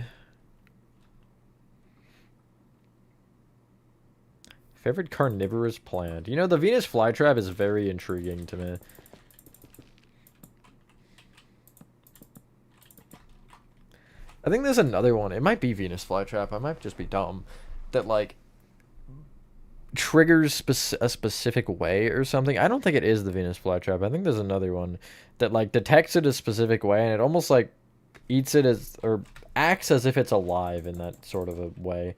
Favorite carnivorous plant. You know, the Venus flytrap is very intriguing to me. I think there's another one. It might be Venus flytrap. I might just be dumb. That, like, triggers a specific way or something. I don't think it is the Venus flytrap. I think there's another one that like detects it a specific way, and it almost like eats it as or acts as if it's alive in that sort of a way.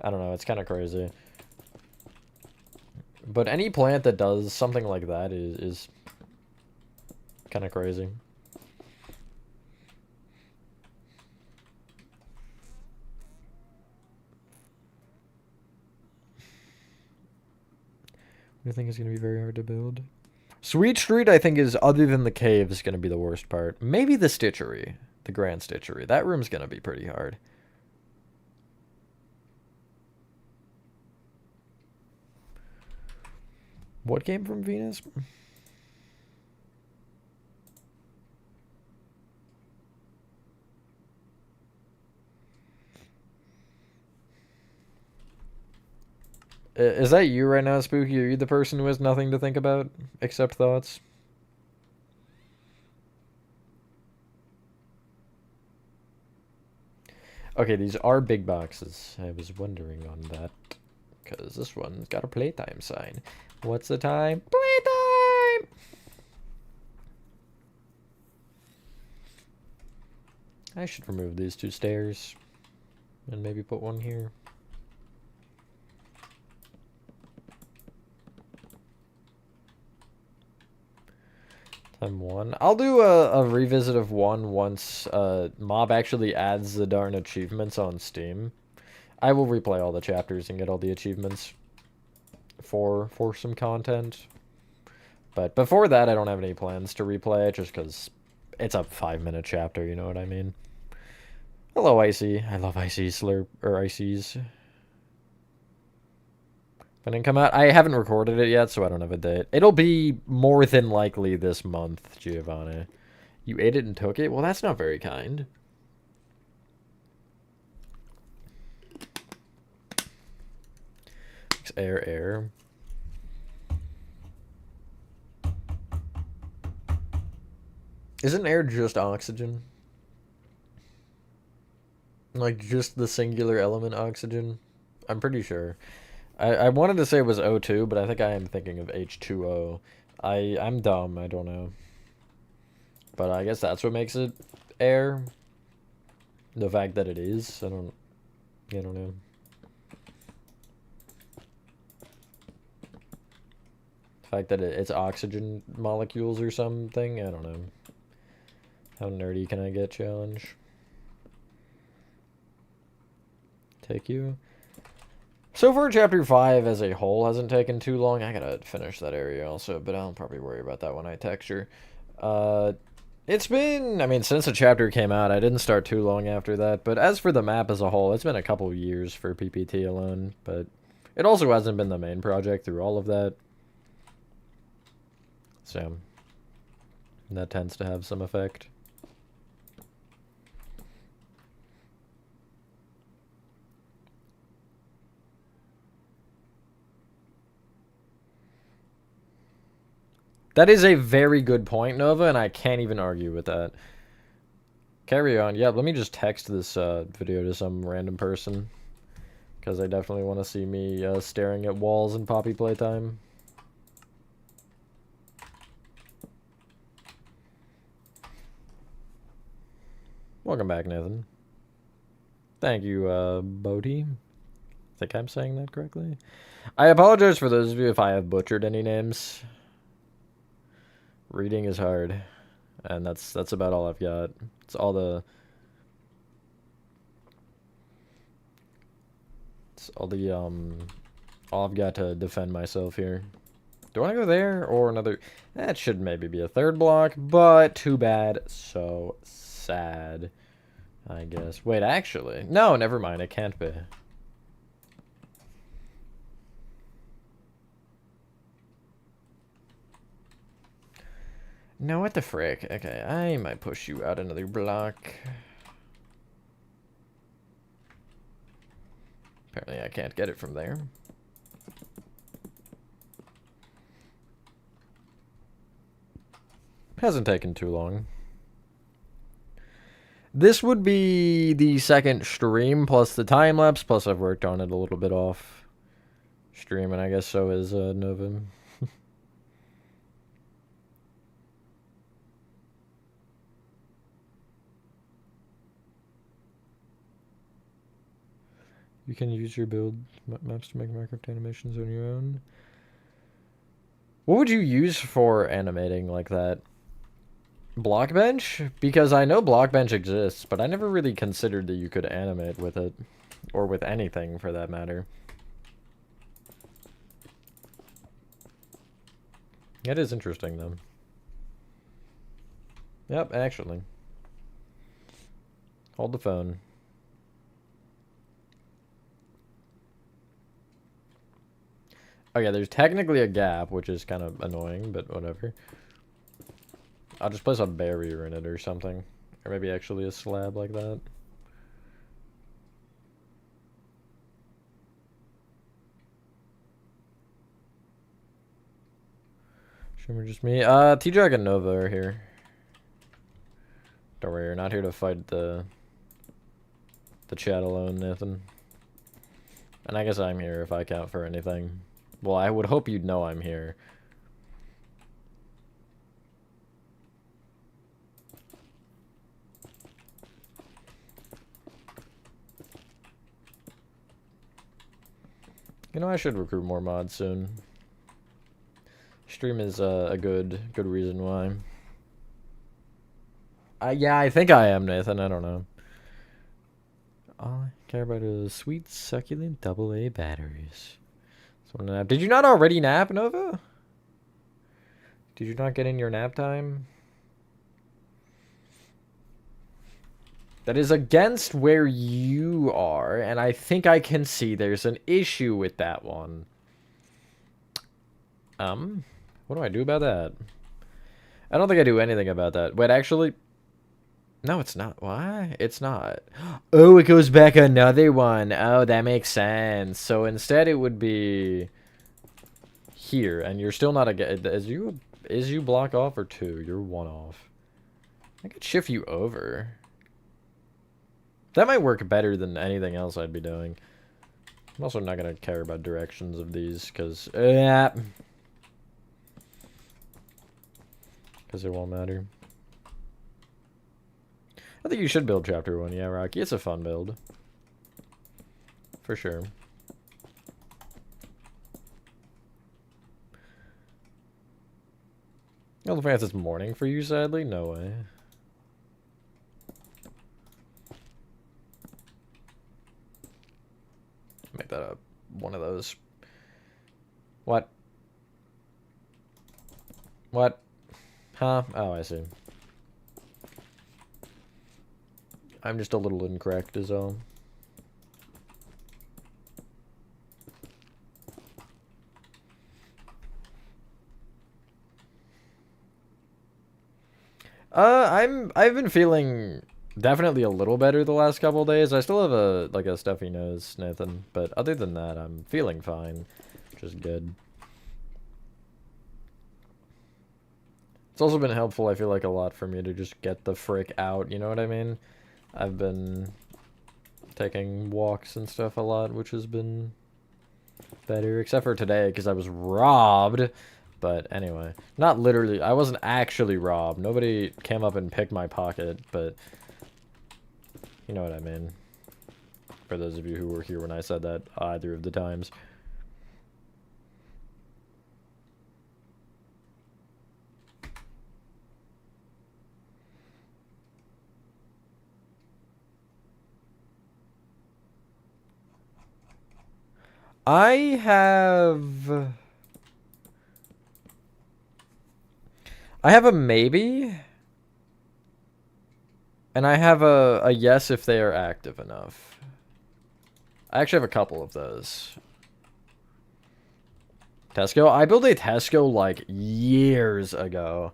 I don't know. It's kind of crazy. But any plant that does something like that is kind of crazy. I think it's going to be very hard to build. Sweet Street, I think, is, other than the caves, going to be the worst part. Maybe the Stitchery. The Grand Stitchery. That room's going to be pretty hard. What came from Venus? Is that you right now, Spooky? Are you the person who has nothing to think about except thoughts? Okay, these are big boxes. I was wondering on that. Because this one's got a playtime sign. What's the time? Playtime! I should remove these 2 stairs. And maybe put one here. Time 1. I'll do a revisit of 1 once Mob actually adds the darn achievements on Steam. I will replay all the chapters and get all the achievements for some content. But before that, I don't have any plans to replay it just because it's a 5-minute chapter, you know what I mean? Hello, Icy. I love Icy Slurp, or Icy's. When it come out, I haven't recorded it yet, so I don't have a date. It'll be more than likely this month, Giovanni. You ate it and took it? Well, that's not very kind. Air. Isn't air just oxygen? Like, just the singular element oxygen? I'm pretty sure. I wanted to say it was O2, but I think I am thinking of H2O. I'm dumb, I don't know. But I guess that's what makes it air. The fact that it is, I don't know. The fact that it's oxygen molecules or something, I don't know. How nerdy can I get, challenge? Take you. So far, Chapter 5 as a whole hasn't taken too long. I gotta finish that area also, but I'll probably worry about that when I texture. It's been, I mean, since the chapter came out, I didn't start too long after that, but as for the map as a whole, it's been a couple years for PPT alone, but it also hasn't been the main project through all of that. So, that tends to have some effect. That is a very good point, Nova, and I can't even argue with that. Carry on. Yeah, let me just text this video to some random person. Because I definitely want to see me staring at walls in Poppy Playtime. Welcome back, Nathan. Thank you, Bodhi. I think I'm saying that correctly. I apologize for those of you if I have butchered any names. Reading is hard, and that's about all I've got. It's all I've got to defend myself here. Do I want to go there or another? That should maybe be a 3rd block, but too bad. So sad, I guess. Wait, actually, no, never mind. It can't be. No, what the frick? Okay, I might push you out another block. Apparently I can't get it from there. Hasn't taken too long. This would be the 2nd stream, plus the time-lapse, plus I've worked on it a little bit off stream, and I guess so is Nova. You can use your build maps to make Minecraft animations on your own. What would you use for animating like that? Blockbench? Because I know Blockbench exists, but I never really considered that you could animate with it. Or with anything, for that matter. It is interesting, though. Yep, actually. Hold the phone. Okay, there's technically a gap, which is kind of annoying, but whatever. I'll just place a barrier in it or something. Or maybe actually a slab like that. Shimmer just me. T-Drag and Nova are here. Don't worry, you're not here to fight the chat alone, Nathan. And I guess I'm here if I count for anything. Well, I would hope you'd know I'm here. You know, I should recruit more mods soon. Stream is a good reason why. Yeah, I think I am, Nathan. I don't know. All I care about is sweet, succulent AA batteries. Did you not already nap, Nova? Did you not get in your nap time? That is against where you are, and I think I can see there's an issue with that one. What do I do about that? I don't think I do anything about that. Wait, actually... No, it's not. Why? It's not. Oh, it goes back another one. Oh, that makes sense. So instead it would be... here, and you're still not a... Is you block off or 2? You're 1 off. I could shift you over. That might work better than anything else I'd be doing. I'm also not going to care about directions of these, because... because it won't matter. I think you should build Chapter 1, yeah, Rocky. It's a fun build. For sure. Elephant, it's morning for you, sadly? No way. Make that one of those. What? What? Huh? Oh, I see. I'm just a little incorrect is all. I've been feeling definitely a little better the last couple of days. I still have a stuffy nose, Nathan, but other than that, I'm feeling fine, which is good. It's also been helpful, I feel like, a lot for me to just get the frick out, you know what I mean? I've been taking walks and stuff a lot, which has been better, except for today, because I was robbed. But anyway, not literally, I wasn't actually robbed. Nobody came up and picked my pocket, but you know what I mean. For those of you who were here when I said that either of the times. I have a maybe, and I have a yes if they are active enough. I actually have a couple of those. Tesco? I built a Tesco like years ago.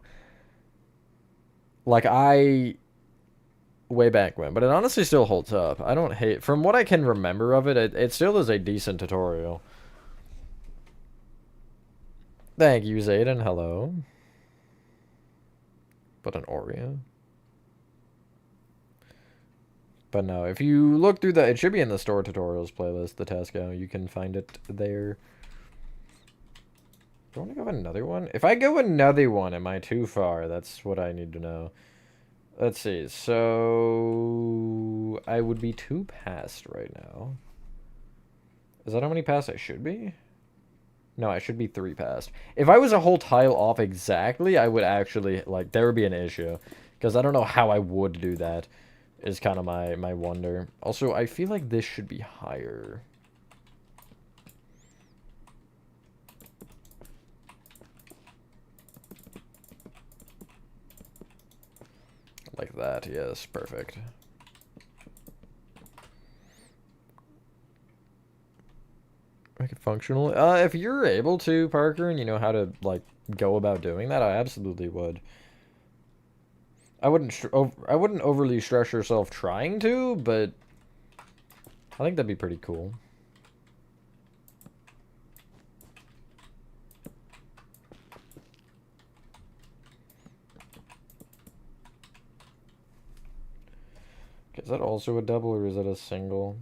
Like way back when, but it honestly still holds up. I don't hate, from what I can remember of it, it still is a decent tutorial. Thank you, Zayden. Hello. But an Oreo? But no, if you look through it should be in the store tutorials playlist, the Tesco. You can find it there. Do I want to go another one? If I go another one, am I too far? That's what I need to know. Let's see. So I would be 2 past right now. Is that how many past I should be? No, I should be 3 past. If I was a whole tile off exactly, I would actually, like, there would be an issue. Because I don't know how I would do that, is kind of my wonder. Also, I feel like this should be higher. Like that, yes, perfect. Make it functional. If you're able to, Parker, and you know how to, like, go about doing that, I absolutely would. I wouldn't overly stress yourself trying to, but I think that'd be pretty cool. Is that also a double or is that a single?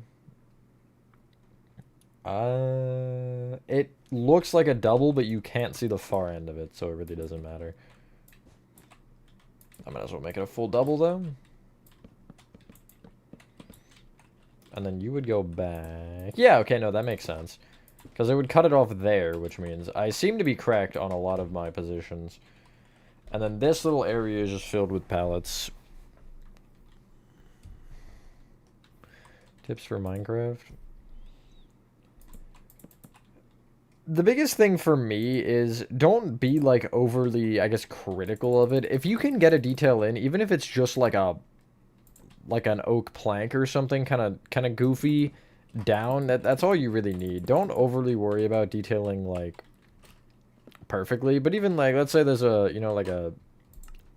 It looks like a double, but you can't see the far end of it, so it really doesn't matter. I might as well make it a full double, though. And then you would go back. Yeah, okay, no, that makes sense. Because it would cut it off there, which means I seem to be cracked on a lot of my positions. And then this little area is just filled with pallets. Tips for Minecraft? The biggest thing for me is don't be, like, overly, I guess, critical of it. If you can get a detail in, even if it's just like an oak plank or something kind of goofy down, that's all you really need. Don't overly worry about detailing, like, perfectly. But even, like, let's say there's a, you know, like a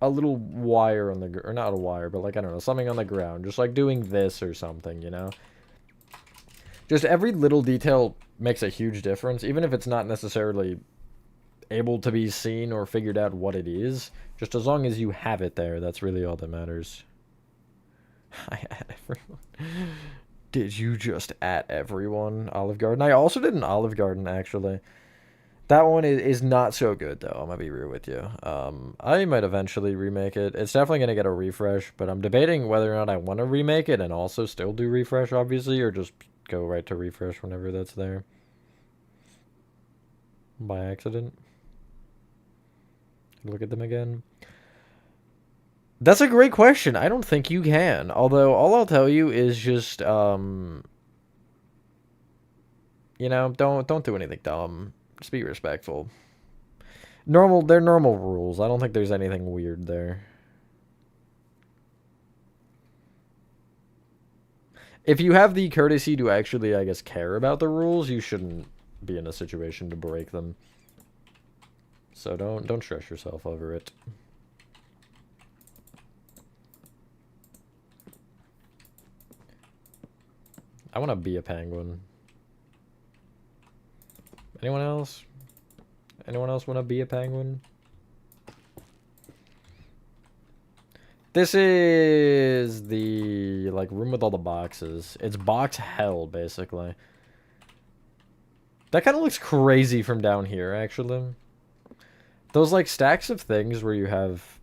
little wire on the, or not a wire, but, like, I don't know, something on the ground. Just, like, doing this or something, you know? Just every little detail makes a huge difference, even if it's not necessarily able to be seen or figured out what it is. Just as long as you have it there, that's really all that matters. I at everyone. Did you just at everyone, Olive Garden? I also did an Olive Garden, actually. That one is not so good, though. I'm gonna be real with you. I might eventually remake it. It's definitely gonna get a refresh, but I'm debating whether or not I want to remake it and also still do refresh, obviously, or just go right to refresh whenever that's there. By accident. Look at them again. That's a great question. I don't think you can. Although, all I'll tell you is just, you know, don't do anything dumb. Just be respectful. They're normal rules. I don't think there's anything weird there. If you have the courtesy to actually, I guess, care about the rules, you shouldn't be in a situation to break them. So don't stress yourself over it. I want to be a penguin. Anyone else? Anyone else want to be a penguin? This is the, like, room with all the boxes. It's box hell, basically. That kind of looks crazy from down here, actually. Those, like, stacks of things where you have,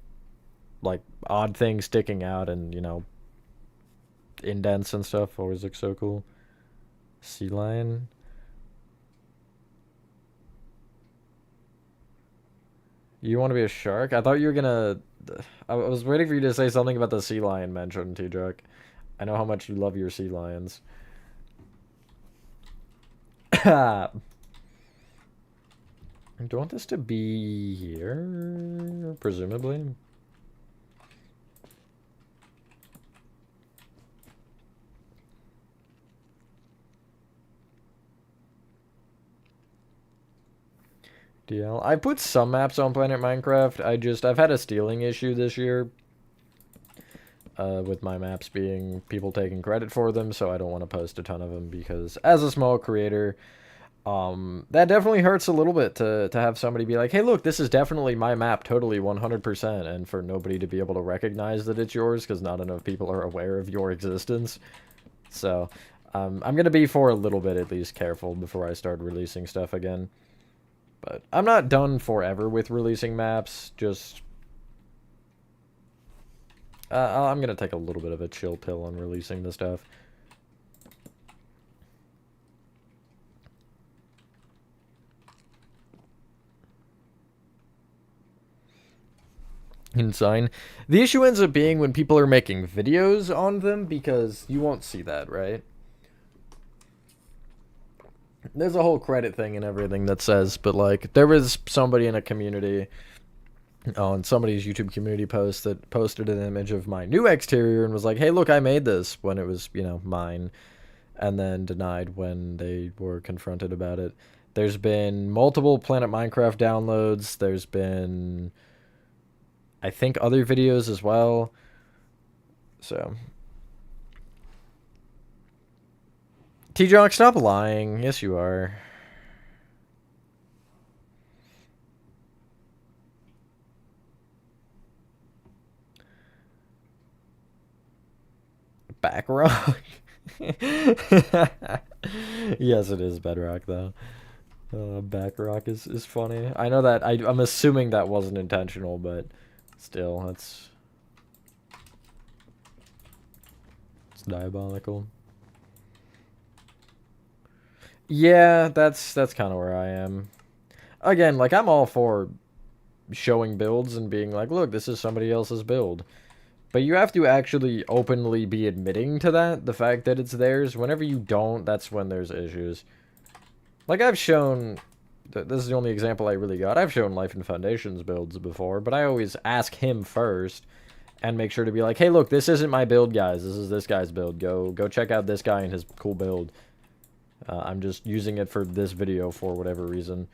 like, odd things sticking out and, you know, indents and stuff always look so cool. Sea lion. You want to be a shark? I thought you were gonna... I was waiting for you to say something about the sea lion mentioned, T-Druck. I know how much you love your sea lions. Do you want this to be here? Presumably. DL. I put some maps on Planet Minecraft. I've had a stealing issue this year. With my maps being people taking credit for them, so I don't want to post a ton of them because as a small creator, that definitely hurts a little bit to have somebody be like, hey, look, this is definitely my map, totally 100%, and for nobody to be able to recognize that it's yours because not enough people are aware of your existence. So, I'm going to be for a little bit at least careful before I start releasing stuff again. But I'm not done forever with releasing maps, just... I'm going to take a little bit of a chill pill on releasing this stuff. Insane. The issue ends up being when people are making videos on them, because you won't see that, right? There's a whole credit thing and everything that says, but like, there was somebody in a community, on somebody's YouTube community post, that posted an image of my new exterior and was like, hey, look, I made this, when it was, you know, mine, and then denied when they were confronted about it. There's been multiple Planet Minecraft downloads. There's been, I think, other videos as well. So, T-Jock, stop lying. Yes, you are. Backrock? Yes, it is Bedrock, though. Backrock is funny. I know that, I'm assuming that wasn't intentional, but still, it's diabolical. Yeah, that's kind of where I am. Again, like, I'm all for showing builds and being like, look, this is somebody else's build. But you have to actually openly be admitting to that, the fact that it's theirs. Whenever you don't, that's when there's issues. Like, I've shown... This is the only example I really got. I've shown Life and Foundations builds before, but I always ask him first and make sure to be like, hey, look, this isn't my build, guys. This is this guy's build. Go check out this guy and his cool build. I'm just using it for this video for whatever reason.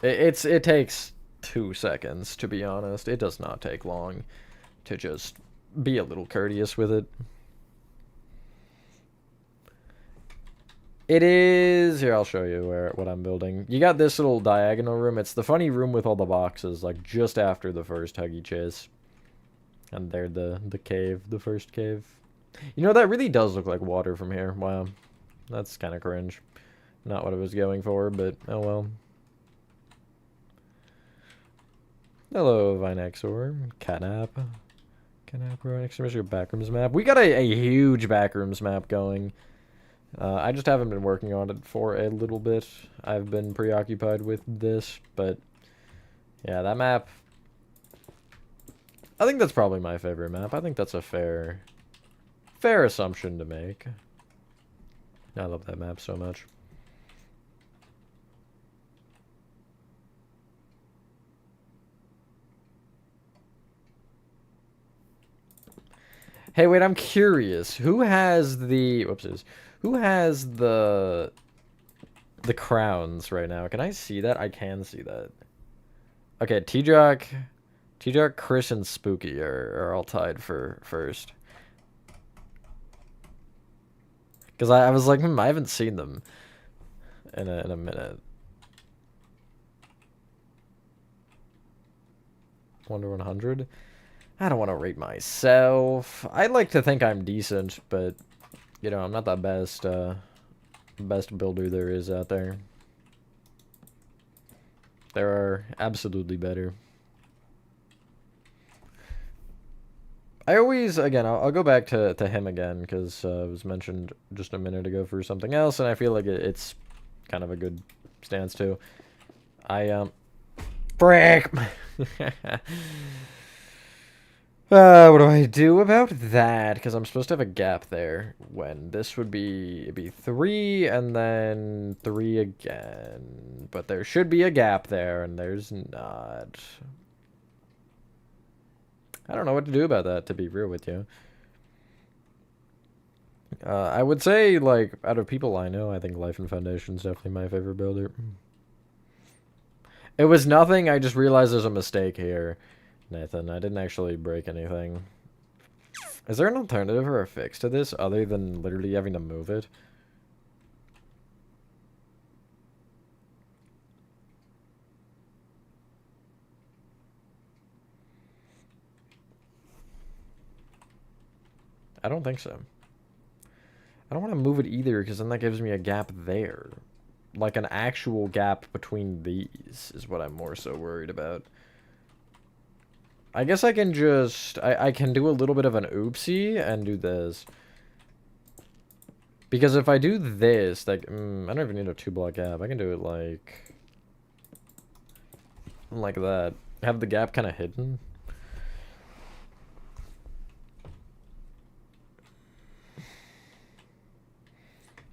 It takes 2 seconds, to be honest. It does not take long to just be a little courteous with it. It is... Here, I'll show you what I'm building. You got this little diagonal room. It's the funny room with all the boxes, like, just after the first Huggy chase. And there, the cave, the first cave. You know, that really does look like water from here. Wow. That's kind of cringe. Not what I was going for, but oh well. Hello, Vinexor. Catnap. Catnap, right next to your backrooms map. We got a huge backrooms map going. I just haven't been working on it for a little bit. I've been preoccupied with this, but yeah, that map... I think that's probably my favorite map. I think that's a fair assumption to make. I love that map so much. Hey, wait, I'm curious. Who has the... Whoopsies. Who has the crowns right now? Can I see that? I can see that. Okay, T-Jock, Chris, and Spooky are all tied for first. Because I was like, I haven't seen them in a minute. Wonder 100? I don't want to rate myself. I'd like to think I'm decent, but, you know, I'm not the best builder there is out there. There are absolutely better. I always, again, I'll go back to him again, because it was mentioned just a minute ago for something else, and I feel like it's kind of a good stance, too. Frick! What do I do about that? Because I'm supposed to have a gap there. When this would be... It'd be 3, and then 3 again. But there should be a gap there, and there's not. I don't know what to do about that, to be real with you. I would say, like, out of people I know, I think Life and Foundation's definitely my favorite builder. It was nothing, I just realized there's a mistake here, Nathan. I didn't actually break anything. Is there an alternative or a fix to this, other than literally having to move it? I don't think so. I don't want to move it either, because then that gives me a gap there. like an actual gap between these is what I'm more so worried about. I guess I can just... I can do a little bit of an oopsie and do this. Because if I do this, like... I don't even need a 2-block gap. I can do it like that. Have the gap kind of hidden.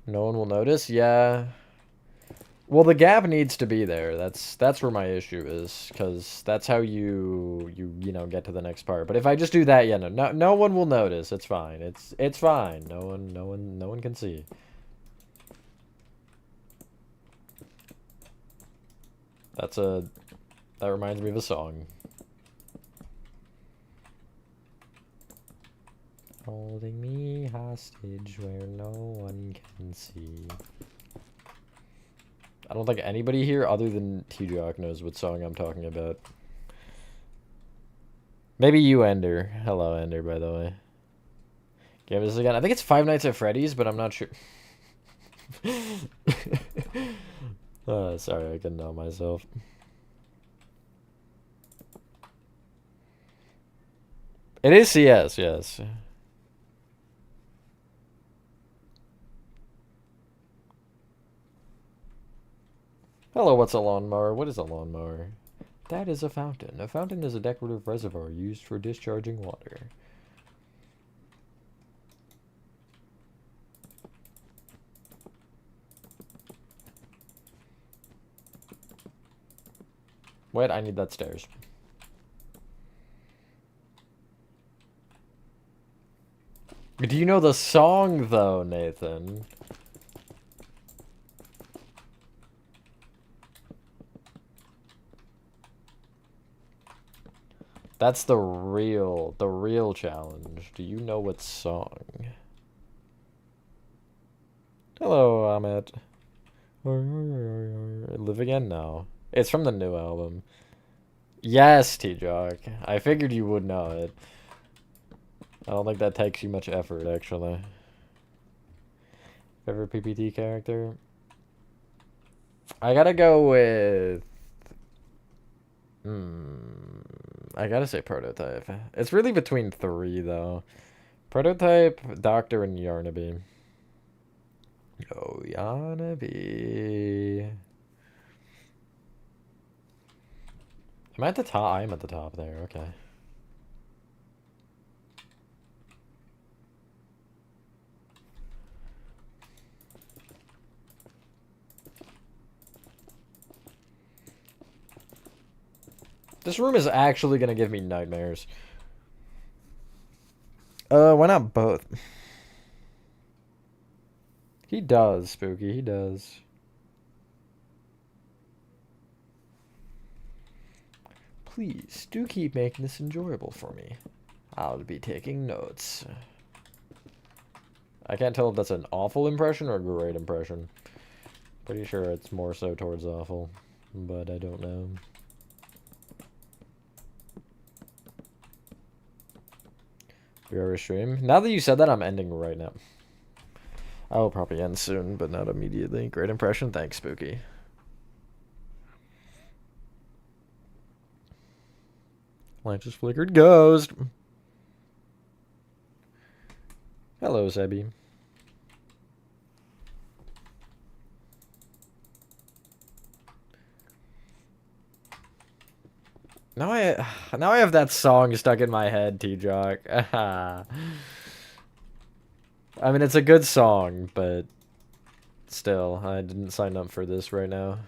No one will notice? Yeah. Well, the gap needs to be there. That's where my issue is, because that's how you know get to the next part. But if I just do that, yeah, no one will notice. It's fine. It's fine. No one can see. That reminds me of a song. Holding me hostage where no one can see. I don't think anybody here other than T-Jock knows what song I'm talking about. Maybe you, Ender. Hello, Ender, by the way. Give this again. I think it's Five Nights at Freddy's, but I'm not sure. Sorry, I couldn't know myself. It is CS, yes. Hello, what's a lawnmower? What is a lawnmower? That is a fountain. A fountain is a decorative reservoir used for discharging water. Wait, I need that stairs. Do you know the song, though, Nathan? That's the real challenge. Do you know what song? Hello, Ahmet. Live Again? No. It's from the new album. Yes, T-Jock. I figured you would know it. I don't think that takes you much effort, actually. Favorite PPT character? I gotta go with... I gotta say Prototype. It's really between 3, though. Prototype, Doctor, and Yarnaby. Oh, Yarnaby. Am I at the top? I am at the top there, okay. This room is actually gonna give me nightmares. Why not both? He does, Spooky, he does. Please, do keep making this enjoyable for me. I'll be taking notes. I can't tell if that's an awful impression or a great impression. Pretty sure it's more so towards awful, but I don't know. We are a stream. Now that you said that, I'm ending right now. I will probably end soon, but not immediately. Great impression. Thanks, Spooky. Light just flickered. Ghost. Hello, Zebby. Now I have that song stuck in my head, T-Jock. I mean, it's a good song, but still, I didn't sign up for this right now.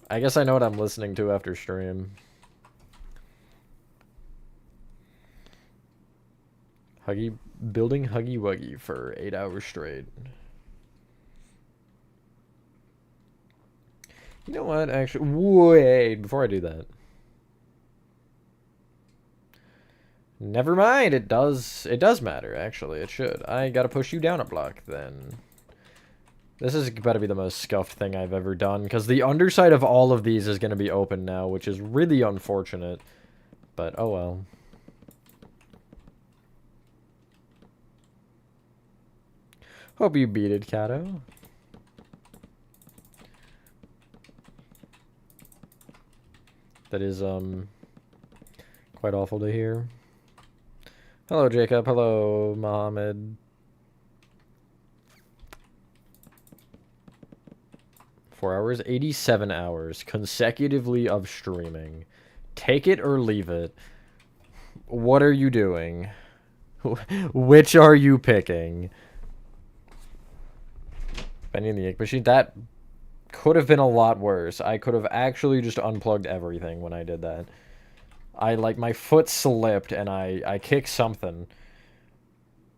I guess I know what I'm listening to after stream. Building Huggy Wuggy for 8 hours straight. You know what, actually, wait, before I do that. Never mind, it does matter, actually, it should. I gotta push you down a block, then. This is gotta be the most scuffed thing I've ever done, because the underside of all of these is gonna be open now, which is really unfortunate. But, oh well. Hope you beat it, Kato. That is, quite awful to hear. Hello, Jacob. Hello, Mohammed. 4 hours? 87 hours consecutively of streaming. Take it or leave it. What are you doing? Which are you picking? Bending the ink machine? That could have been a lot worse. I could have actually just unplugged everything when I did that. My foot slipped and I kicked something.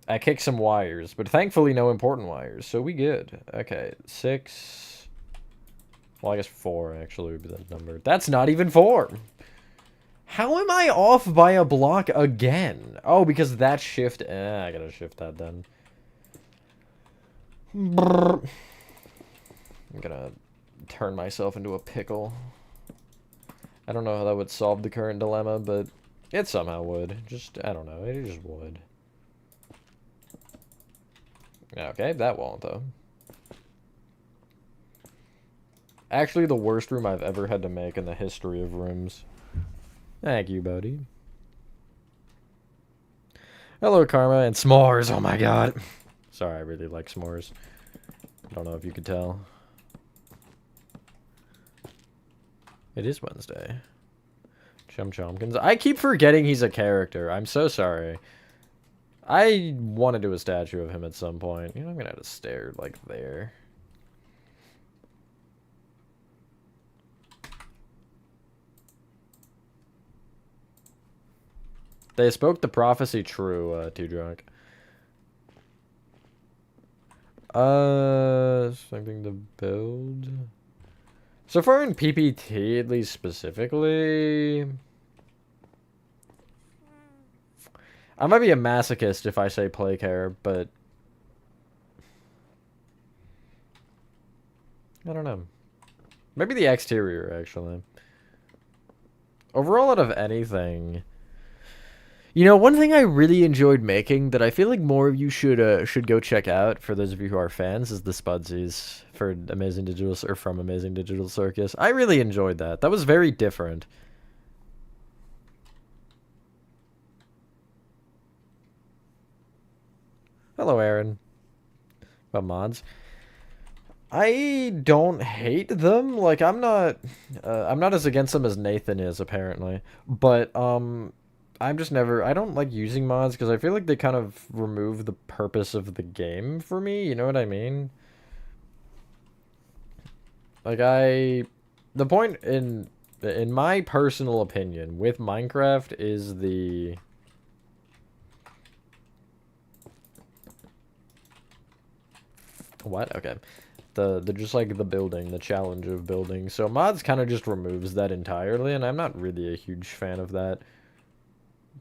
I kicked some wires, but thankfully no important wires, so we good. Okay, 6. Well, I guess 4 actually would be the number. That's not even 4! How am I off by a block again? Oh, because that shift... I gotta shift that then. Brrr. I'm gonna turn myself into a pickle. I don't know how that would solve the current dilemma, but it somehow would. I don't know, it just would. Okay, that won't, though. Actually, the worst room I've ever had to make in the history of rooms. Thank you, buddy. Hello, Karma, and s'mores, oh my god. Sorry, I really like s'mores. I don't know if you could tell. It is Wednesday. Chum Chomkins. I keep forgetting he's a character. I'm so sorry. I want to do a statue of him at some point. You know, I'm gonna have to stare, like, there. They spoke the prophecy true, Too Drunk. Something to build. So far in PPT, at least specifically... I might be a masochist if I say play care, but... I don't know. Maybe the exterior, actually. Overall, out of anything... You know, one thing I really enjoyed making that I feel like more of you should go check out, for those of you who are fans, is the Spudsies for Amazing Digital, or from Amazing Digital Circus. I really enjoyed that. That was very different. Hello, Aaron. About mods. I don't hate them. Like, I'm not as against them as Nathan is, apparently. But, I'm just never... I don't like using mods because I feel like they kind of remove the purpose of the game for me. You know what I mean? Like, the point in my personal opinion with Minecraft is the... What? Okay. The just like the building, the challenge of building. So mods kind of just removes that entirely, and I'm not really a huge fan of that.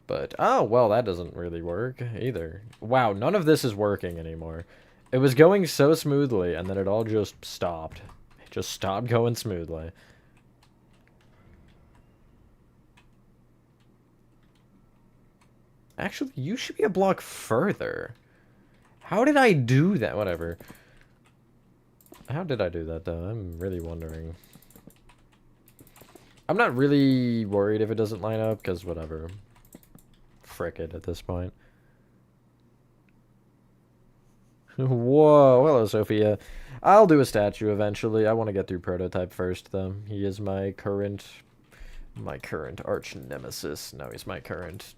But, oh, well, that doesn't really work either. Wow, none of this is working anymore. It was going so smoothly, and then it all just stopped. It just stopped going smoothly. Actually, you should be a block further. How did I do that? Whatever. How did I do that, though? I'm really wondering. I'm not really worried if it doesn't line up, because whatever. Frick it at this point. Whoa, hello, Sophia. I'll do a statue eventually. I want to get through Prototype first, though. He is my current arch nemesis. No, he's my current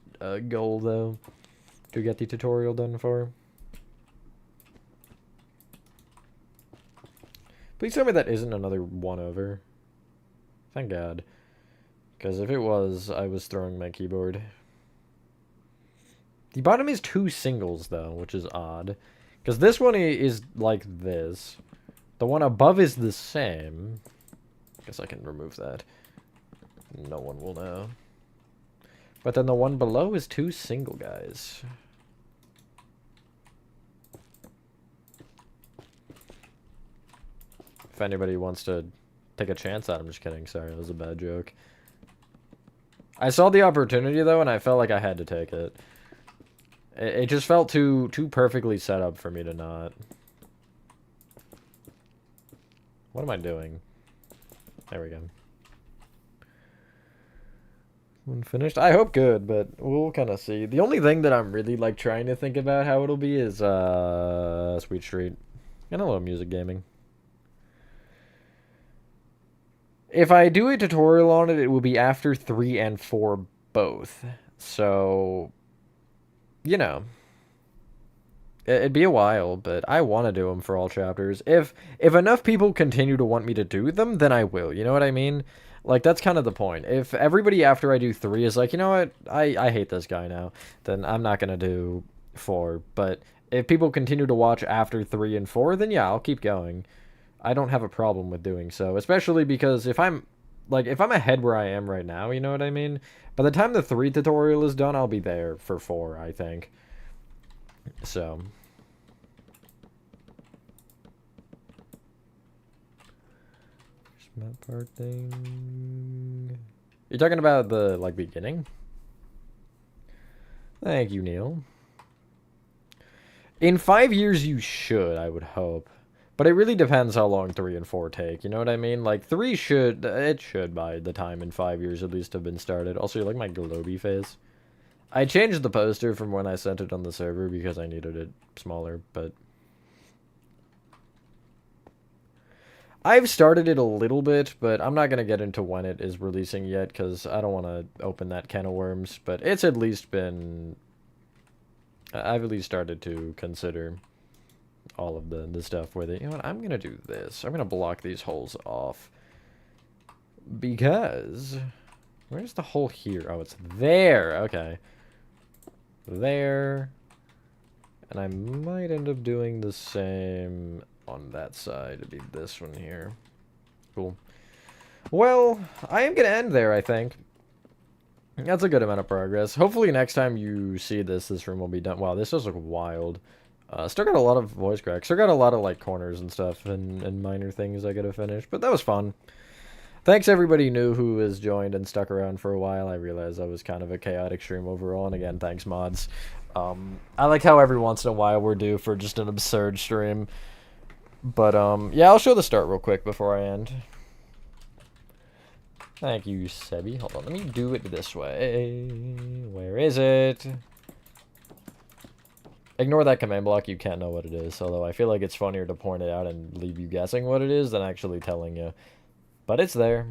goal, though, to get the tutorial done for. Please tell me that isn't another 1-over. Thank God. Because if it was, I was throwing my keyboard. The bottom is 2 singles, though, which is odd. Because this one is like this. The one above is the same. Guess I can remove that. No one will know. But then the one below is 2 single guys. If anybody wants to take a chance at it, I'm just kidding. Sorry, that was a bad joke. I saw the opportunity, though, and I felt like I had to take it. It just felt too perfectly set up for me to not. What am I doing? There we go. when finished. I hope good, but we'll kind of see. The only thing that I'm really like trying to think about how it'll be is Sweet Street and a little music gaming. If I do a tutorial on it, it will be after 3 and 4 both. So, you know, it'd be a while, but I want to do them for all chapters. If enough people continue to want me to do them, then I will. You know what I mean? Like, that's kind of the point. If everybody after I do 3 is like, you know what, I hate this guy now, then I'm not going to do 4. But if people continue to watch after 3 and 4, then yeah, I'll keep going. I don't have a problem with doing so, especially because if I'm ahead where I am right now, you know what I mean? By the time the 3 tutorial is done, I'll be there for 4, I think. So. Map part thing. You're talking about the, like, beginning? Thank you, Neil. In 5 years, you should, I would hope. But it really depends how long 3 and 4 take, you know what I mean? Like, 3 should, it should by the time in 5 years at least have been started. Also, you like my globy face? I changed the poster from when I sent it on the server because I needed it smaller, but... I've started it a little bit, but I'm not going to get into when it is releasing yet because I don't want to open that can of worms, but it's at least been... I've at least started to consider all of the stuff where they, you know what, I'm going to do this. I'm going to block these holes off. Because... Where's the hole here? Oh, it's there. Okay. There. And I might end up doing the same on that side. It'd be this one here. Cool. Well, I am going to end there, I think. That's a good amount of progress. Hopefully next time you see this room will be done. Wow, this does look wild. Still got a lot of voice cracks. Still got a lot of, like, corners and stuff and minor things I gotta finish. But that was fun. Thanks everybody new who has joined and stuck around for a while. I realize that was kind of a chaotic stream overall. And again, thanks mods. I like how every once in a while we're due for just an absurd stream. But, yeah, I'll show the start real quick before I end. Thank you, Sebi. Hold on, let me do it this way. Where is it? Ignore that command block, you can't know what it is. Although I feel like it's funnier to point it out and leave you guessing what it is than actually telling you. But it's there.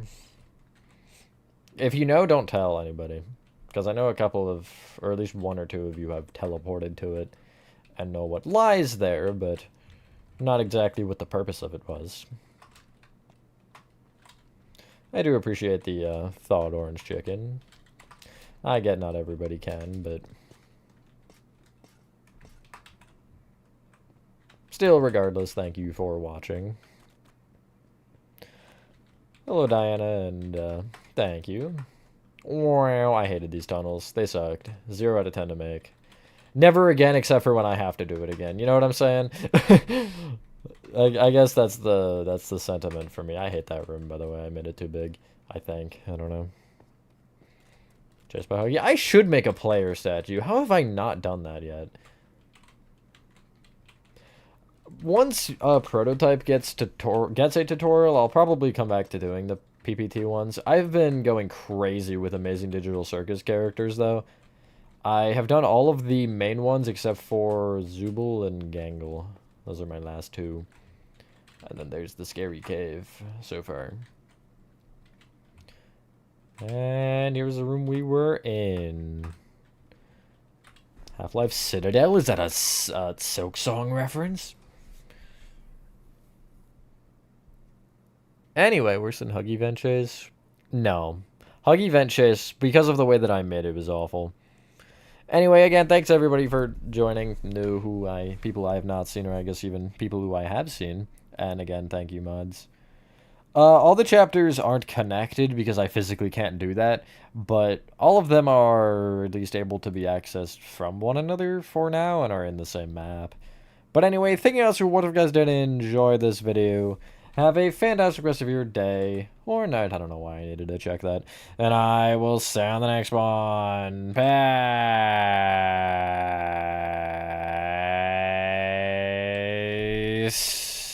If you know, don't tell anybody. Because I know a couple of, or at least 1 or 2 of you have teleported to it and know what lies there, but not exactly what the purpose of it was. I do appreciate the thawed orange chicken. I get not everybody can, but... Still, regardless, thank you for watching. Hello, Diana, and thank you. Wow, I hated these tunnels. They sucked. 0 out of 10 to make. Never again, except for when I have to do it again. You know what I'm saying? I guess that's the sentiment for me. I hate that room, by the way. I made it too big, I think. I don't know. Just by yeah, I should make a player statue. How have I not done that yet? Once a prototype gets a tutorial, I'll probably come back to doing the PPT ones. I've been going crazy with Amazing Digital Circus characters, though. I have done all of the main ones except for Zooble and Gangle. Those are my last 2. And then there's the scary cave so far. And here's the room we were in. Half-Life Citadel? Is that a Silk Song reference? Anyway, worse than Huggy Vent Chase? No. Huggy Vent Chase, because of the way that I made it, was awful. Anyway, again, thanks everybody for joining. People I have not seen, or I guess even people who I have seen. And again, thank you, mods. All the chapters aren't connected because I physically can't do that, but all of them are at least able to be accessed from one another for now and are in the same map. But anyway, thank you guys for what you guys did enjoy this video. Have a fantastic rest of your day or night. I don't know why I needed to check that. And I will see you on the next one. Peace.